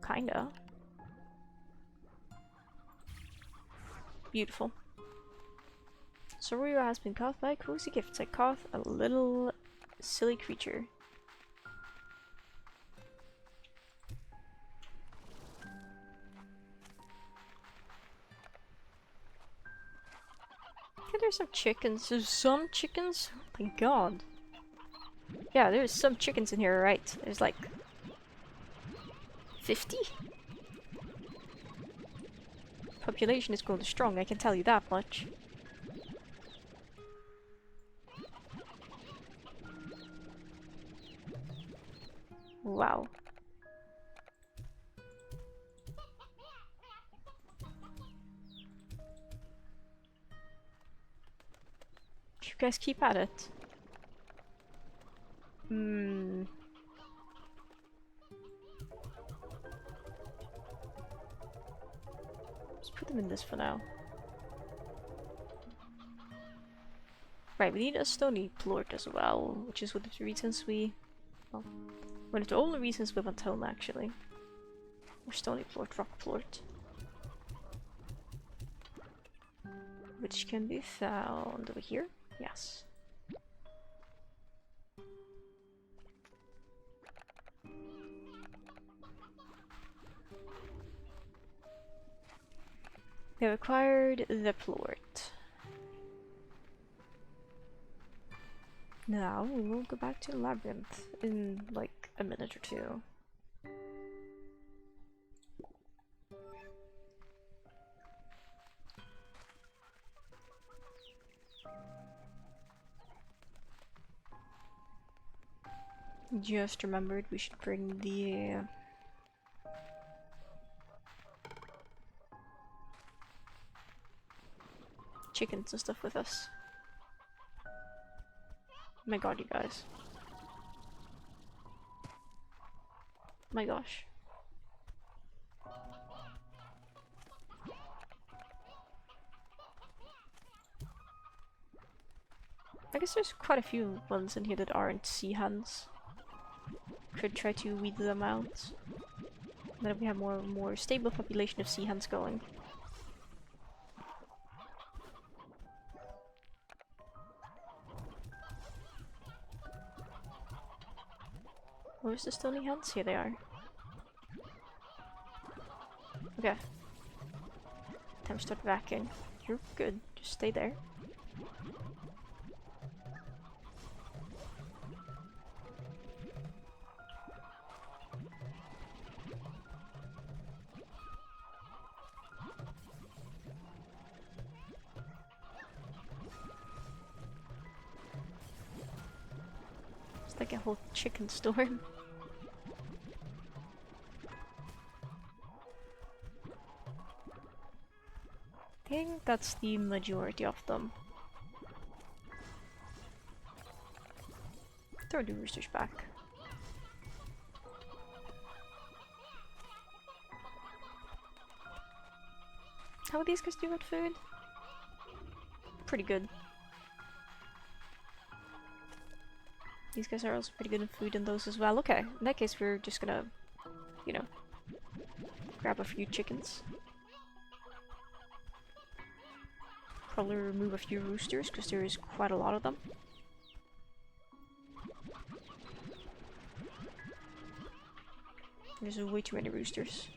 Kinda. Beautiful. Saruya has been caught by cozy gifts. I caught a little silly creature. Yeah, there's some chickens. There's some chickens? Oh my god. Yeah, there's some chickens in here, right? There's like 50? Population is going strong, I can tell you that much. Wow. You guys keep at it. Let's put them in this for now. Right, we need a stony plort as well, which is one of the reasons we... well, one of the only reasons we went home, actually. Or stony plort, rock plort. Which can be found over here? Yes. We have acquired the plort. Now we will go back to the Labyrinth in like a minute or two. Just remembered we should bring the chickens and stuff with us. My god, you guys. My gosh. I guess there's quite a few ones in here that aren't sea hens. Could try to weed them out. Then we have more stable population of sea hens going. Where's the stony hens? Here they are. Okay. Time to start vacuuming. You're good. Just stay there. like a whole chicken storm. I think that's the majority of them. Throw the roosters back. How are these guys doing with food? Pretty good. These guys are also pretty good in food and those as well. Okay, in that case we're just gonna, you know, grab a few chickens. Probably remove a few roosters because there is quite a lot of them. There's way too many roosters.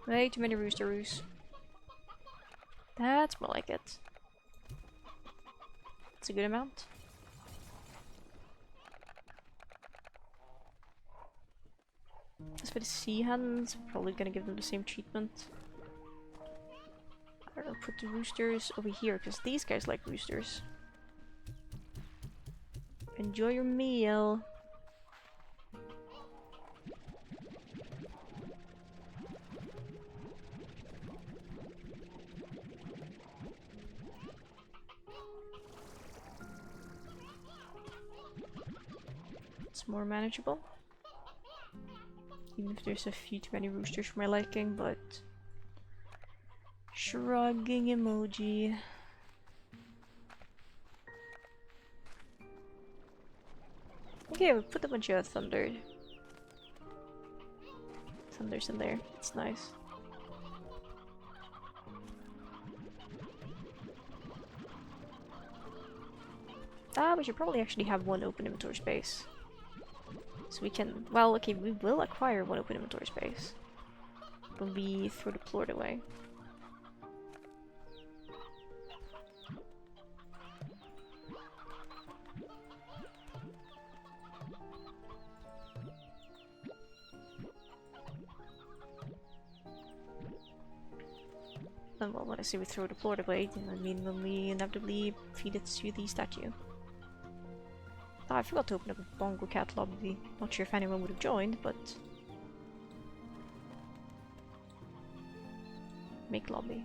Way too many roosteroos. That's more like it. That's a good amount. As for the sea hens, probably gonna give them the same treatment. I don't know, put the roosters over here, because these guys like roosters. Enjoy your meal. It's more manageable. Even if there's a few too many roosters for my liking, but... Shrugging emoji. Okay, we put a bunch of thunders in there. It's nice. Ah, we should probably actually have one open inventory space. So we can... Well, okay, we will acquire one open inventory space. When we throw the plort away. And well, when I say we throw the plort away, I mean when we inevitably feed it to the statue. Oh, I forgot to open up a Bongo Cat lobby. Not sure if anyone would have joined, but... Make lobby.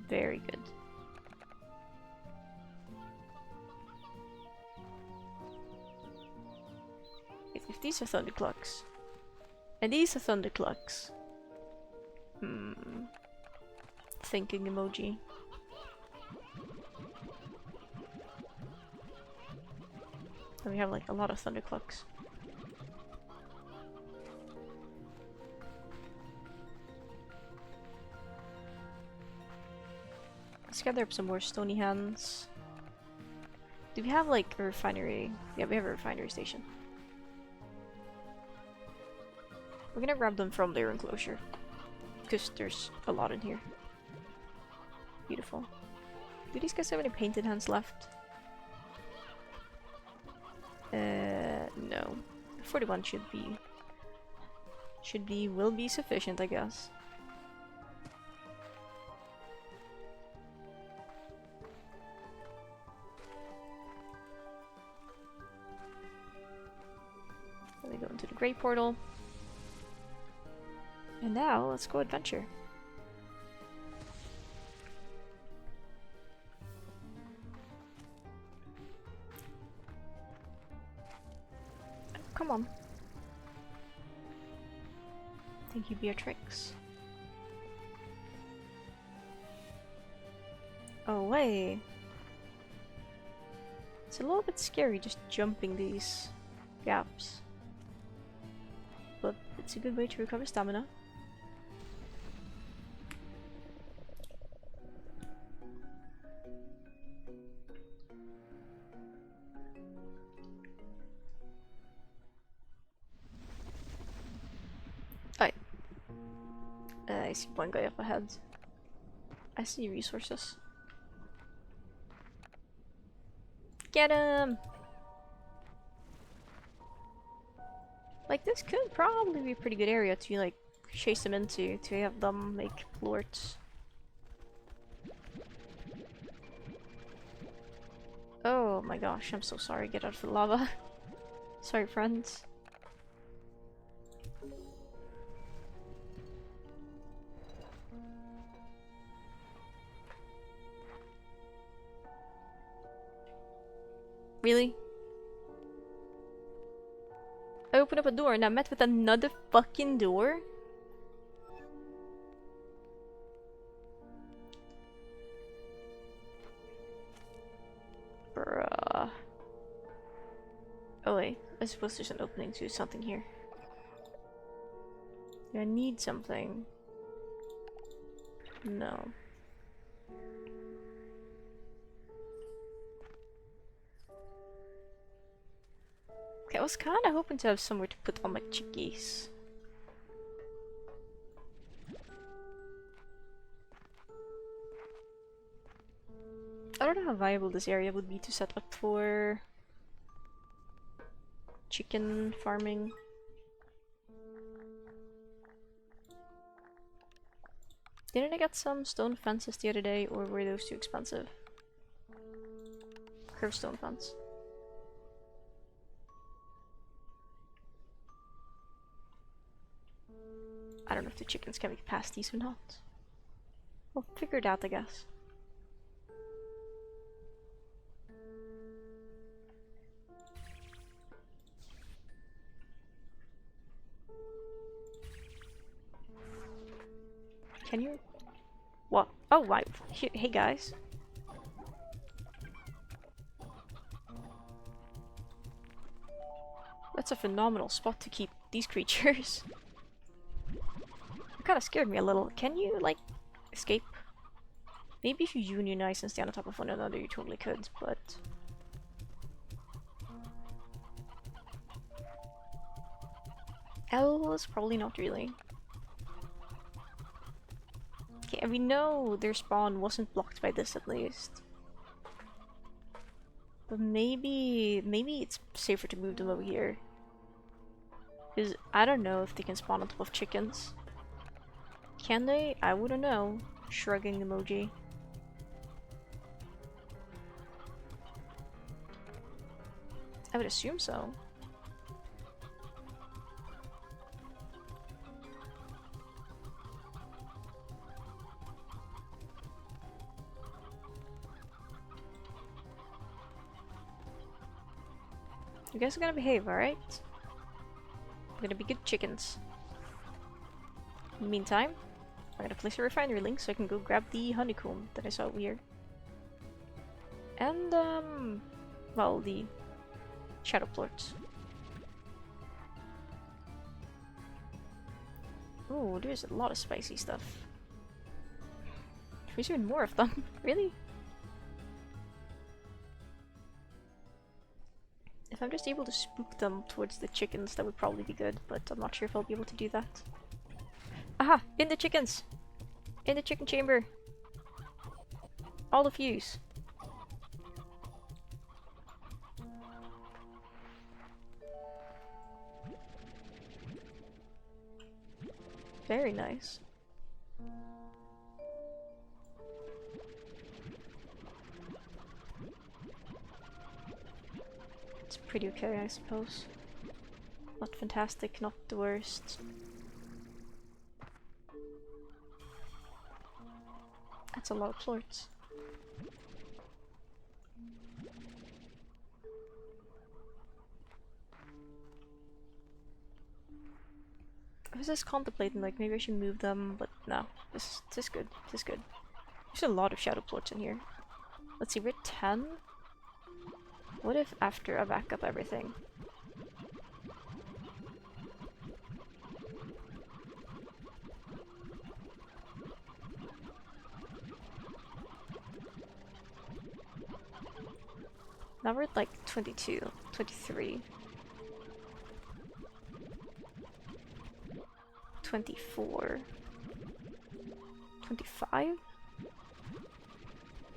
Very good. If these are thunderclocks, and these are thunderclocks, thinking emoji. And we have like a lot of thunderclocks. Let's gather up some more stony hands. Do we have like a refinery? Yeah, we have a refinery station. We're gonna grab them from their enclosure. Because there's a lot in here. Beautiful. Do these guys have any painted hands left? No. 41 will be sufficient, I guess. Then we go into the Great Portal. And now, let's go adventure. Oh, come on. Thank you, Beatrix. Oh, wait. It's a little bit scary just jumping these gaps. But it's a good way to recover stamina. I see one guy up ahead. I see resources. Get him! Like, this could probably be a pretty good area to, like, chase them into to have them make plorts. Oh my gosh, I'm so sorry. Get out of the lava. Sorry, friends. Really? I opened up a door and I met with another fucking door? Bruh. Oh wait, I suppose there's an opening to something here. Do I need something? No. Okay, I was kinda hoping to have somewhere to put all my chickies. I don't know how viable this area would be to set up for chicken farming. Didn't I get some stone fences the other day, or were those too expensive? Curved stone fence. I don't know if the chickens can make past these or not. We'll figure it out, I guess. Can you? What? Oh, wow. Hey guys. That's a phenomenal spot to keep these creatures. It kind of scared me a little. Can you, like, escape? Maybe if you unionize and stand on top of one another, you totally could, but... Else, probably not really. Okay, and we know their spawn wasn't blocked by this at least. But maybe it's safer to move them over here. Because I don't know if they can spawn on top of chickens. Can they? I wouldn't know. Shrugging emoji. I would assume so. You guys are gonna behave, alright? We're gonna be good chickens. In the meantime, I'm gonna place a refinery link so I can go grab the honeycomb that I saw over here. And, well, the shadow plorts. Ooh, there's a lot of spicy stuff. There's even more of them. Really? If I'm just able to spook them towards the chickens, that would probably be good, but I'm not sure if I'll be able to do that. Aha! In the chickens! In the chicken chamber! All of yous! Very nice. It's pretty okay, I suppose. Not fantastic, not the worst. That's a lot of plorts. I was just contemplating, like, maybe I should move them, but no. This is good. This is good. There's a lot of shadow plorts in here. Let's see, we're 10? What if after I back up everything? Now we're at like 22, 23. 24. 25?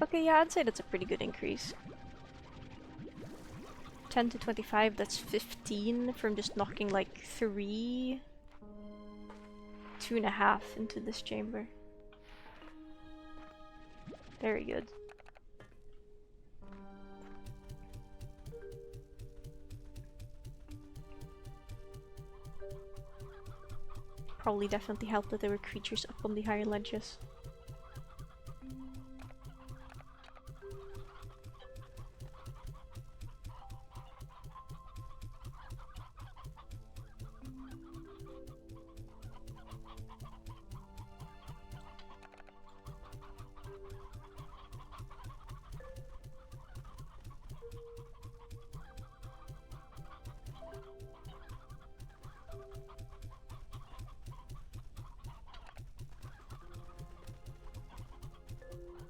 Okay, yeah, I'd say that's a pretty good increase. 10 to 25, that's 15 from just knocking like 3 2.5 into this chamber. Very good. Probably definitely helped that there were creatures up on the higher ledges.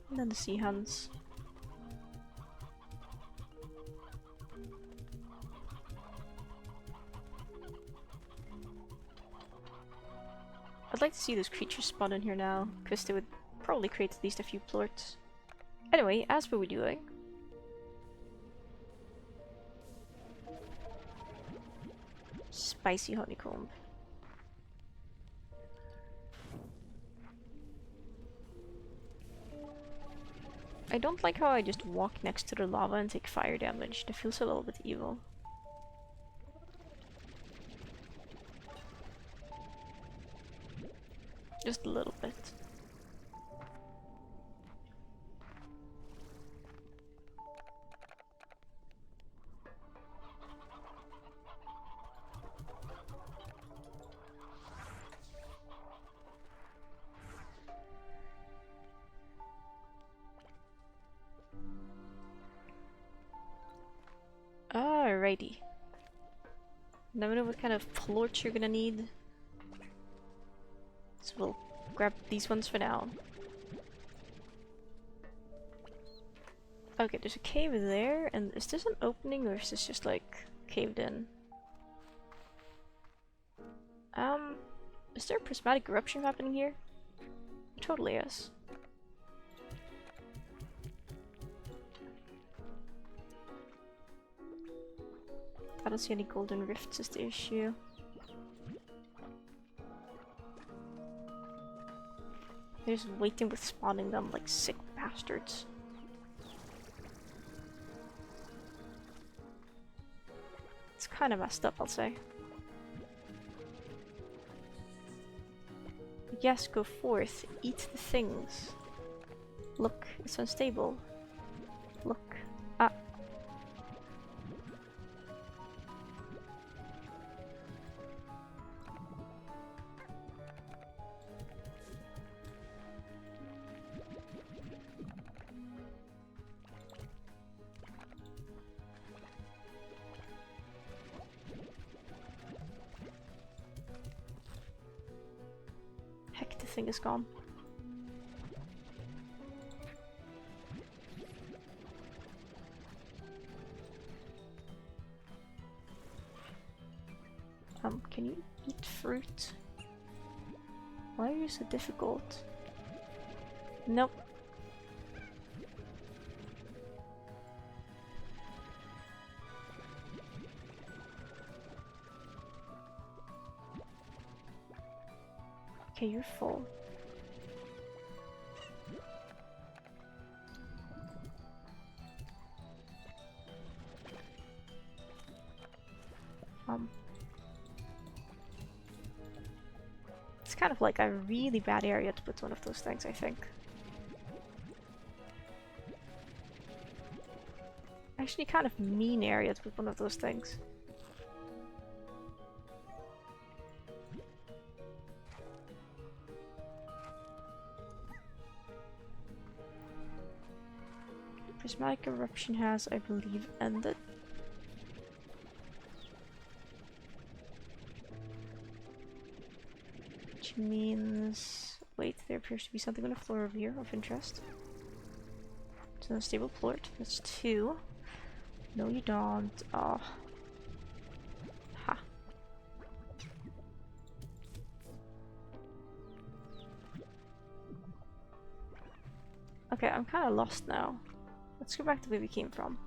And then the sea hunts. I'd like to see those creatures spawn in here now, because they would probably create at least a few plorts. Anyway, as per we're doing. Spicy honeycomb. I don't like how I just walk next to the lava and take fire damage. That feels a little bit evil. Just a little bit. Alrighty. Now we know what kind of plorts you're gonna need. So we'll grab these ones for now. Okay, there's a cave there, and is this an opening or is this just like caved in? Is there a prismatic eruption happening here? It totally is. I don't see any golden rifts is the issue. They're just waiting with spawning them like sick bastards. It's kind of messed up, I'll say. Yes, go forth. Eat the things. Look, it's unstable. Look. Ah. Heck, the thing is gone. Can you eat fruit? Why are you so difficult? Nope. Okay, you're full. It's kind of like a really bad area to put one of those things, I think. Actually, kind of mean area to put one of those things. Prismatic eruption has, I believe, ended. Which means... Wait, there appears to be something on the floor over here of interest. It's an unstable plort. That's 2. No, you don't. Oh. Ha. Okay, I'm kind of lost now. Let's go back to where we came from.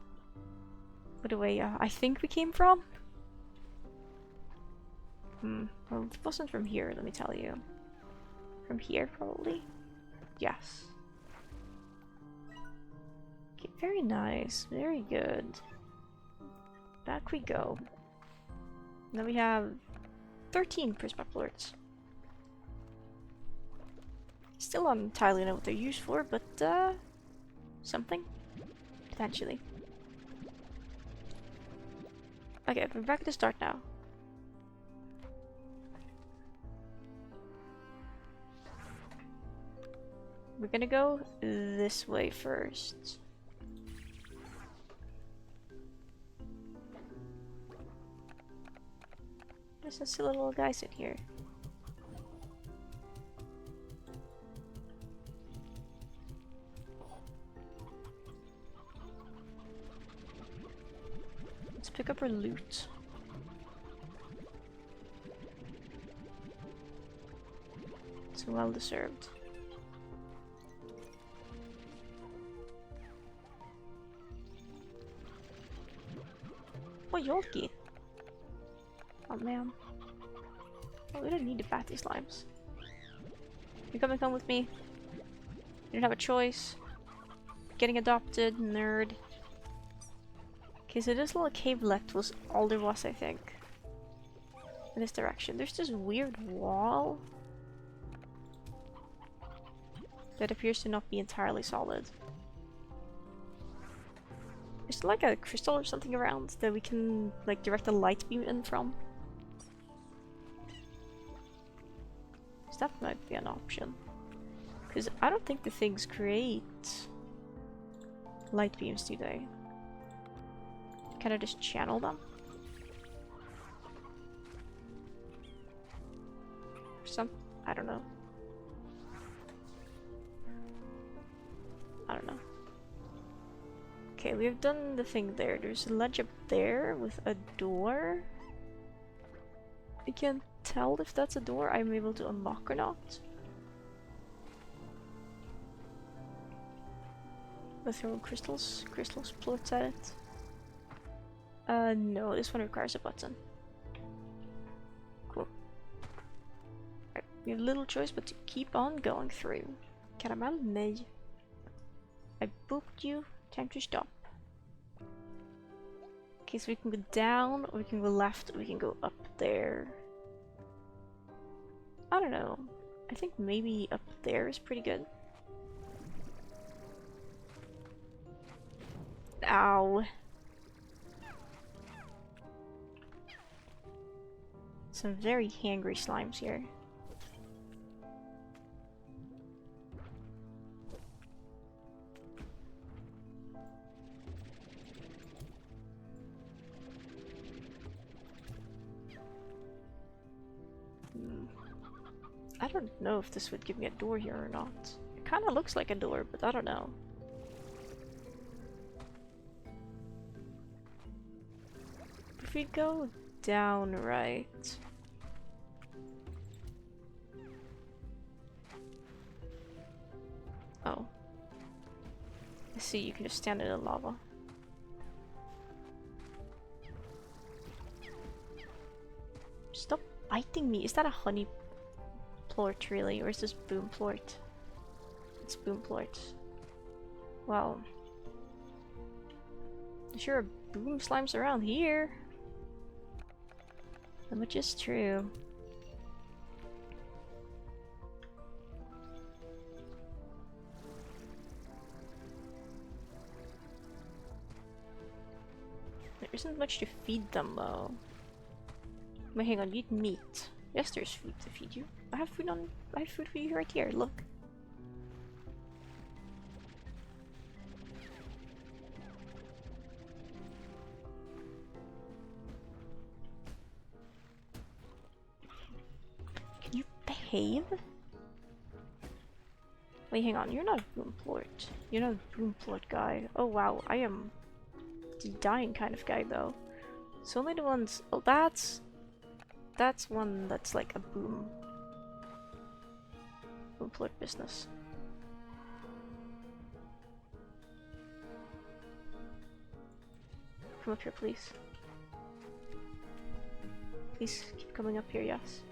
By the way, I think we came from? Well, it wasn't from here, let me tell you. From here, probably? Yes. Okay, very nice. Very good. Back we go. Now we have 13 Prisma plorts. Still don't entirely know what they're used for, but something? Potentially. Okay, we're back at the start now. We're gonna go this way first. There's some silly little guys in here. Let's pick up our loot. It's well deserved. Oh, Yorkie. Oh man. Oh, we don't need to bat these slimes. You coming home with me? You don't have a choice. Getting adopted, nerd. Okay, so this little cave left was all there was, I think. In this direction. There's this weird wall that appears to not be entirely solid. Is there like a crystal or something around that we can like direct a light beam in from? So that might be an option. Because I don't think the things create light beams, do they? Can I just channel them? I don't know. I don't know. Okay, we've done the thing there. There's a ledge up there with a door. I can't tell if that's a door I'm able to unlock or not. Let's throw crystals plorts at it. No, this one requires a button. Cool. Right, we have little choice but to keep on going through. Caramel, nay. I booped you. Time to stop. Okay, so we can go down, or we can go left, or we can go up there. I don't know. I think maybe up there is pretty good. Ow. Some very hangry slimes here. I don't know if this would give me a door here or not. It kind of looks like a door, but I don't know. If we go down right... Oh. I see, you can just stand in the lava. Stop biting me! Is that a honey plort really, or is this boom plort? It's boom plort. Well, there sure are boom slimes around here. Which is true. There isn't much to feed them though. Wait, hang on, you eat meat. Yes, there's food to feed you. I have food for you right here, look. Can you behave? Wait, hang on, you're not a boom plort. You're not a boom plort guy. Oh wow, I am the dying kind of guy though. So only the ones... Oh, that's one that's like a boom plort business. Come up here, please. Please keep coming up here, yes.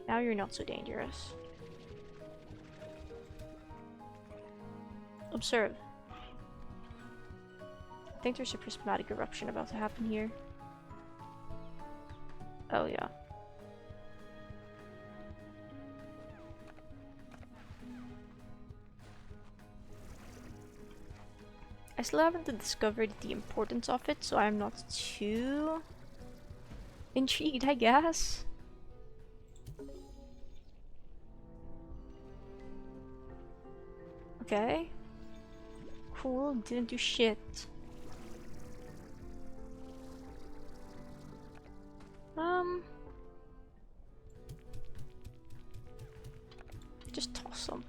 Now you're not so dangerous. Observe. I think there's a prismatic eruption about to happen here. Oh yeah. I still haven't discovered the importance of it, so I'm not too intrigued, I guess. Okay. Cool, didn't do shit. Just toss them.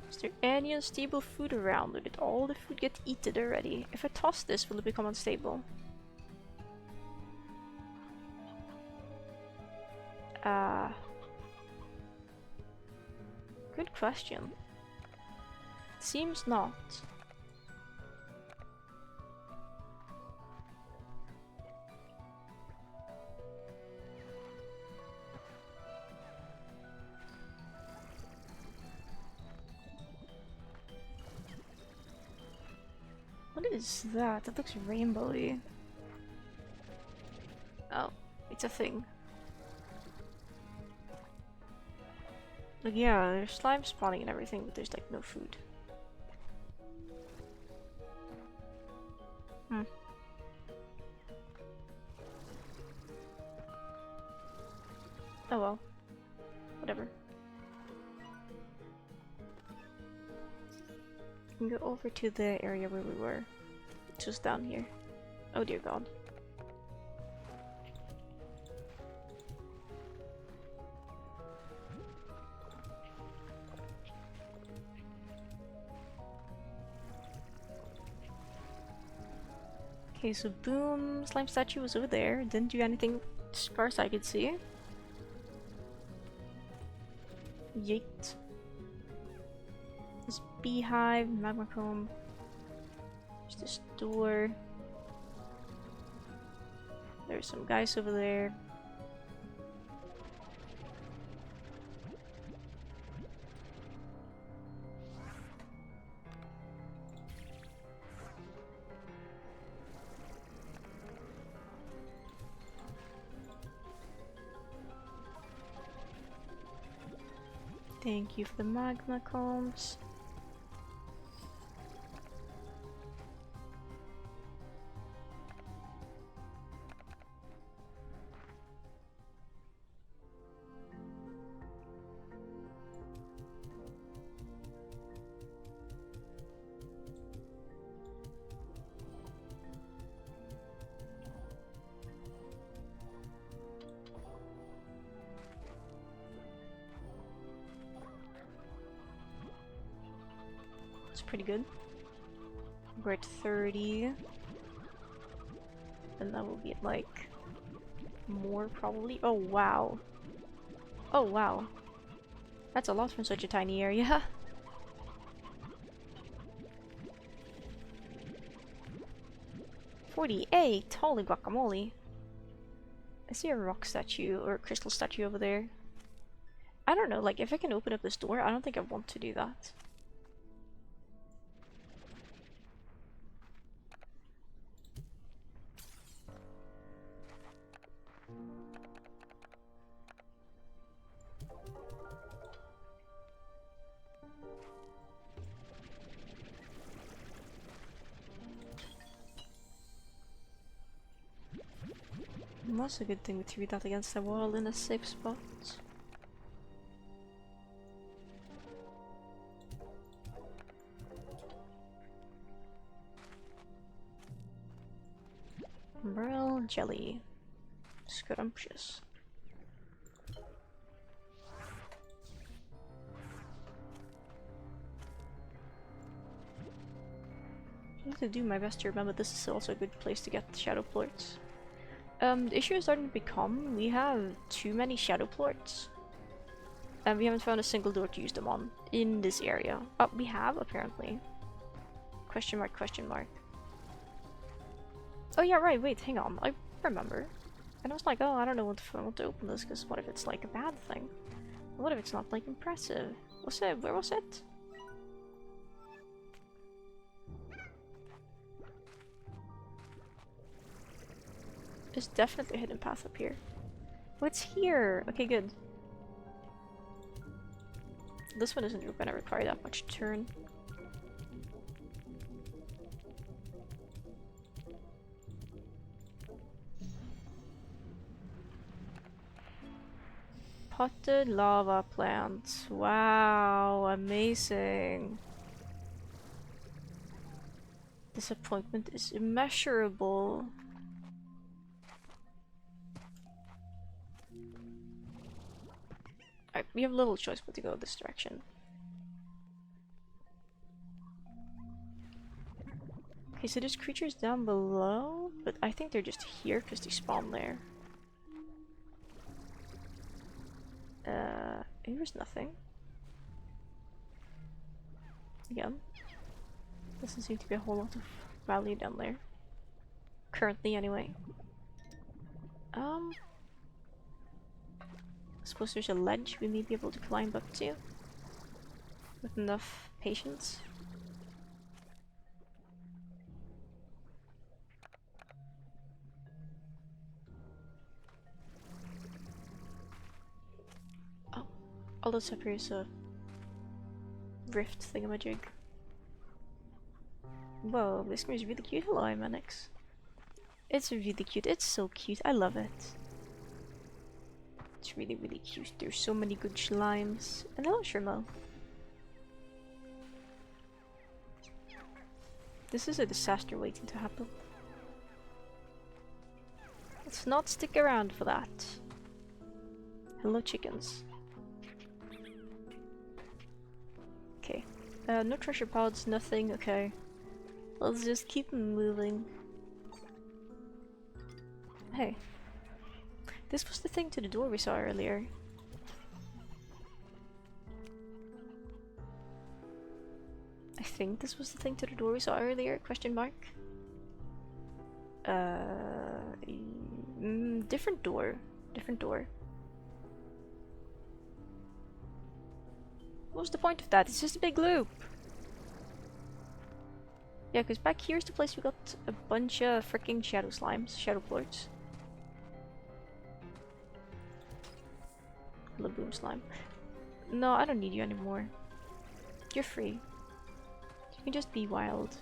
Is there any unstable food around, or did all the food get eaten already? If I toss this, will it become unstable? Good question. Seems not. What is that? That looks rainbowy. Oh, it's a thing. Like, yeah, there's slime spawning and everything, but there's like no food. Hmm. Oh well. Whatever. We can go over to the area where we were. Just down here. Oh dear god. Okay, so boom, slime statue was over there. Didn't do anything as far as I could see. Yeet. This beehive, magma comb. There's this door. There's some guys over there. Thank you for the magma combs. Pretty good. We're at 30. And that will be at like more probably. Oh wow. Oh wow. That's a lot from such a tiny area. $48! Holy guacamole. I see a rock statue or a crystal statue over there. I don't know, like if I can open up this door, I don't think I want to do that. That's a good thing we threw that against the wall in a safe spot. Brill jelly. Scrumptious. I have to do my best to remember this is also a good place to get shadow plorts. The issue is starting to become we have too many shadow plorts. And we haven't found a single door to use them on in this area. But we have, apparently. Question mark, question mark. Oh yeah, right, wait, hang on. I remember. And I was like, oh, I don't know if I want to open this, because what if it's like a bad thing? What if it's not like impressive? Was it? Where was it? There's definitely a hidden path up here. Oh, it's here! Okay, good. This one isn't gonna require that much turn. Potted lava plant. Wow, amazing. Disappointment is immeasurable. Alright, we have little choice but to go this direction. Okay, so there's creatures down below, but I think they're just here because they spawn there. Here's nothing. Again. Doesn't seem to be a whole lot of value down there. Currently, anyway. I suppose there's a ledge we may be able to climb up to. With enough patience. Oh, all this up here is a rift thingamajig. Whoa, this game is really cute. Hello, Imanix. It's really cute. It's so cute. I love it. It's really, really cute. There's so many good slimes. And hello, Shermo. This is a disaster waiting to happen. Let's not stick around for that. Hello, chickens. Okay. No treasure pods, nothing. Okay. Let's just keep moving. Hey. This was the thing to the door we saw earlier. I think this was the thing to the door we saw earlier, question mark. Different door. Different door. What was the point of that? It's just a big loop. Yeah, because back here's the place we got a bunch of freaking shadow slimes, shadow plorts. Laboon slime. No, I don't need you anymore. You're free. You can just be wild.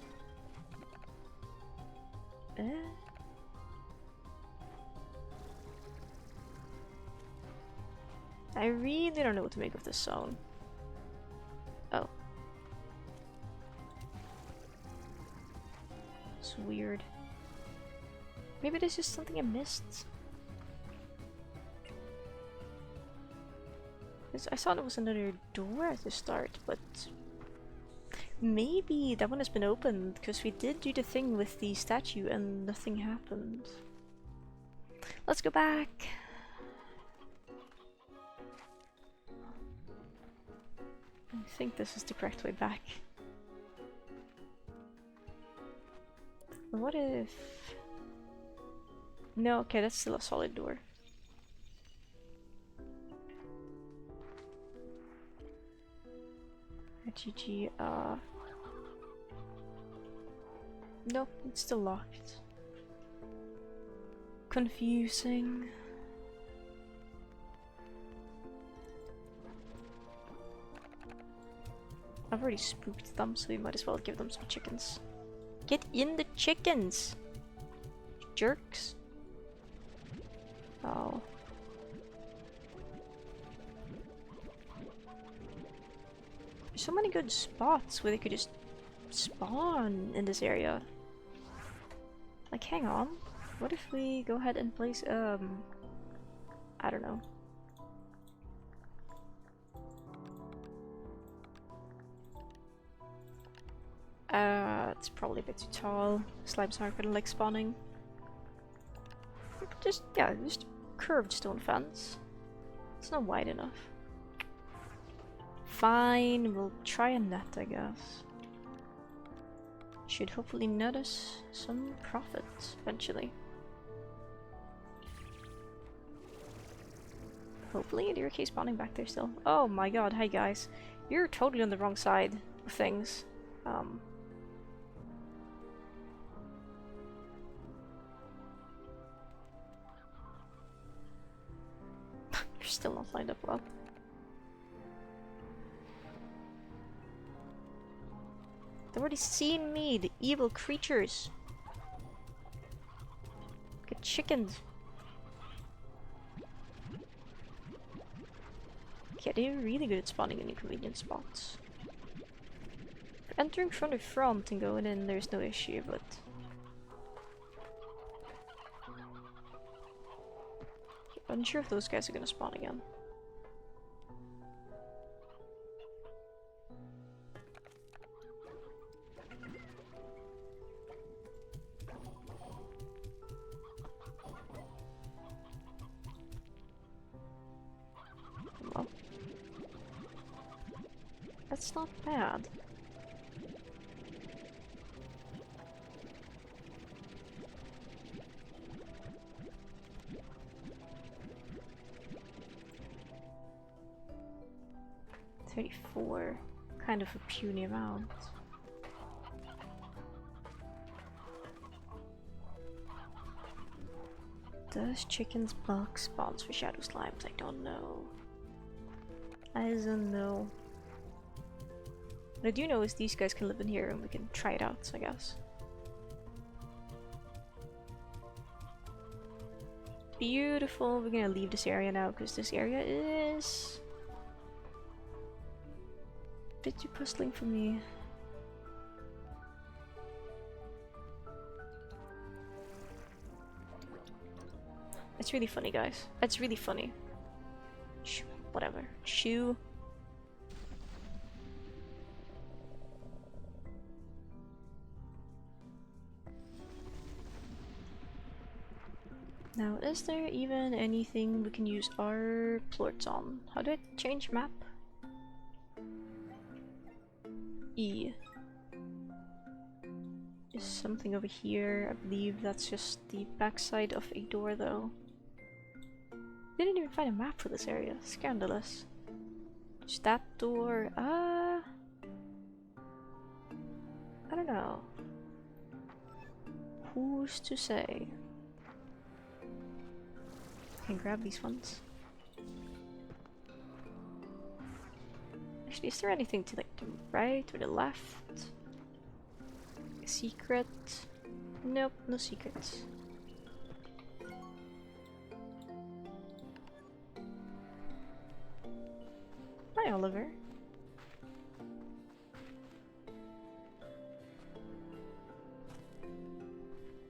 I really don't know what to make of this zone. Oh. It's weird. Maybe there's just something I missed. I thought there was another door at the start, but maybe that one has been opened because we did do the thing with the statue and nothing happened. Let's go back. I think this is the correct way back. What if... No, okay, that's still a solid door. GG, no, it's still locked. Confusing. I've already spooked them, so we might as well give them some chickens. Get in the chickens! Jerks. Oh. There's so many good spots where they could just spawn in this area. Like, hang on. What if we go ahead and place, I don't know. It's probably a bit too tall. Slimes aren't gonna like spawning. Just, yeah, just a curved stone fence. It's not wide enough. Fine, we'll try a net, I guess. Should hopefully net us some profit eventually. Hopefully they're okay spawning back there still. Oh my god, hi guys. You're totally on the wrong side of things. You're still not lined up well. They've already seen me, the evil creatures. Good chickens. Yeah, they're really good at spawning in inconvenient spots. Entering from the front and going in, there's no issue, but... I'm unsure if those guys are gonna spawn again. Well, that's not bad. $34, kind of a puny amount. Does chickens block spawns for shadow slimes? I don't know. I don't know. What I do know is these guys can live in here and we can try it out, I guess. Beautiful. We're gonna leave this area now because this area is a bit too puzzling for me. It's really funny, guys. It's really funny. Shh, whatever. Shoo. Now, is there even anything we can use our plorts on? How do I change map? E. Is something over here? I believe that's just the backside of a door, though. Didn't even find a map for this area. Scandalous. Just that door. I don't know. Who's to say? Can grab these ones. Actually, is there anything to like the right or the left? A secret? Nope, no secrets. Hi, Oliver.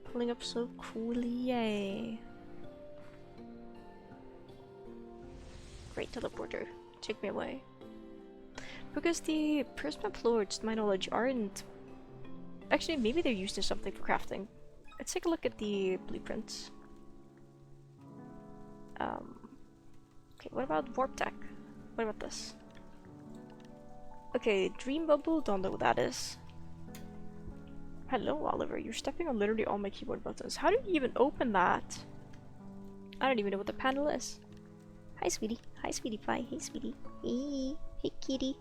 Pulling up so coolly, yay. Great teleporter. Take me away. Because the prisma plorts, to my knowledge, aren't... Actually, maybe they're used in something for crafting. Let's take a look at the blueprints. Okay, what about warp tech? What about this? Okay, dream bubble, don't know what that is. Hello, Oliver, you're stepping on literally all my keyboard buttons. How do you even open that? I don't even know what the panel is. Hi, sweetie. Hi, sweetie pie. Hey, sweetie. Hey. Hey, kitty.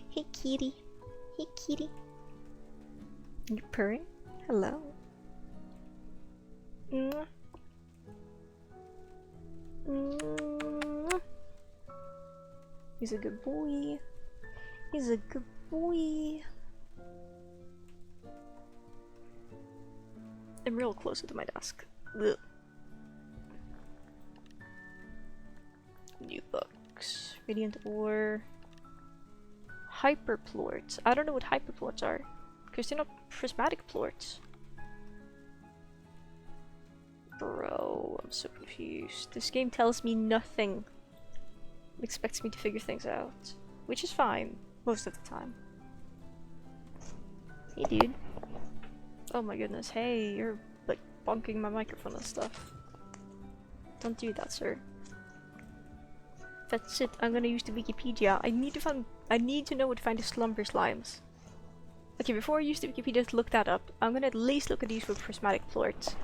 Hey, kitty. Hey, kitty. You purring? Hello. Mwah. Mwah. He's a good boy. He's a good boy. I'm real closer to my desk. Ugh. New books. Radiant ore. Hyperplorts. I don't know what hyperplorts are. Because they're not prismatic plorts. Bro, I'm so confused. This game tells me nothing. It expects me to figure things out. Which is fine. Most of the time. Hey, dude. Oh my goodness. Hey, you're like bonking my microphone and stuff. Don't do that, sir. That's it. I'm gonna use the Wikipedia. I need to know where to find the slumber slimes. Okay, before I use the Wikipedia to look that up, I'm gonna at least look at these with prismatic plorts.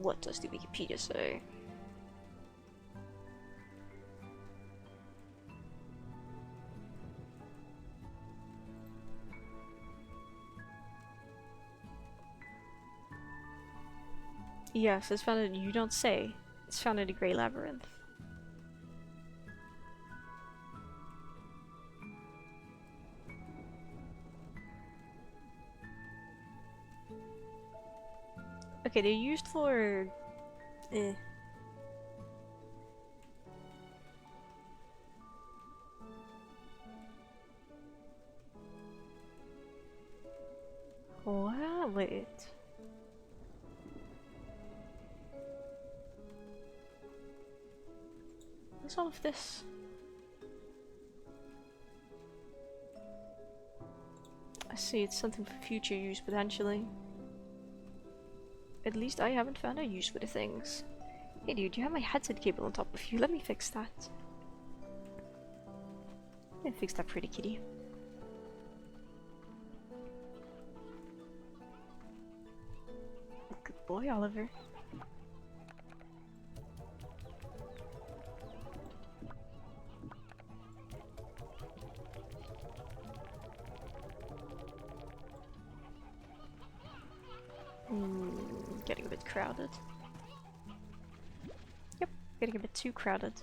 What does the Wikipedia say? Yes, it's found in, you don't say. It's found in the Grey Labyrinth. Okay, they're used for... eh. Wow, wait. What's all of this? I see, it's something for future use, potentially. At least I haven't found a use for the things. Hey dude, you have my headset cable on top of you, let me fix that. Let me fix that, pretty kitty. Good boy, Oliver. Getting a bit crowded. Yep, getting a bit too crowded.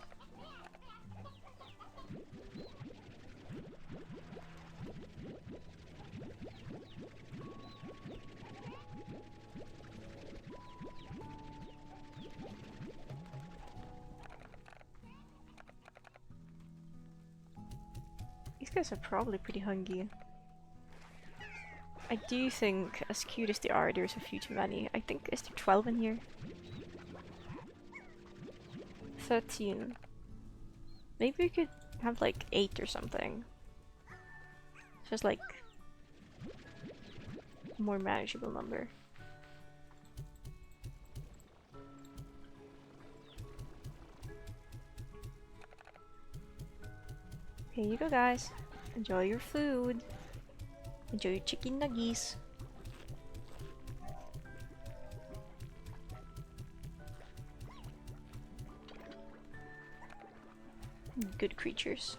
These guys are probably pretty hungry. I do think, as cute as they are, there's a few too many. I think, is there 12 in here? 13. Maybe we could have like 8 or something. Just like a more manageable number. Here you go, guys. Enjoy your food. Enjoy your chicken nuggies. Good creatures.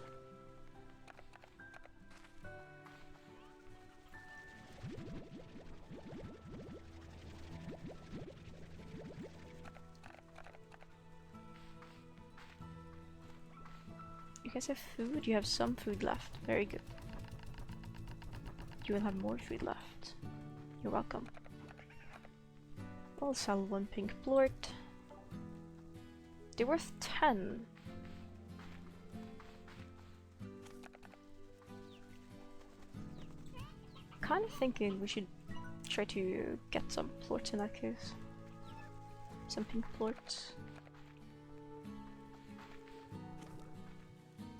You guys have food? You have some food left. Very good. You will have more food left. You're welcome. I'll sell 1 pink plort. They're worth 10. Kind of thinking we should try to get some plorts in that case. Some pink plorts.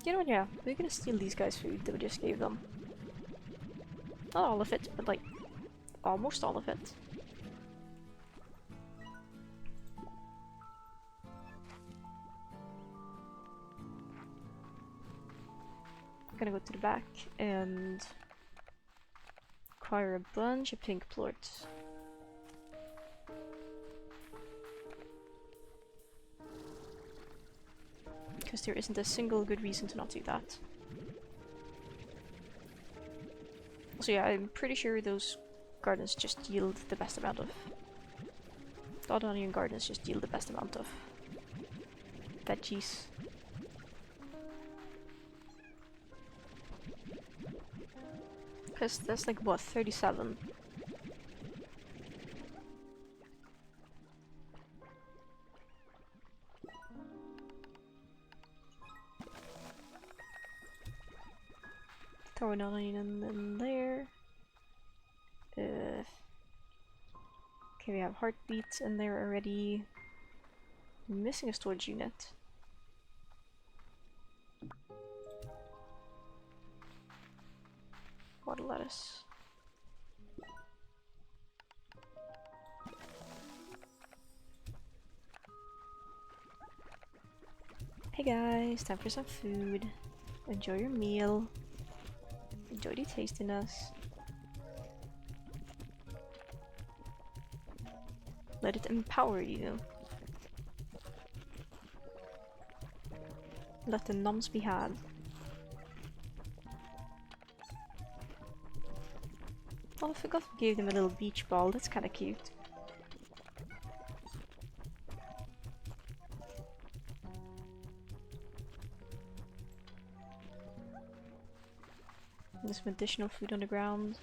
You know what, yeah, we're gonna steal these guys' food that we just gave them. Not all of it, but like, almost all of it. I'm gonna go to the back and acquire a bunch of pink plorts. Because there isn't a single good reason to not do that. So yeah, I'm pretty sure those gardens just yield the best amount of... The onion gardens just yield the best amount of veggies. Because that's like, what, 37? Throw an onion in there. Okay, we have heartbeats in there already. I'm missing a storage unit. Water lettuce. Hey guys, time for some food. Enjoy your meal. Enjoy the tastiness. Let it empower you. Let the numbs be had. Oh, I forgot we gave them a little beach ball. That's kind of cute. There's some additional food on the ground.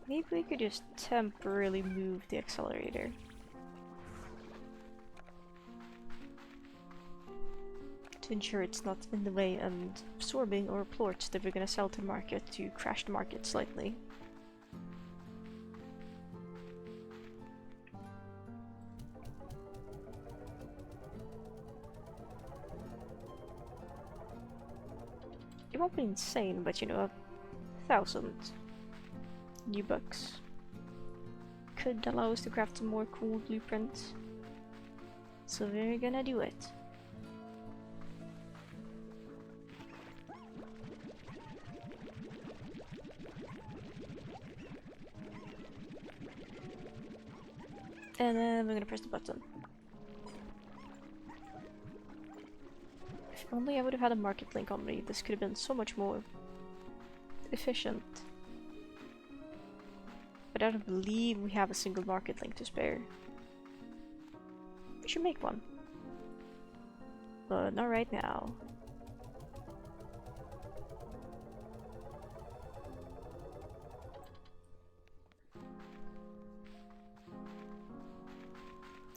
Maybe we could just temporarily move the accelerator. To ensure it's not in the way and absorbing our plorts that we're gonna sell to the market to crash the market slightly. It won't be insane, but you know, 1,000 new bucks could allow us to craft some more cool blueprints. So we're gonna do it. And then we're gonna press the button. If only I would have had a market link on me, this could have been so much more efficient. But I don't believe we have a single market link to spare. We should make one. But not right now.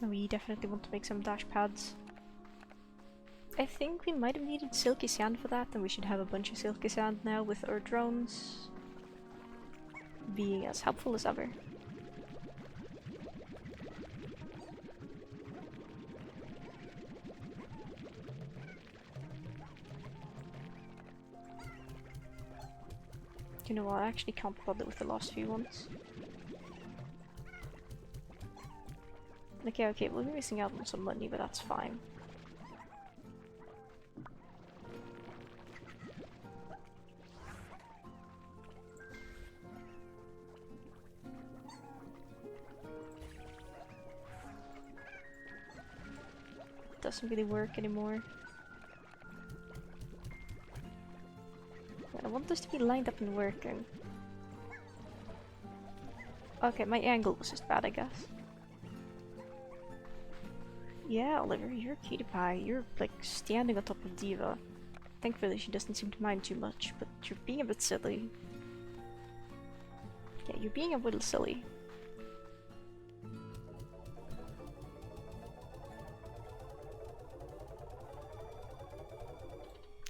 We definitely want to make some dash pads. I think we might have needed silky sand for that, and we should have a bunch of silky sand now with our drones being as helpful as ever. You know what, I actually can't bother with the last few ones. Okay, we'll be missing out on some money, but that's fine. Doesn't really work anymore. I want this to be lined up and working. Okay, my angle was just bad, I guess. Yeah, Oliver, you're a cutie pie. You're like standing on top of Diva. Thankfully, she doesn't seem to mind too much, but you're being a bit silly. Yeah, you're being a little silly.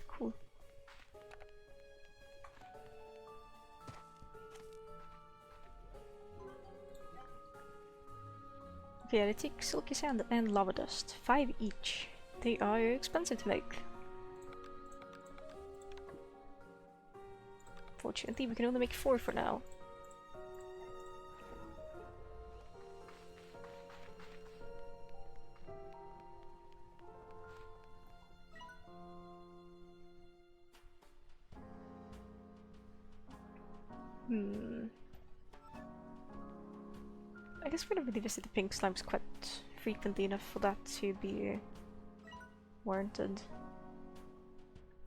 Cool. Okay, they take silky sand and lava dust. 5 each. They are expensive to make. Fortunately, we can only make 4 for now. I guess we're gonna really visit the pink slimes quite frequently enough for that to be warranted.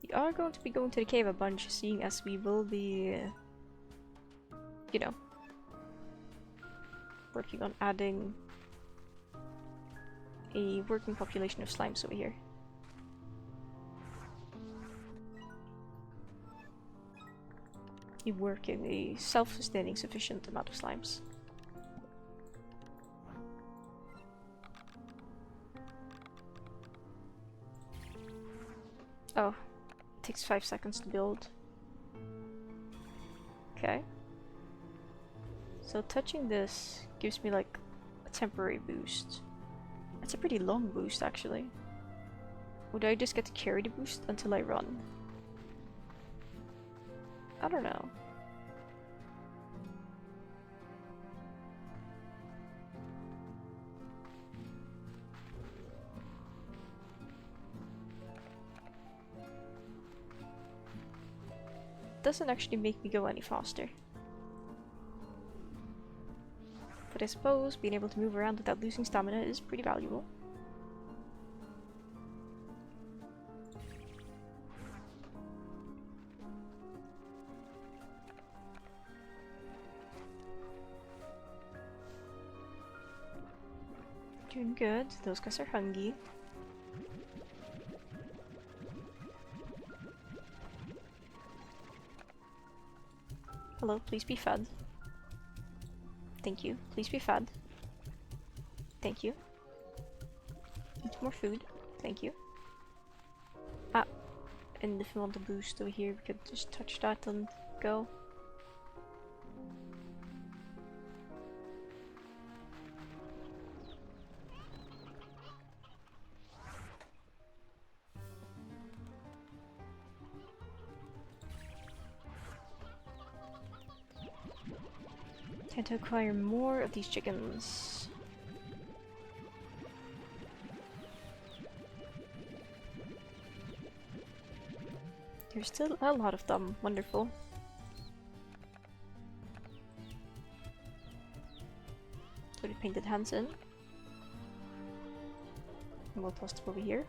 We are going to be going to the cave a bunch, seeing as we will be, you know, working on adding a working population of slimes over here. A self-sustaining sufficient amount of slimes. Oh, it takes 5 seconds to build. Okay. So touching this gives me like temporary boost. That's a pretty long boost, actually. Would I just get to carry the boost until I run? I don't know. Doesn't actually make me go any faster. But I suppose being able to move around without losing stamina is pretty valuable. Doing good. Those guys are hungry. Hello, please be fed. Thank you. Please be fed. Thank you. Eat more food. Thank you. Ah, and if you want a boost over here, we could just touch that and go. Time to acquire more of these chickens. There's still a lot of them. Wonderful. Put the painted hands in. And we'll toss them over here.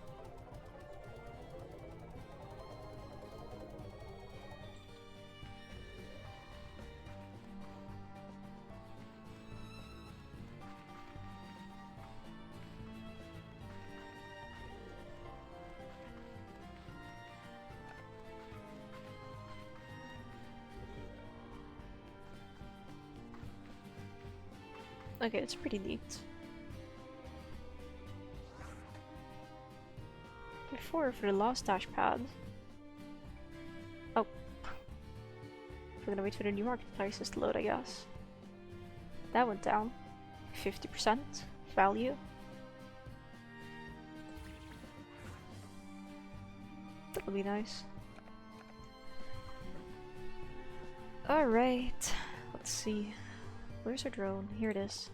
Okay, it's pretty neat. Before, for the last dash pad. Oh. We're gonna wait for the new market prices to load, I guess. That went down. 50% value. That'll be nice. Alright. Let's see. Where's our drone? Here it is.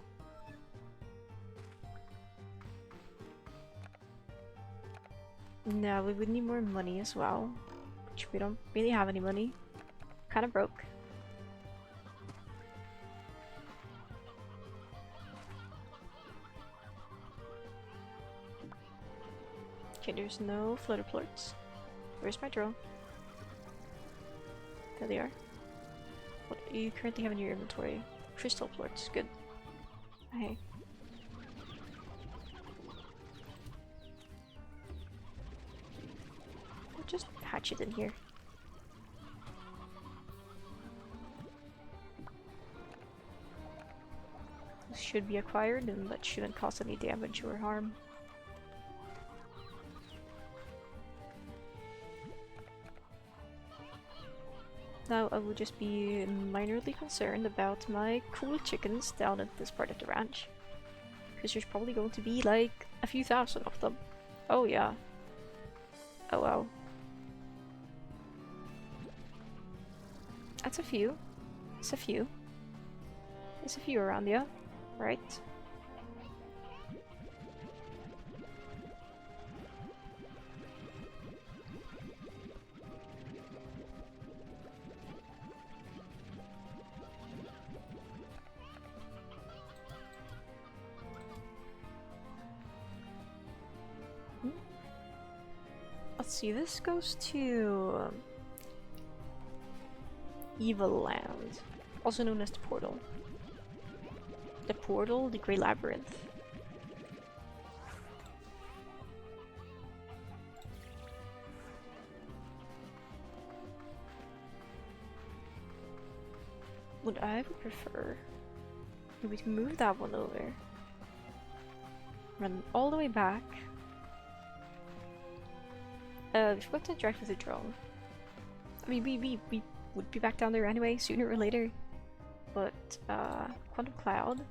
Now we would need more money as well, which we don't really have any money. Kinda broke. Okay, there's no floater plorts. Where's my drone? There they are. What do you currently have in your inventory? Crystal plorts, good. Hey. I'll just hatch it in here. This should be acquired and that shouldn't cause any damage or harm. Now I will just be minorly concerned about my cool chickens down at this part of the ranch. Because there's probably going to be like a few thousand of them. Oh yeah. Oh wow. That's a few. It's a few. There's a few around, yeah? Right. Let's see, this goes to Evil Land, also known as the Portal. The Portal, the Great Labyrinth. What I would prefer would be to move that one over, run all the way back. We forgot to interact with the drone. I mean, we would be back down there anyway, sooner or later. But, Quantum Cloud.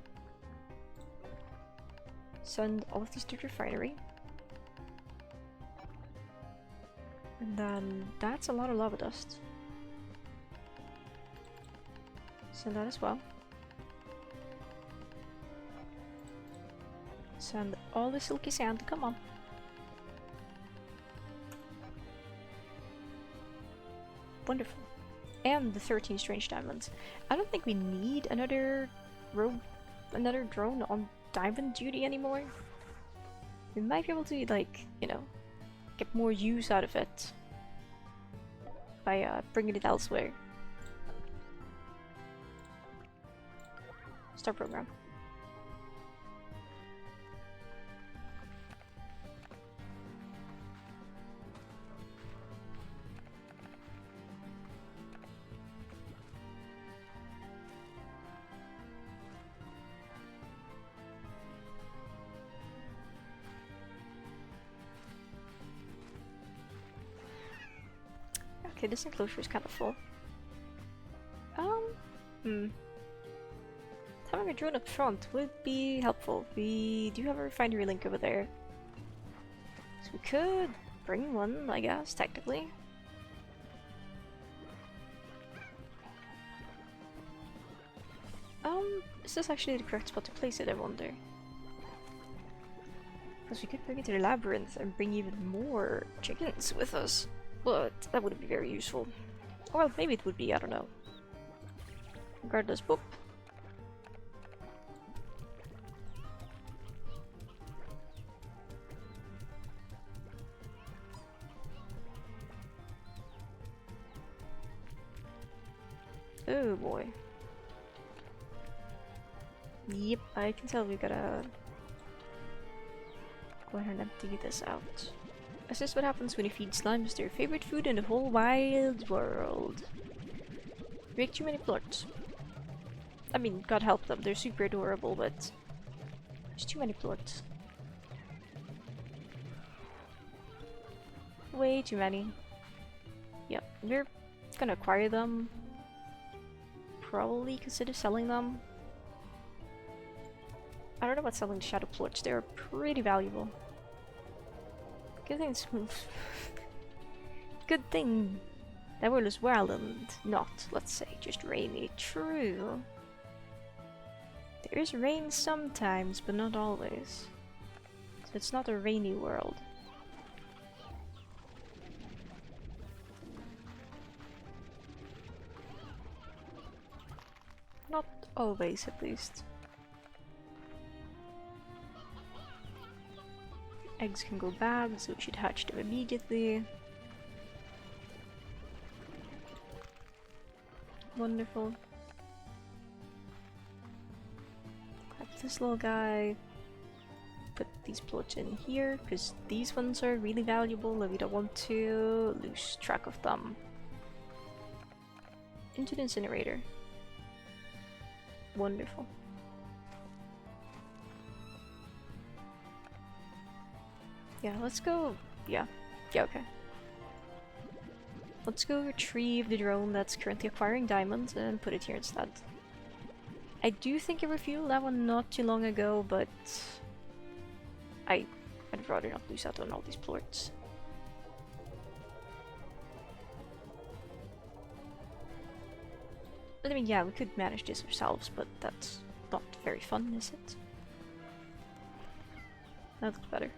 Send all of these to the refinery. And then that's a lot of lava dust. Send that as well. Send all the silky sand, come on. Wonderful. And the 13 strange diamonds. I don't think we need another drone on diamond duty anymore. We might be able to, like, you know, get more use out of it by bringing it elsewhere. Start program. Okay, this enclosure is kind of full. Having a drone up front would be helpful. We do have a refinery link over there. So we could bring one, I guess, technically. Is this actually the correct spot to place it, I wonder? Because we could bring it to the Labyrinth and bring even more chickens with us. But that wouldn't be very useful. Or well, maybe it would be, I don't know. Regardless, boop. Oh boy. Yep, I can tell we gotta go ahead and empty this out. Is this what happens when you feed slimes their favorite food in the whole wild world? Break too many plorts. I mean, God help them, they're super adorable, but there's too many plorts. Way too many. Yep, we're gonna acquire them. Probably consider selling them. I don't know about selling shadow plorts, they're pretty valuable. Good thing it's good thing that world is wild and not, let's say, just rainy. True. There is rain sometimes, but not always. So it's not a rainy world. Not always, at least. Eggs can go bad, so we should hatch them immediately. Wonderful. Have this little guy. Put these plots in here, because these ones are really valuable and we don't want to lose track of them. Into the incinerator. Wonderful. Yeah, let's go. Yeah, okay. Let's go retrieve the drone that's currently acquiring diamonds and put it here instead. I do think I refueled that one not too long ago, but I'd rather not lose out on all these plorts. I mean, yeah, we could manage this ourselves, but that's not very fun, is it? That looks better.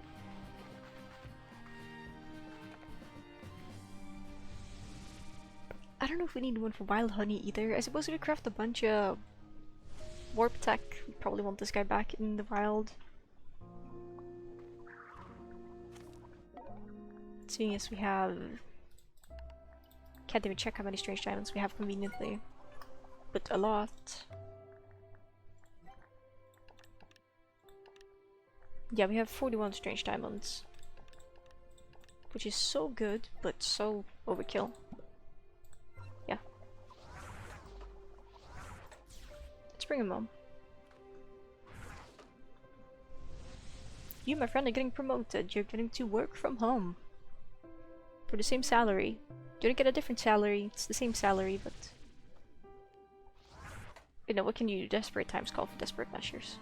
I don't know if we need one for wild honey either. I suppose we could craft a bunch of warp tech. We probably want this guy back in the wild. Seeing as we have... Can't even check how many strange diamonds we have conveniently. But a lot. Yeah, we have 41 strange diamonds. Which is so good, but so overkill. Yeah. Let's bring him home. You, my friend, are getting promoted. You're getting to work from home. For the same salary. You don't get a different salary, it's the same salary, but... You know, what can you do? Desperate times call for desperate measures.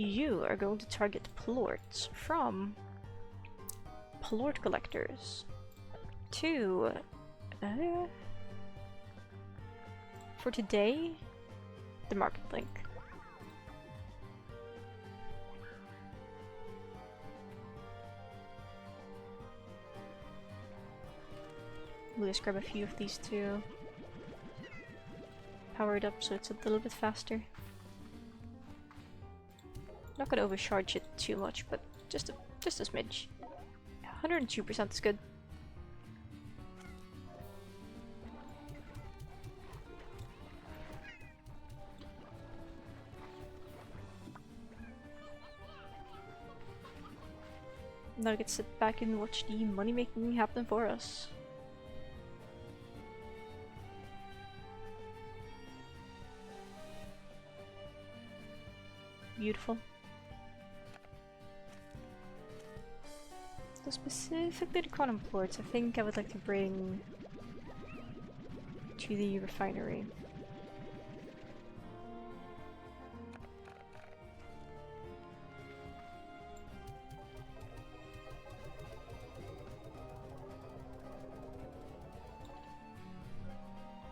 You are going to target plorts from plort collectors to for today, the market link. We'll just grab a few of these too. Power it up so it's a little bit faster. Not gonna overcharge it too much, but just a smidge. 102% is good. Now I get to sit back and watch the money making happen for us. Beautiful. So specifically the quantum plorts, I think I would like to bring to the refinery.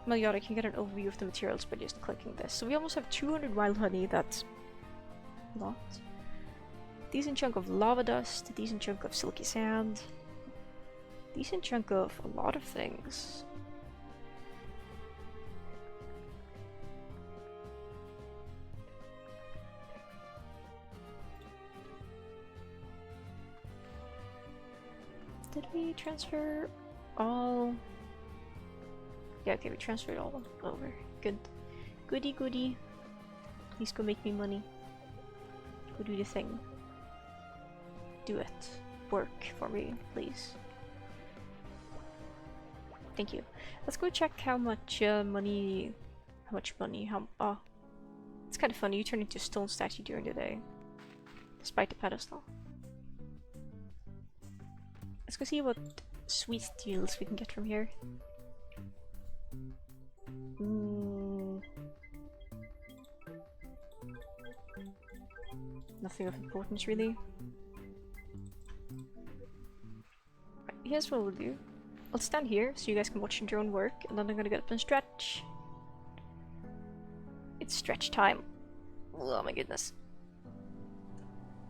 Well, yeah, I can get an overview of the materials by just clicking this. So we almost have 200 wild honey, that's a lot. Decent chunk of lava dust, decent chunk of silky sand, decent chunk of a lot of things. Did we transfer all? Yeah, okay, we transferred all over. Good. Goody goody. Please go make me money. Go do the thing. Do it. Work for me, please. Thank you. Let's go check how much money... Oh. It's kind of funny, you turn into a stone statue during the day. Despite the pedestal. Let's go see what sweet deals we can get from here. Nothing of importance, really. Right, here's what we'll do. I'll stand here so you guys can watch your drone work, and then I'm gonna get up and stretch. It's stretch time. Oh my goodness.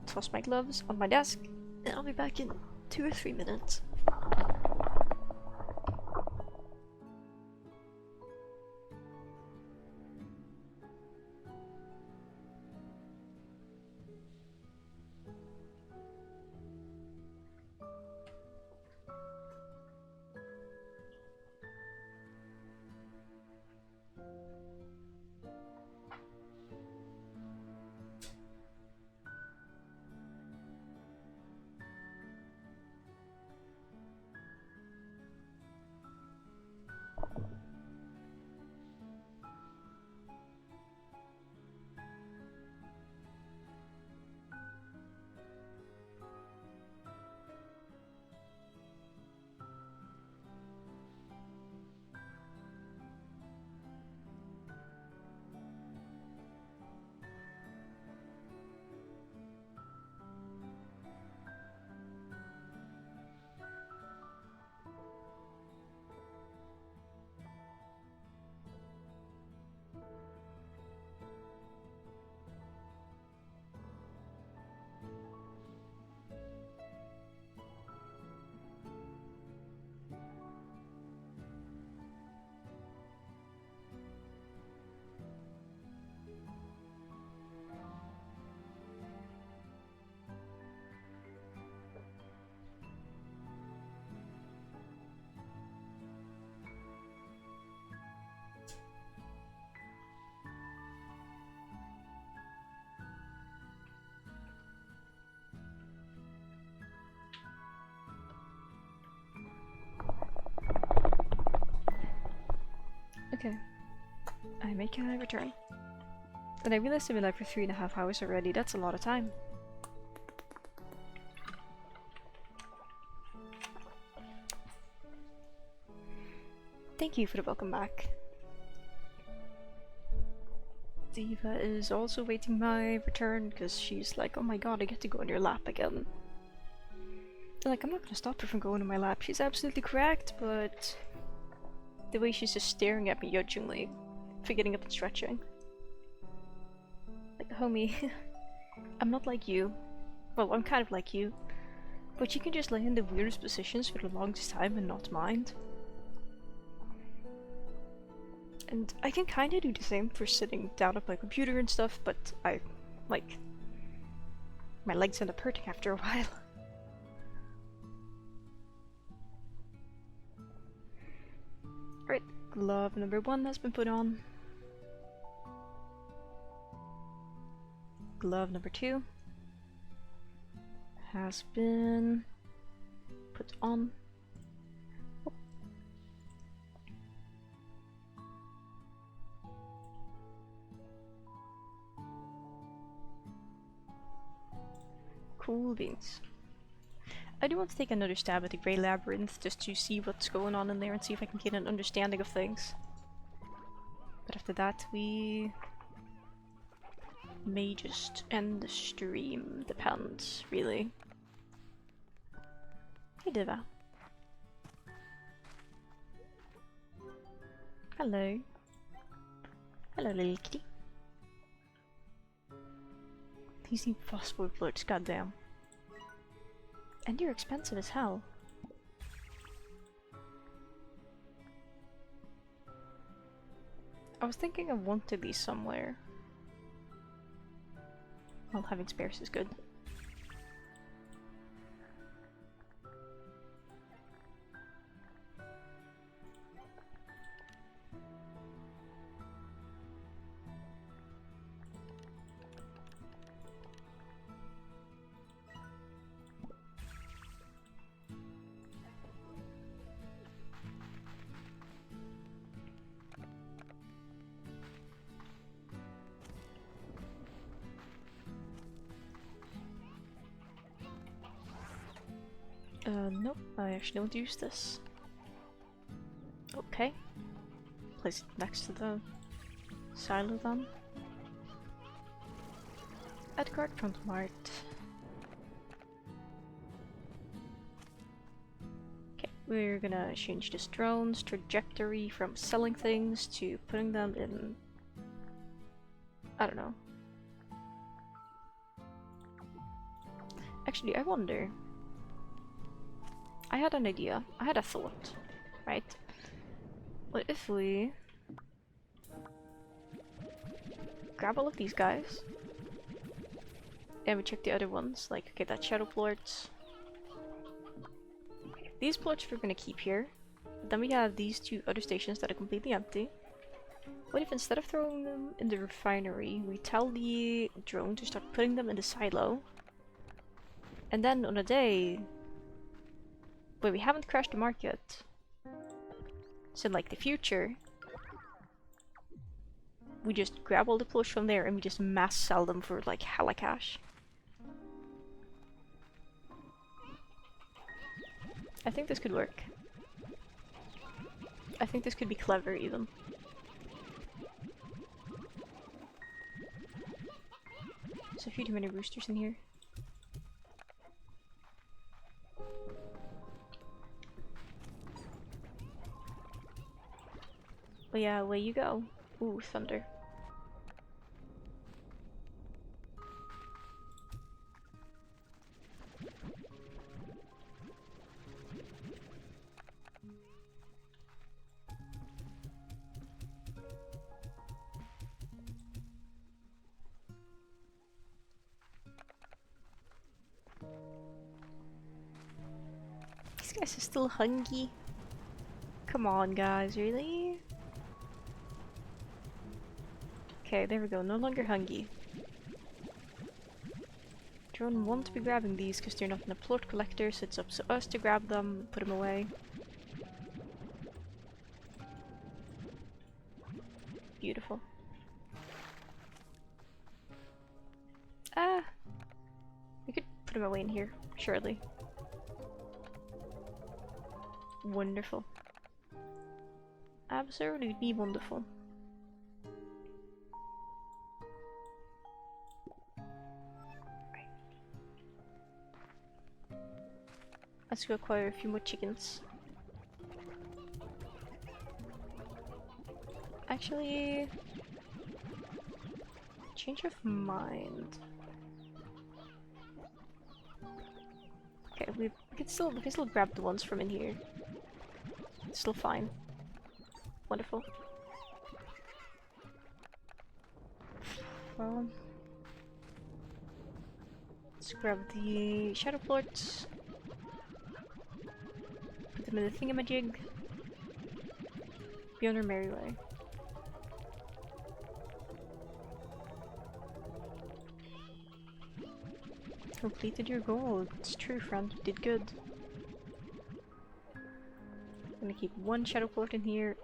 Toss my gloves on my desk, and I'll be back in 2 or 3 minutes. Okay, I make a return. And I realized I've been live for 3.5 hours already, that's a lot of time. Thank you for the welcome back. Diva is also waiting my return because she's like, oh my god, I get to go in your lap again. Like, I'm not gonna stop her from going in my lap. She's absolutely correct, but the way she's just staring at me judgingly, forgetting up and stretching. Like, homie, I'm not like you. Well, I'm kind of like you. But you can just lay in the weirdest positions for the longest time and not mind. And I can kind of do the same for sitting down at my computer and stuff, but I, like, my legs end up hurting after a while. Alright, glove number 1 has been put on. Glove number 2 has been put on. Oh. Cool beans. I do want to take another stab at the Grey Labyrinth just to see what's going on in there and see if I can get an understanding of things. But after that we may just end the stream. Depends, really. Hey Diva. Hello. Hello little kitty. These need phosphor bullets, goddamn. And you're expensive as hell. I was thinking I wanted these somewhere. Well, having spares is good. Nope, I actually don't use this. Okay. Place it next to the silo then. Edgard from Mart. Okay, we're gonna change this drone's trajectory from selling things to putting them in... I don't know. Actually, I wonder... I had an idea. I had a thought, right? What if we grab all of these guys and we check the other ones, like, okay, that's shadow plorts. These plorts we're gonna keep here. But then we have these 2 other stations that are completely empty. What if instead of throwing them in the refinery, we tell the drone to start putting them in the silo, and then on a day where we haven't crashed the market, so in like the future, we just grab all the plush from there and we just mass sell them for like hella cash. I think this could work. I think this could be clever even. There's a few too many roosters in here. But yeah, away you go. Ooh, thunder. These guys are still hungry. Come on, guys, really? Okay, there we go, no longer hungry. Drone won't be grabbing these because they're not in a plot collector, so it's up to us to grab them, put them away. Beautiful. Ah! We could put them away in here, surely. Wonderful. Absolutely wonderful. Let's go acquire a few more chickens. Actually, change of mind. Okay, we can still grab the ones from in here. It's still fine. Wonderful. Well, let's grab the shadow plorts. Put them in the thingamajig. Be on our merry way. Completed your goal. It's true, friend. You did good. I'm gonna keep one shadow plort in here.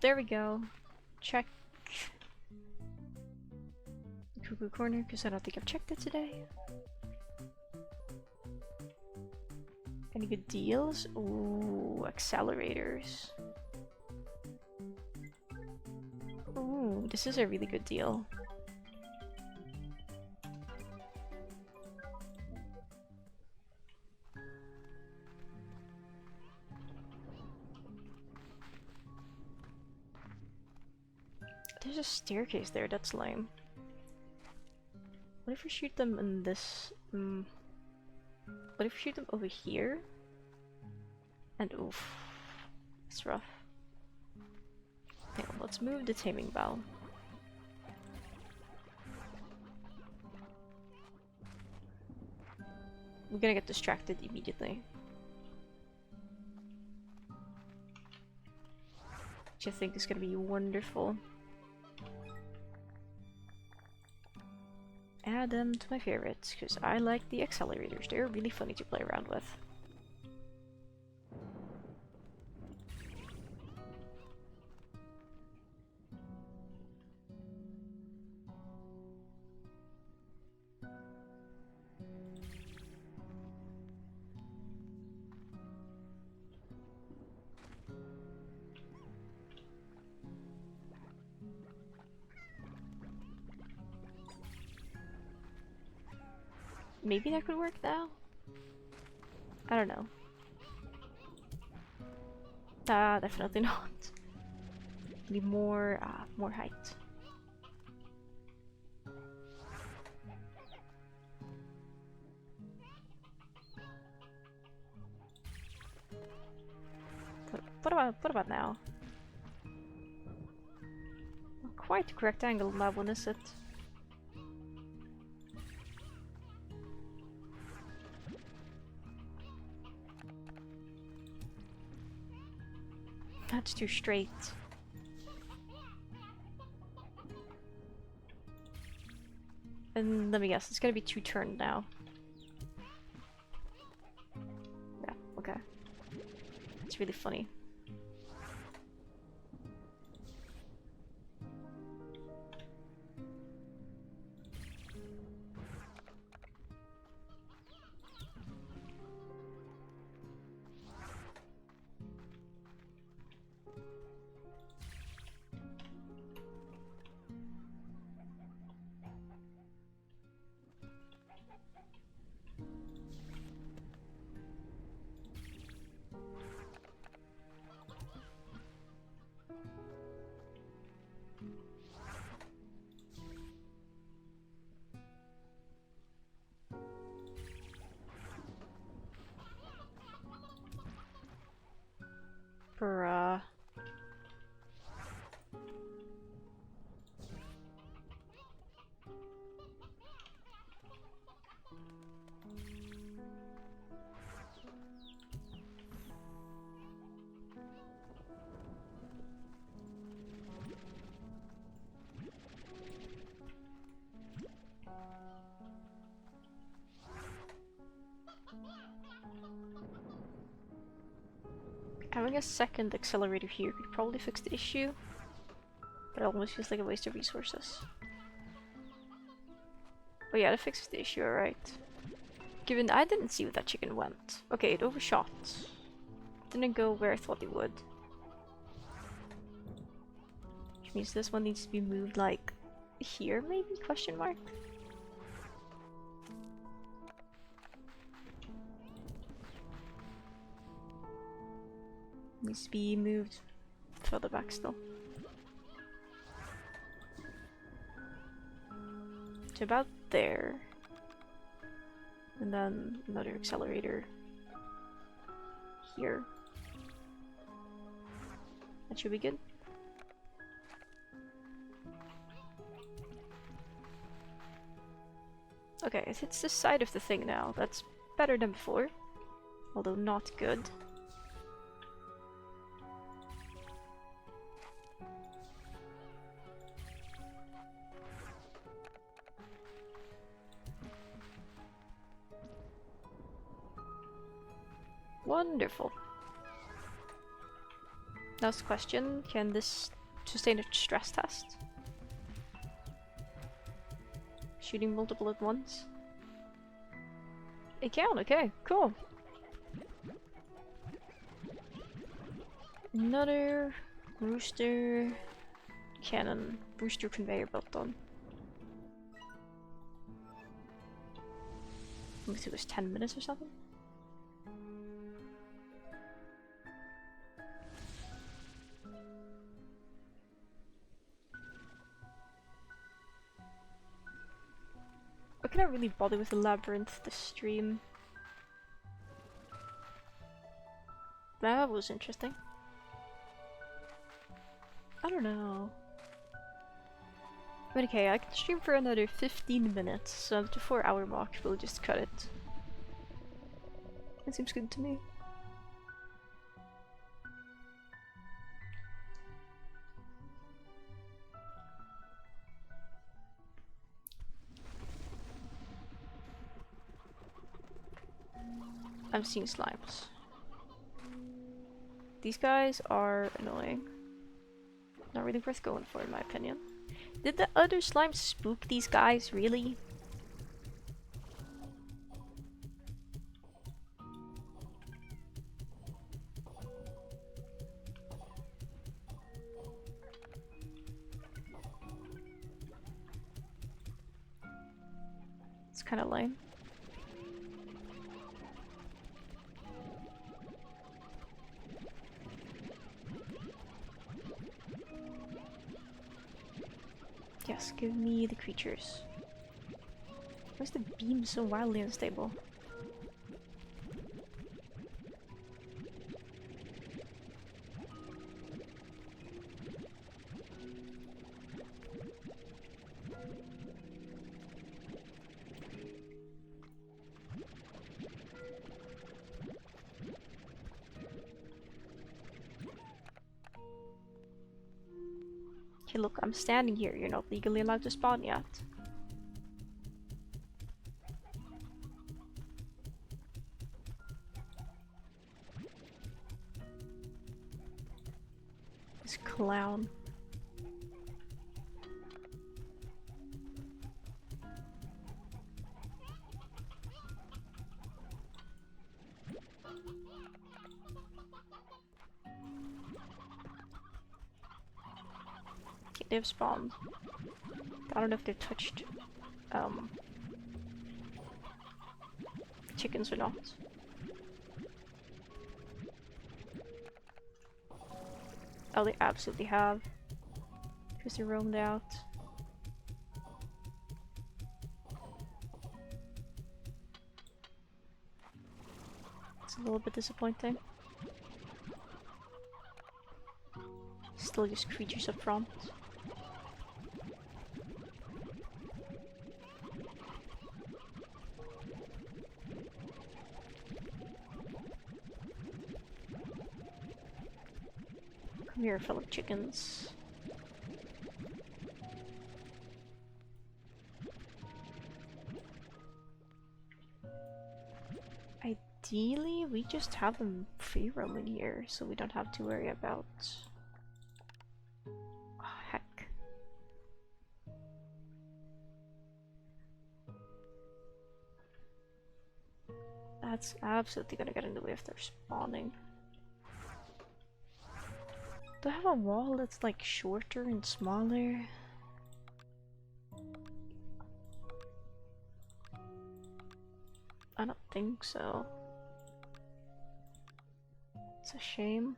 There we go. Check. Cuckoo corner, because I don't think I've checked it today. Any good deals? Ooh, accelerators. Ooh, this is a really good deal. There's a staircase there, that's lame. What if we shoot them in this... What if we shoot them over here? And oof, it's rough. Yeah, let's move the taming bell. We're gonna get distracted immediately. Which I think is gonna be wonderful. Add them to my favorites, because I like the accelerators. They're really funny to play around with. Maybe that could work now? I don't know. Definitely not. Need more height. What about now? Not quite the correct angle on that one, is it? That's too straight. And let me guess, it's gonna be too turned now. Yeah, okay. It's really funny. Bruh. Having a second accelerator here could probably fix the issue, but it almost feels like a waste of resources. Oh yeah, that fixes the issue, alright. Given I didn't see where that chicken went. Okay, it overshot. Didn't go where I thought it would. Which means this one needs to be moved like here, maybe? Question mark? Needs to be moved further back still. To about there. And then another accelerator here. That should be good. Okay, it hits the side of the thing now. That's better than before. Although not good. Wonderful. Last question, can this sustain a stress test? Shooting multiple at once? It can, okay, cool. Another rooster cannon, rooster conveyor belt done. I guess it was 10 minutes or something? I cannot really bother with the Labyrinth this stream. That was interesting. I don't know. But okay, I can stream for another 15 minutes, so at the 4-hour mark we'll just cut it. That seems good to me. I'm seeing slimes. These guys are annoying. Not really worth going for in my opinion. Did the other slimes spook these guys, really? It's kind of lame. Yes, give me the creatures. Why is the beam so wildly unstable? Okay, look, I'm standing here. You're not legally allowed to spawn yet. This clown. Okay, they've spawned. I don't know if they've touched chickens or not. Oh, they absolutely have. Because they roamed out. It's a little bit disappointing. Still just creatures up front. Come here, fellow chickens. Ideally, we just have them free roaming here, so we don't have to worry about... Oh, heck. That's absolutely gonna get in the way if they're spawning. Do I have a wall that's like shorter and smaller? I don't think so. It's a shame.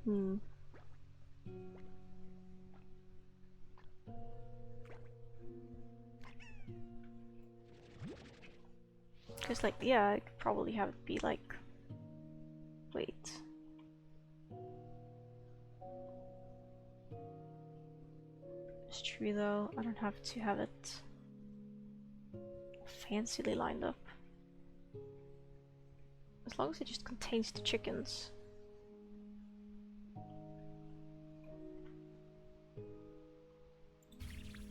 Hmm. Because, like, yeah, I could probably have it be like... Wait. It's true though, I don't have to have it fancily lined up. As long as it just contains the chickens.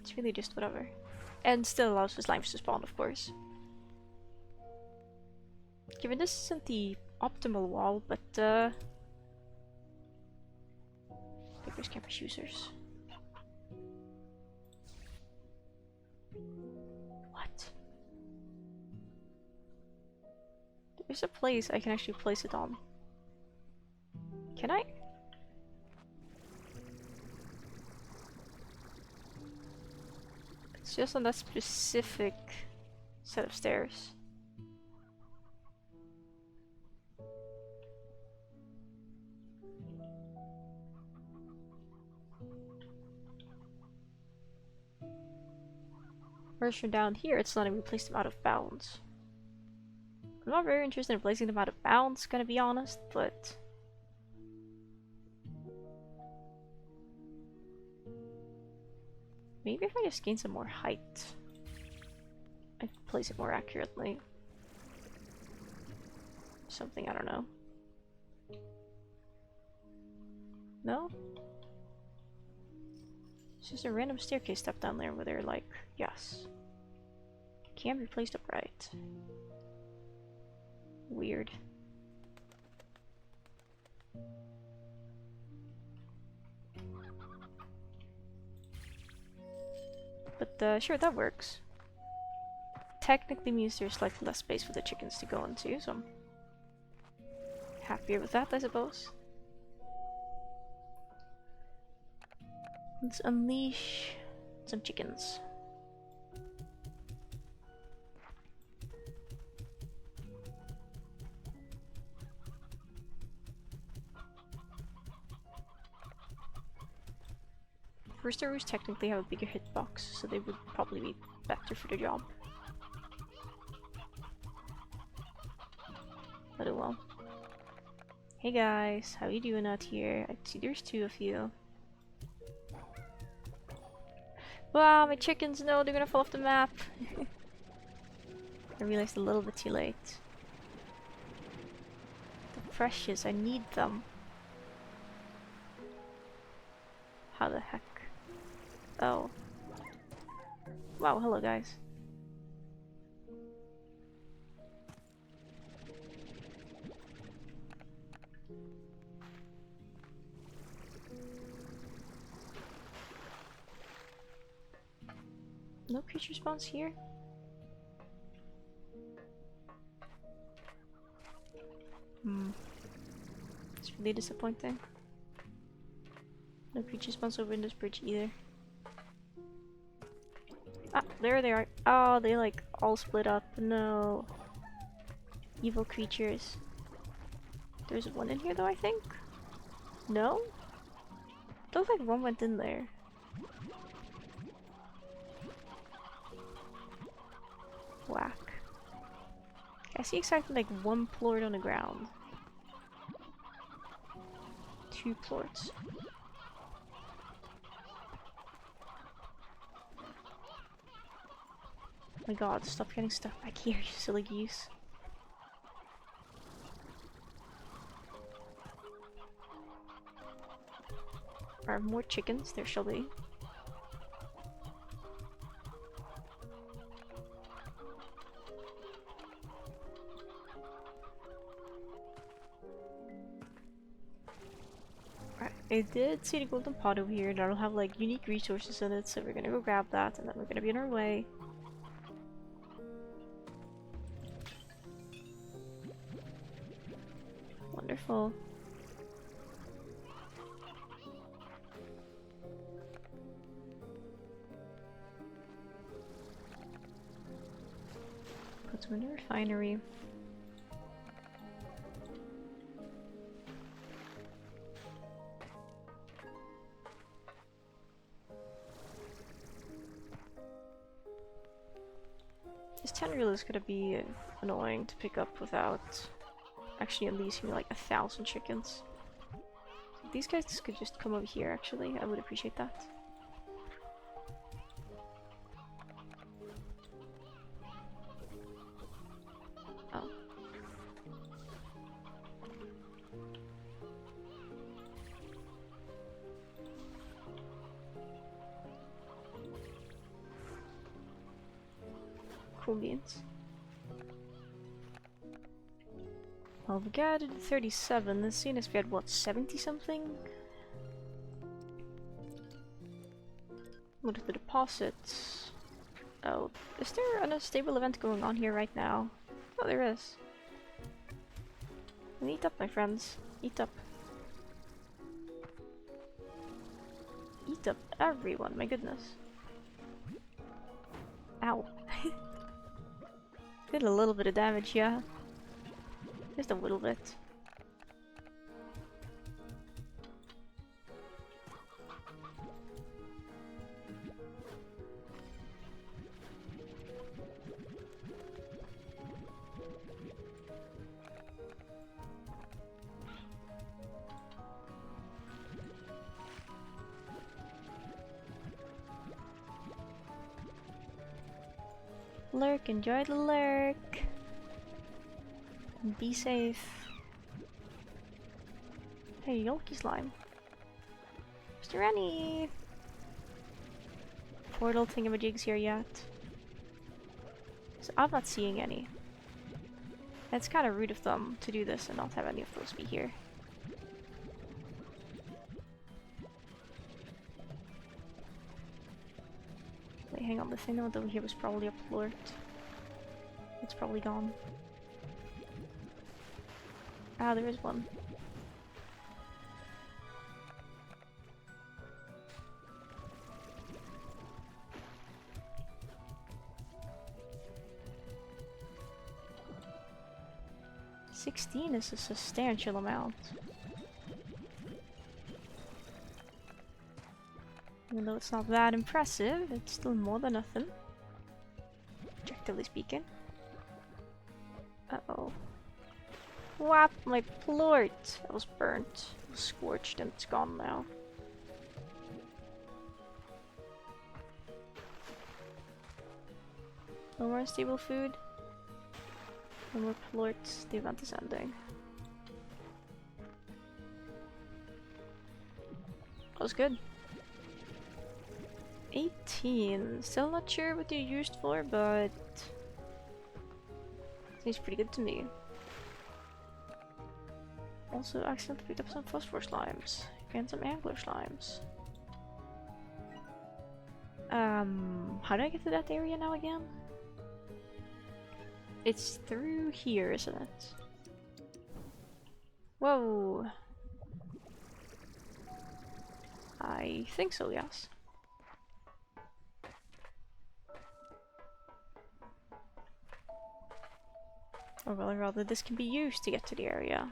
It's really just whatever. And still allows for slimes to spawn, of course. Given this isn't the optimal wall, but Pickers, campers, users. What? There's a place I can actually place it on. Can I? It's just on that specific set of stairs. Whereas from down here, it's letting me place them out of bounds. I'm not very interested in placing them out of bounds, gonna be honest, but... Maybe if I just gain some more height, I can place it more accurately. Something, I don't know. No? It's just a random staircase step down there where they're like, yes. Can't be placed upright. Weird. But sure, that works. Technically means there's slightly less space for the chickens to go into, so I'm happier with that, I suppose. Let's unleash some chickens. Roosters technically have a bigger hitbox, so they would probably be better for the job. But oh well. Hey guys, how you doing out here? I see there's two of you. Wow, my chickens, no, they're gonna fall off the map. I realized a little bit too late. They're precious, I need them. How the heck? Oh. Wow, hello guys. No creature spawns here? It's really disappointing. No creature spawns over in this bridge either. Ah, there they are. Oh, they like all split up. No. Evil creatures. There's one in here though, I think? No? Looks like one went in there. Whack. I see exactly like one plort on the ground. Two plorts. Oh my god, stop getting stuck back here, you silly geese. Are more chickens? There shall be. Right, I did see the golden pot over here that'll have like unique resources in it, so we're gonna go grab that and then we're gonna be on our way. Wonderful. Put them in the refinery. This 10 reel is gonna be annoying to pick up without actually unleashing like 1,000 chickens. These guys could just come over here actually, I would appreciate that. Oh. Cool beans. Well, we got it at 37. This scene is we had what, 70 something? What are the deposits? Oh, is there an unstable event going on here right now? Oh, there is. Eat up, my friends. Eat up. Eat up everyone, my goodness. Ow. Did a little bit of damage, yeah. Just a little bit. Lurk, enjoy the lurk. Be safe. Hey, Yolky Slime. Is there any portal thingamajigs here yet? So I'm not seeing any. It's kind of rude of them to do this and not have any of those be here. Wait, hang on, the thing that went over here was probably a plort. It's probably gone. Ah, there is one. $16 is a substantial amount. Even though it's not that impressive, it's still more than nothing. Objectively speaking. Uh-oh. Whap! My plort! That was burnt. It was scorched and it's gone now. No more unstable food. No more plorts. The event is ending. That was good. 18. Still not sure what they're used for, but seems pretty good to me. Also accidentally picked up some phosphor slimes and some angler slimes. How do I get to that area now again? It's through here, isn't it? Whoa! I think so, yes. Or well, rather, this can be used to get to the area.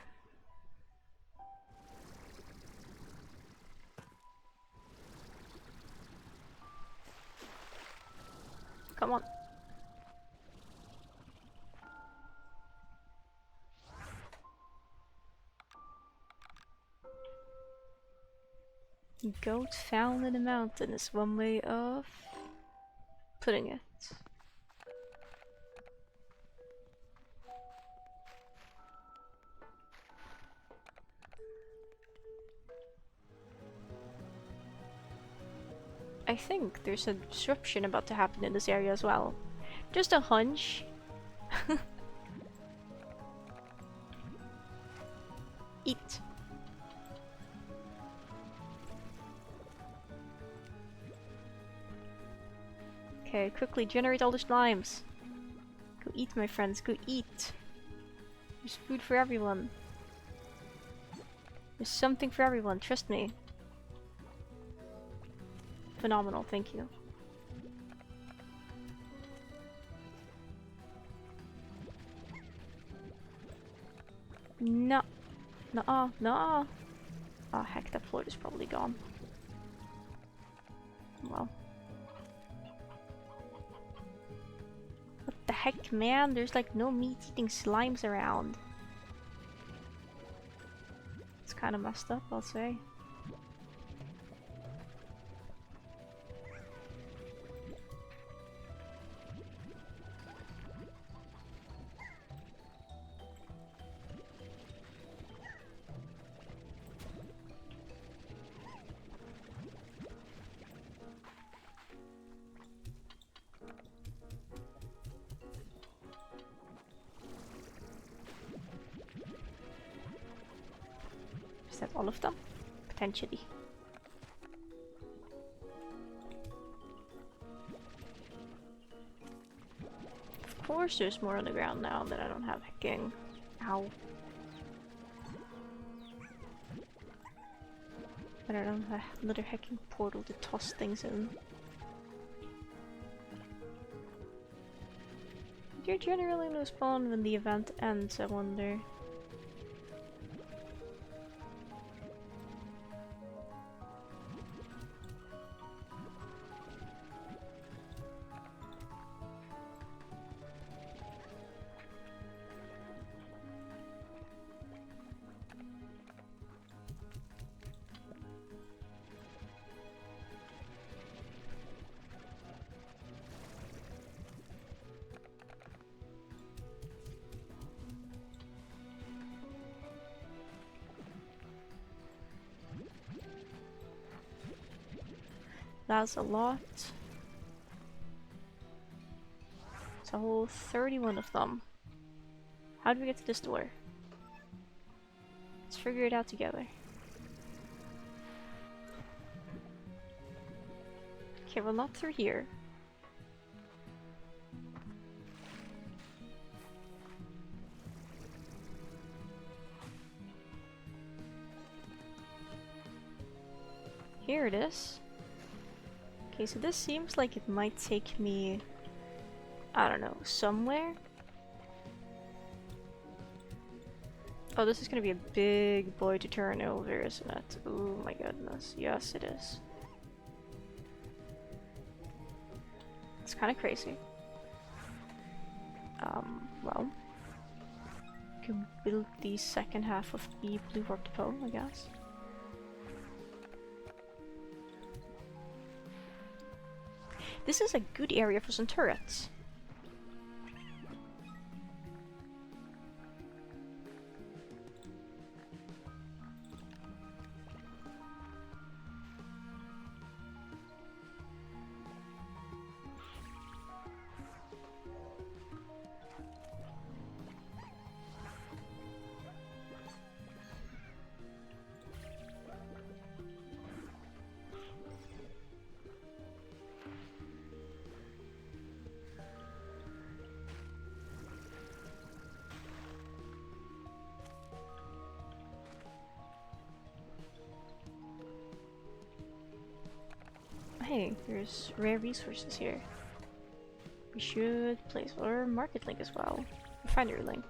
Come on. Goat found in the mountain is one way of putting it. I think there's a disruption about to happen in this area as well. Just a hunch. Eat. Okay, quickly generate all the slimes. Go eat, my friends, go eat. There's food for everyone. There's something for everyone, trust me. Phenomenal, thank you. No. No-uh, no-uh. Oh heck, that floor is probably gone. Well. What the heck, man? There's like no meat-eating slimes around. It's kind of messed up, I'll say. Is that all of them? Potentially. Of course there's more on the ground now that I don't have hacking. Ow. But I don't have another hacking portal to toss things in. You're generally no spawn when the event ends, I wonder. That's a lot. It's a whole 31 of them. How do we get to this door? Let's figure it out together. Okay, well, not through here. Here it is. Okay, so this seems like it might take me, I don't know, somewhere. Oh, this is gonna be a big boy to turn over, isn't it? Oh my goodness. Yes, it is. It's kind of crazy. Well, you can build the second half of the blue octopus, I guess. This is a good area for some turrets. Hey, there's rare resources here. We should place our market link as well. Refinery link.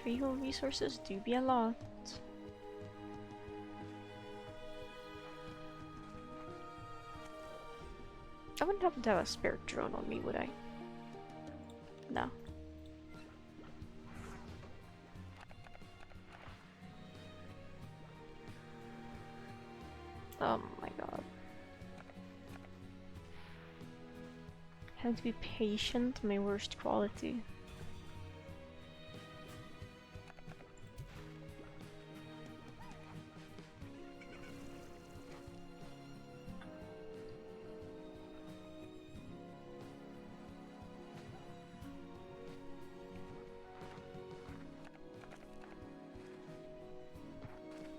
Three whole resources do be a lot. I wouldn't happen to have a spare drone on me, would I? No. Oh my god. Have to be patient, my worst quality.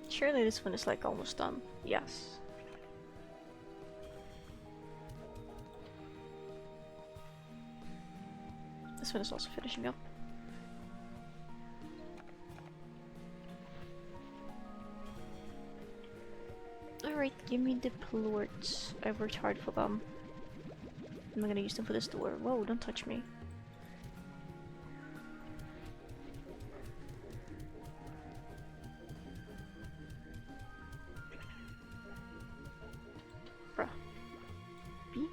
Surely this one is like almost done. Yes. This one is also finishing up. Alright, give me the plorts. I worked hard for them. I'm not gonna use them for this door. Whoa, don't touch me.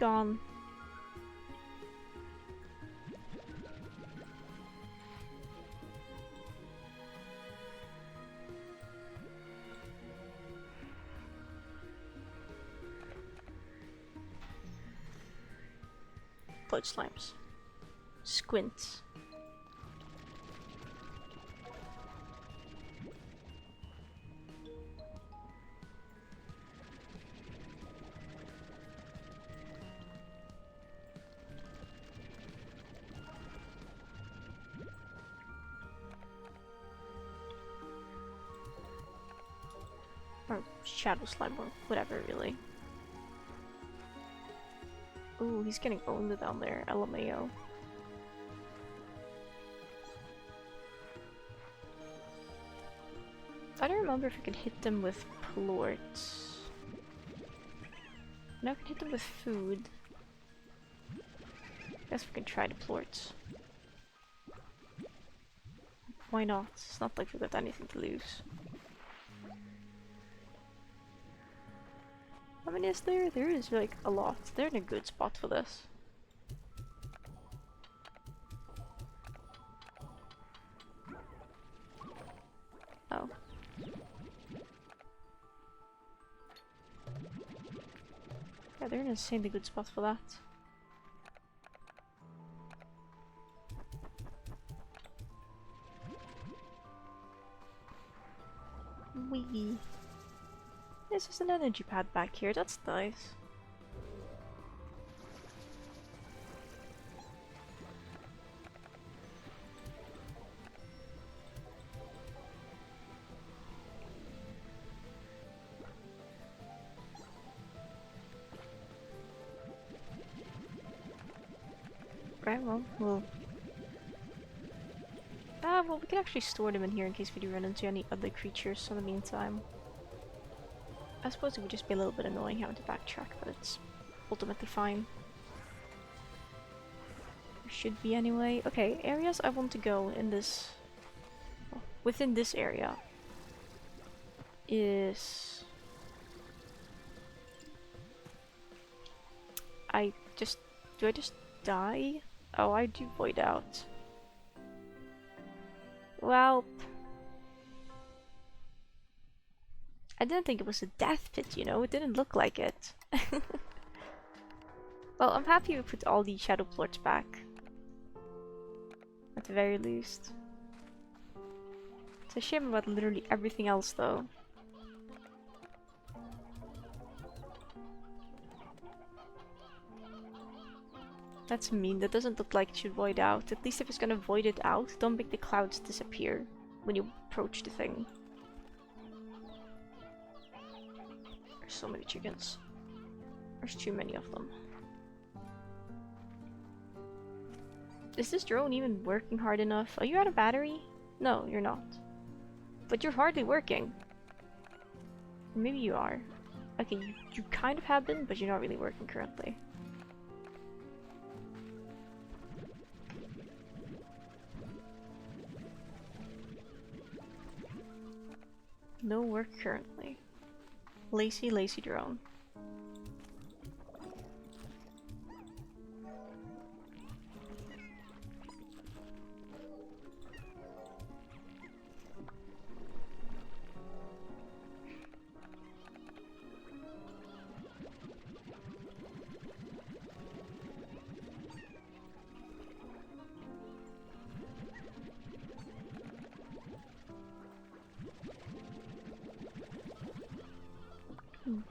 gone. Blood slimes. Squints. Or shadow slime or whatever, really. Ooh, he's getting owned down there, LMAO. I don't remember if I could hit them with plorts. Now I can hit them with food. Guess we can try the plorts. Why not? It's not like we've got anything to lose. How many is there? There is like a lot. They're in a good spot for this. Oh. Yeah, they're in an insanely good spot for that. Wee. There's just an energy pad back here, that's nice. Right, well, well, we can actually store them in here in case we do run into any other creatures in the meantime. I suppose it would just be a little bit annoying having to backtrack, but it's ultimately fine. There should be anyway. Okay, areas I want to go in this... well, within this area is... do I just die? Oh, I do void out. Well... I didn't think it was a death pit, you know? It didn't look like it. Well, I'm happy we put all the shadow plorts back. At the very least. It's a shame about literally everything else, though. That's mean. That doesn't look like it should void out. At least if it's gonna void it out, don't make the clouds disappear when you approach the thing. There's so many chickens. There's too many of them. Is this drone even working hard enough? Are you out of battery? No, you're not. But you're hardly working. Maybe you are. Okay, you kind of have been, but you're not really working currently. No work currently. Lazy, lazy drone.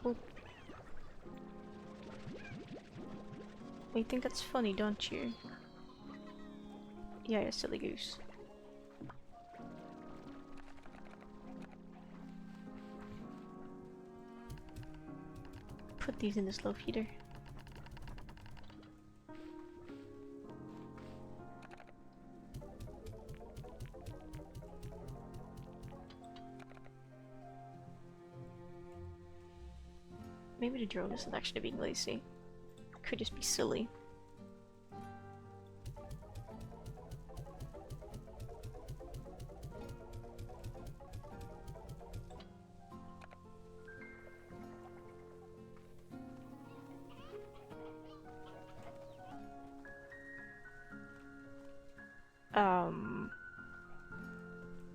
Well, you think that's funny, don't you? Yeah, you silly goose. Put these in the slow feeder. Maybe the drone isn't actually being lazy. Could just be silly. Um.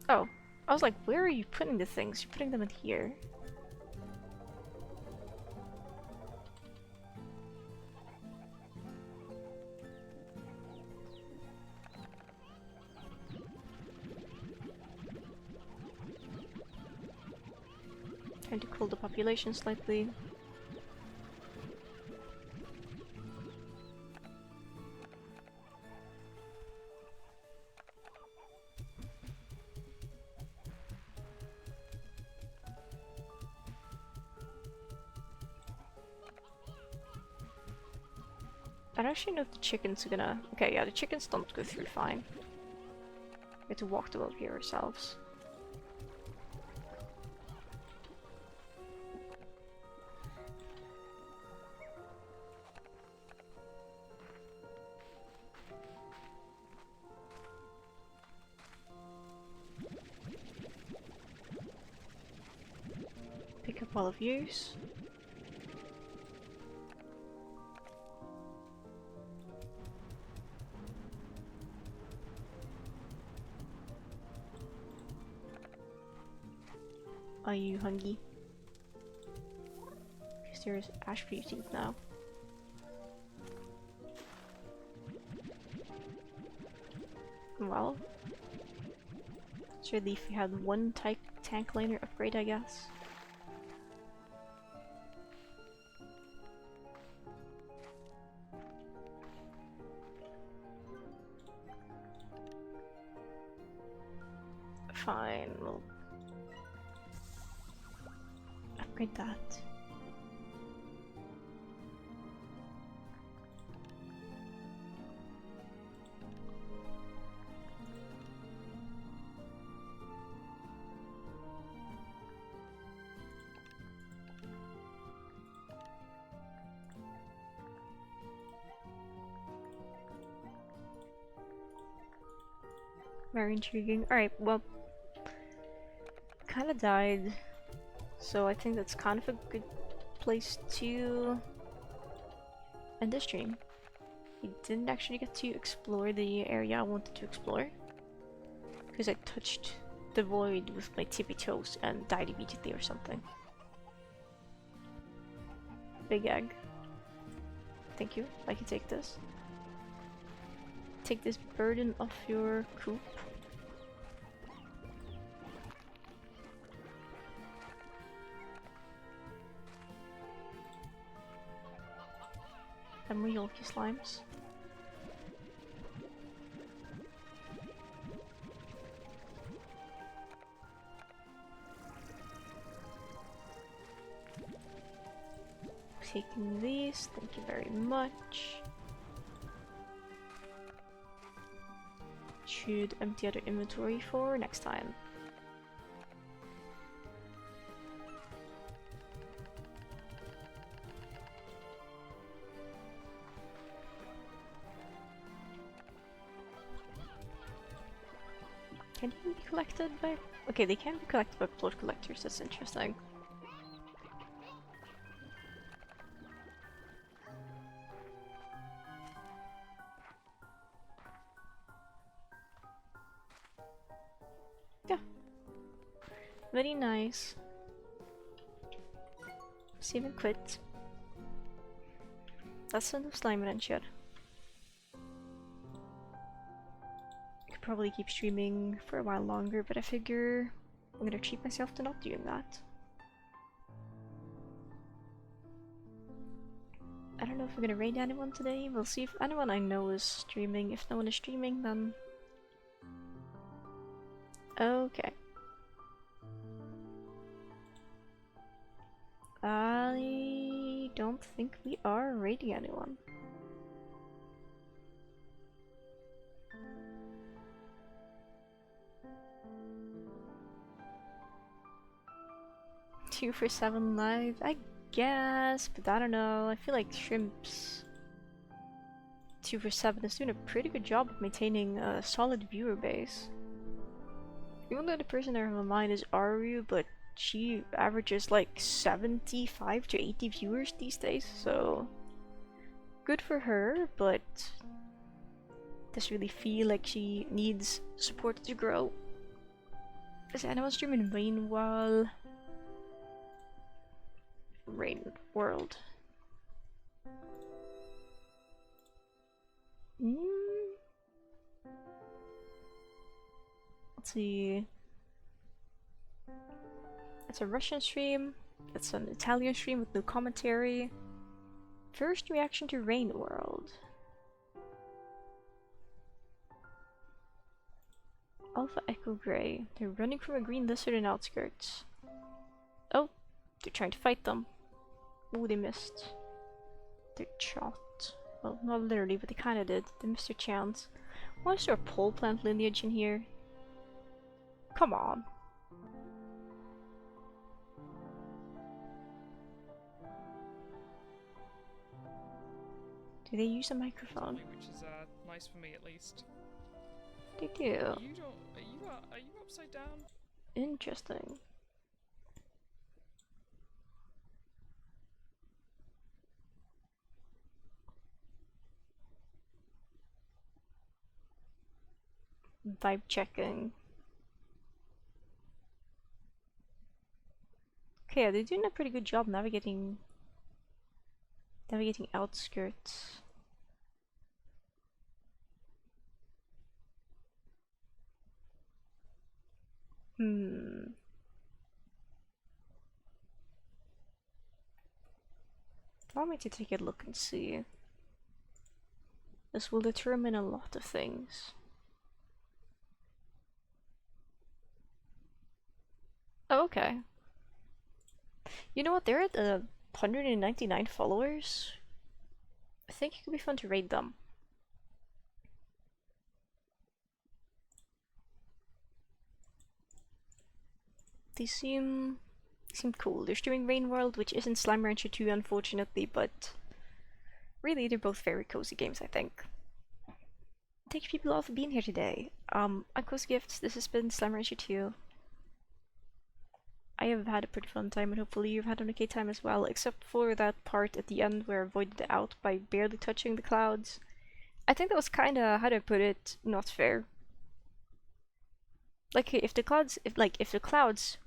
Oh, I was like, where are you putting the things? You're putting them in here. Trying to cool the population slightly. I don't actually know if the chicken's gonna... Okay, yeah, the chickens don't go through fine. We have to walk the world here ourselves. Pick up all of yous. Are you hungry? Because there's ash for you to eat now. Well, it's really if we had one tank laner upgrade, I guess. Fine, we'll upgrade that. Very intriguing. Alright, well, kinda died, so I think that's kind of a good place to end this stream. We didn't actually get to explore the area I wanted to explore, because I touched the void with my tippy toes and died immediately or something. Big egg. Thank you. I can take this. Take this burden off your coop. And more Yolky slimes. Taking these, thank you very much. Should empty out our inventory for next time. Can they be collected by... Okay, they can be collected by plot collectors, that's interesting. Yeah. Very nice. Save and quit. That's enough slime adventure. Could probably keep streaming for a while longer, but I figure I'm gonna treat myself to not doing that. I don't know if we're gonna raid anyone today. We'll see if anyone I know is streaming. If no one is streaming, then... Okay. I don't think we are raiding anyone. Two for 7 live, I guess, but I don't know. I feel like Shrimps 2 for 7 is doing a pretty good job of maintaining a solid viewer base. Even though the person I have in mind is Aru, but she averages like 75 to 80 viewers these days, so good for her, but doesn't really feel like she needs support to grow. Is anyone streaming Rain World? Let's see. It's a Russian stream. It's an Italian stream with no commentary. First reaction to Rain World. Alpha Echo Grey. They're running from a green lizard in outskirts. Oh, they're trying to fight them. Oh, they missed. They're shot. Well, not literally, but they kinda did. They missed their chance. Why is there a pole plant lineage in here? Come on. Do they use a microphone? Which is nice for me at least. They do. You don't. Are you upside down? Interesting. Vibe checking. Okay, yeah, they're doing a pretty good job navigating outskirts. Allow me to take a look and see. This will determine a lot of things. Oh, okay. You know what? They're at 199 followers. I think it could be fun to raid them. They seem cool. They're streaming Rain World, which isn't Slime Rancher 2, unfortunately, but really they're both very cozy games, I think. Thank you people all for being here today. I'm Cozy Gifts. This has been Slime Rancher 2. I have had a pretty fun time, and hopefully you've had an okay time as well, except for that part at the end where I avoided the out by barely touching the clouds. I think that was kinda, how do I put it, not fair. Like, if the clouds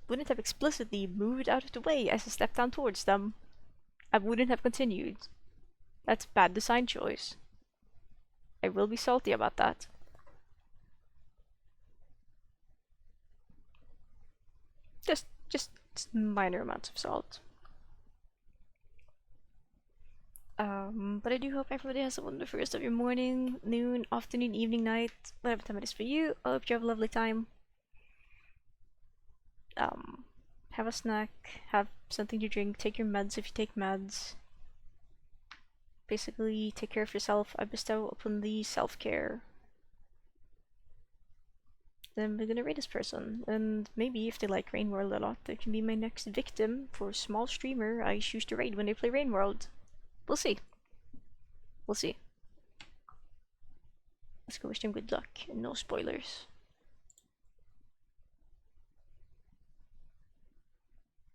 wouldn't have explicitly moved out of the way as I stepped down towards them, I wouldn't have continued. That's bad design choice. I will be salty about that. Just minor amounts of salt. But I do hope everybody has a wonderful rest of your morning, noon, afternoon, evening, night, whatever time it is for you. I hope you have a lovely time. Have a snack, have something to drink, take your meds if you take meds. Basically, take care of yourself. I bestow upon thee self-care. Then we're gonna raid this person, and maybe if they like Rain World a lot, they can be my next victim for a small streamer I choose to raid when they play Rain World. We'll see. We'll see. Let's go wish them good luck, and no spoilers.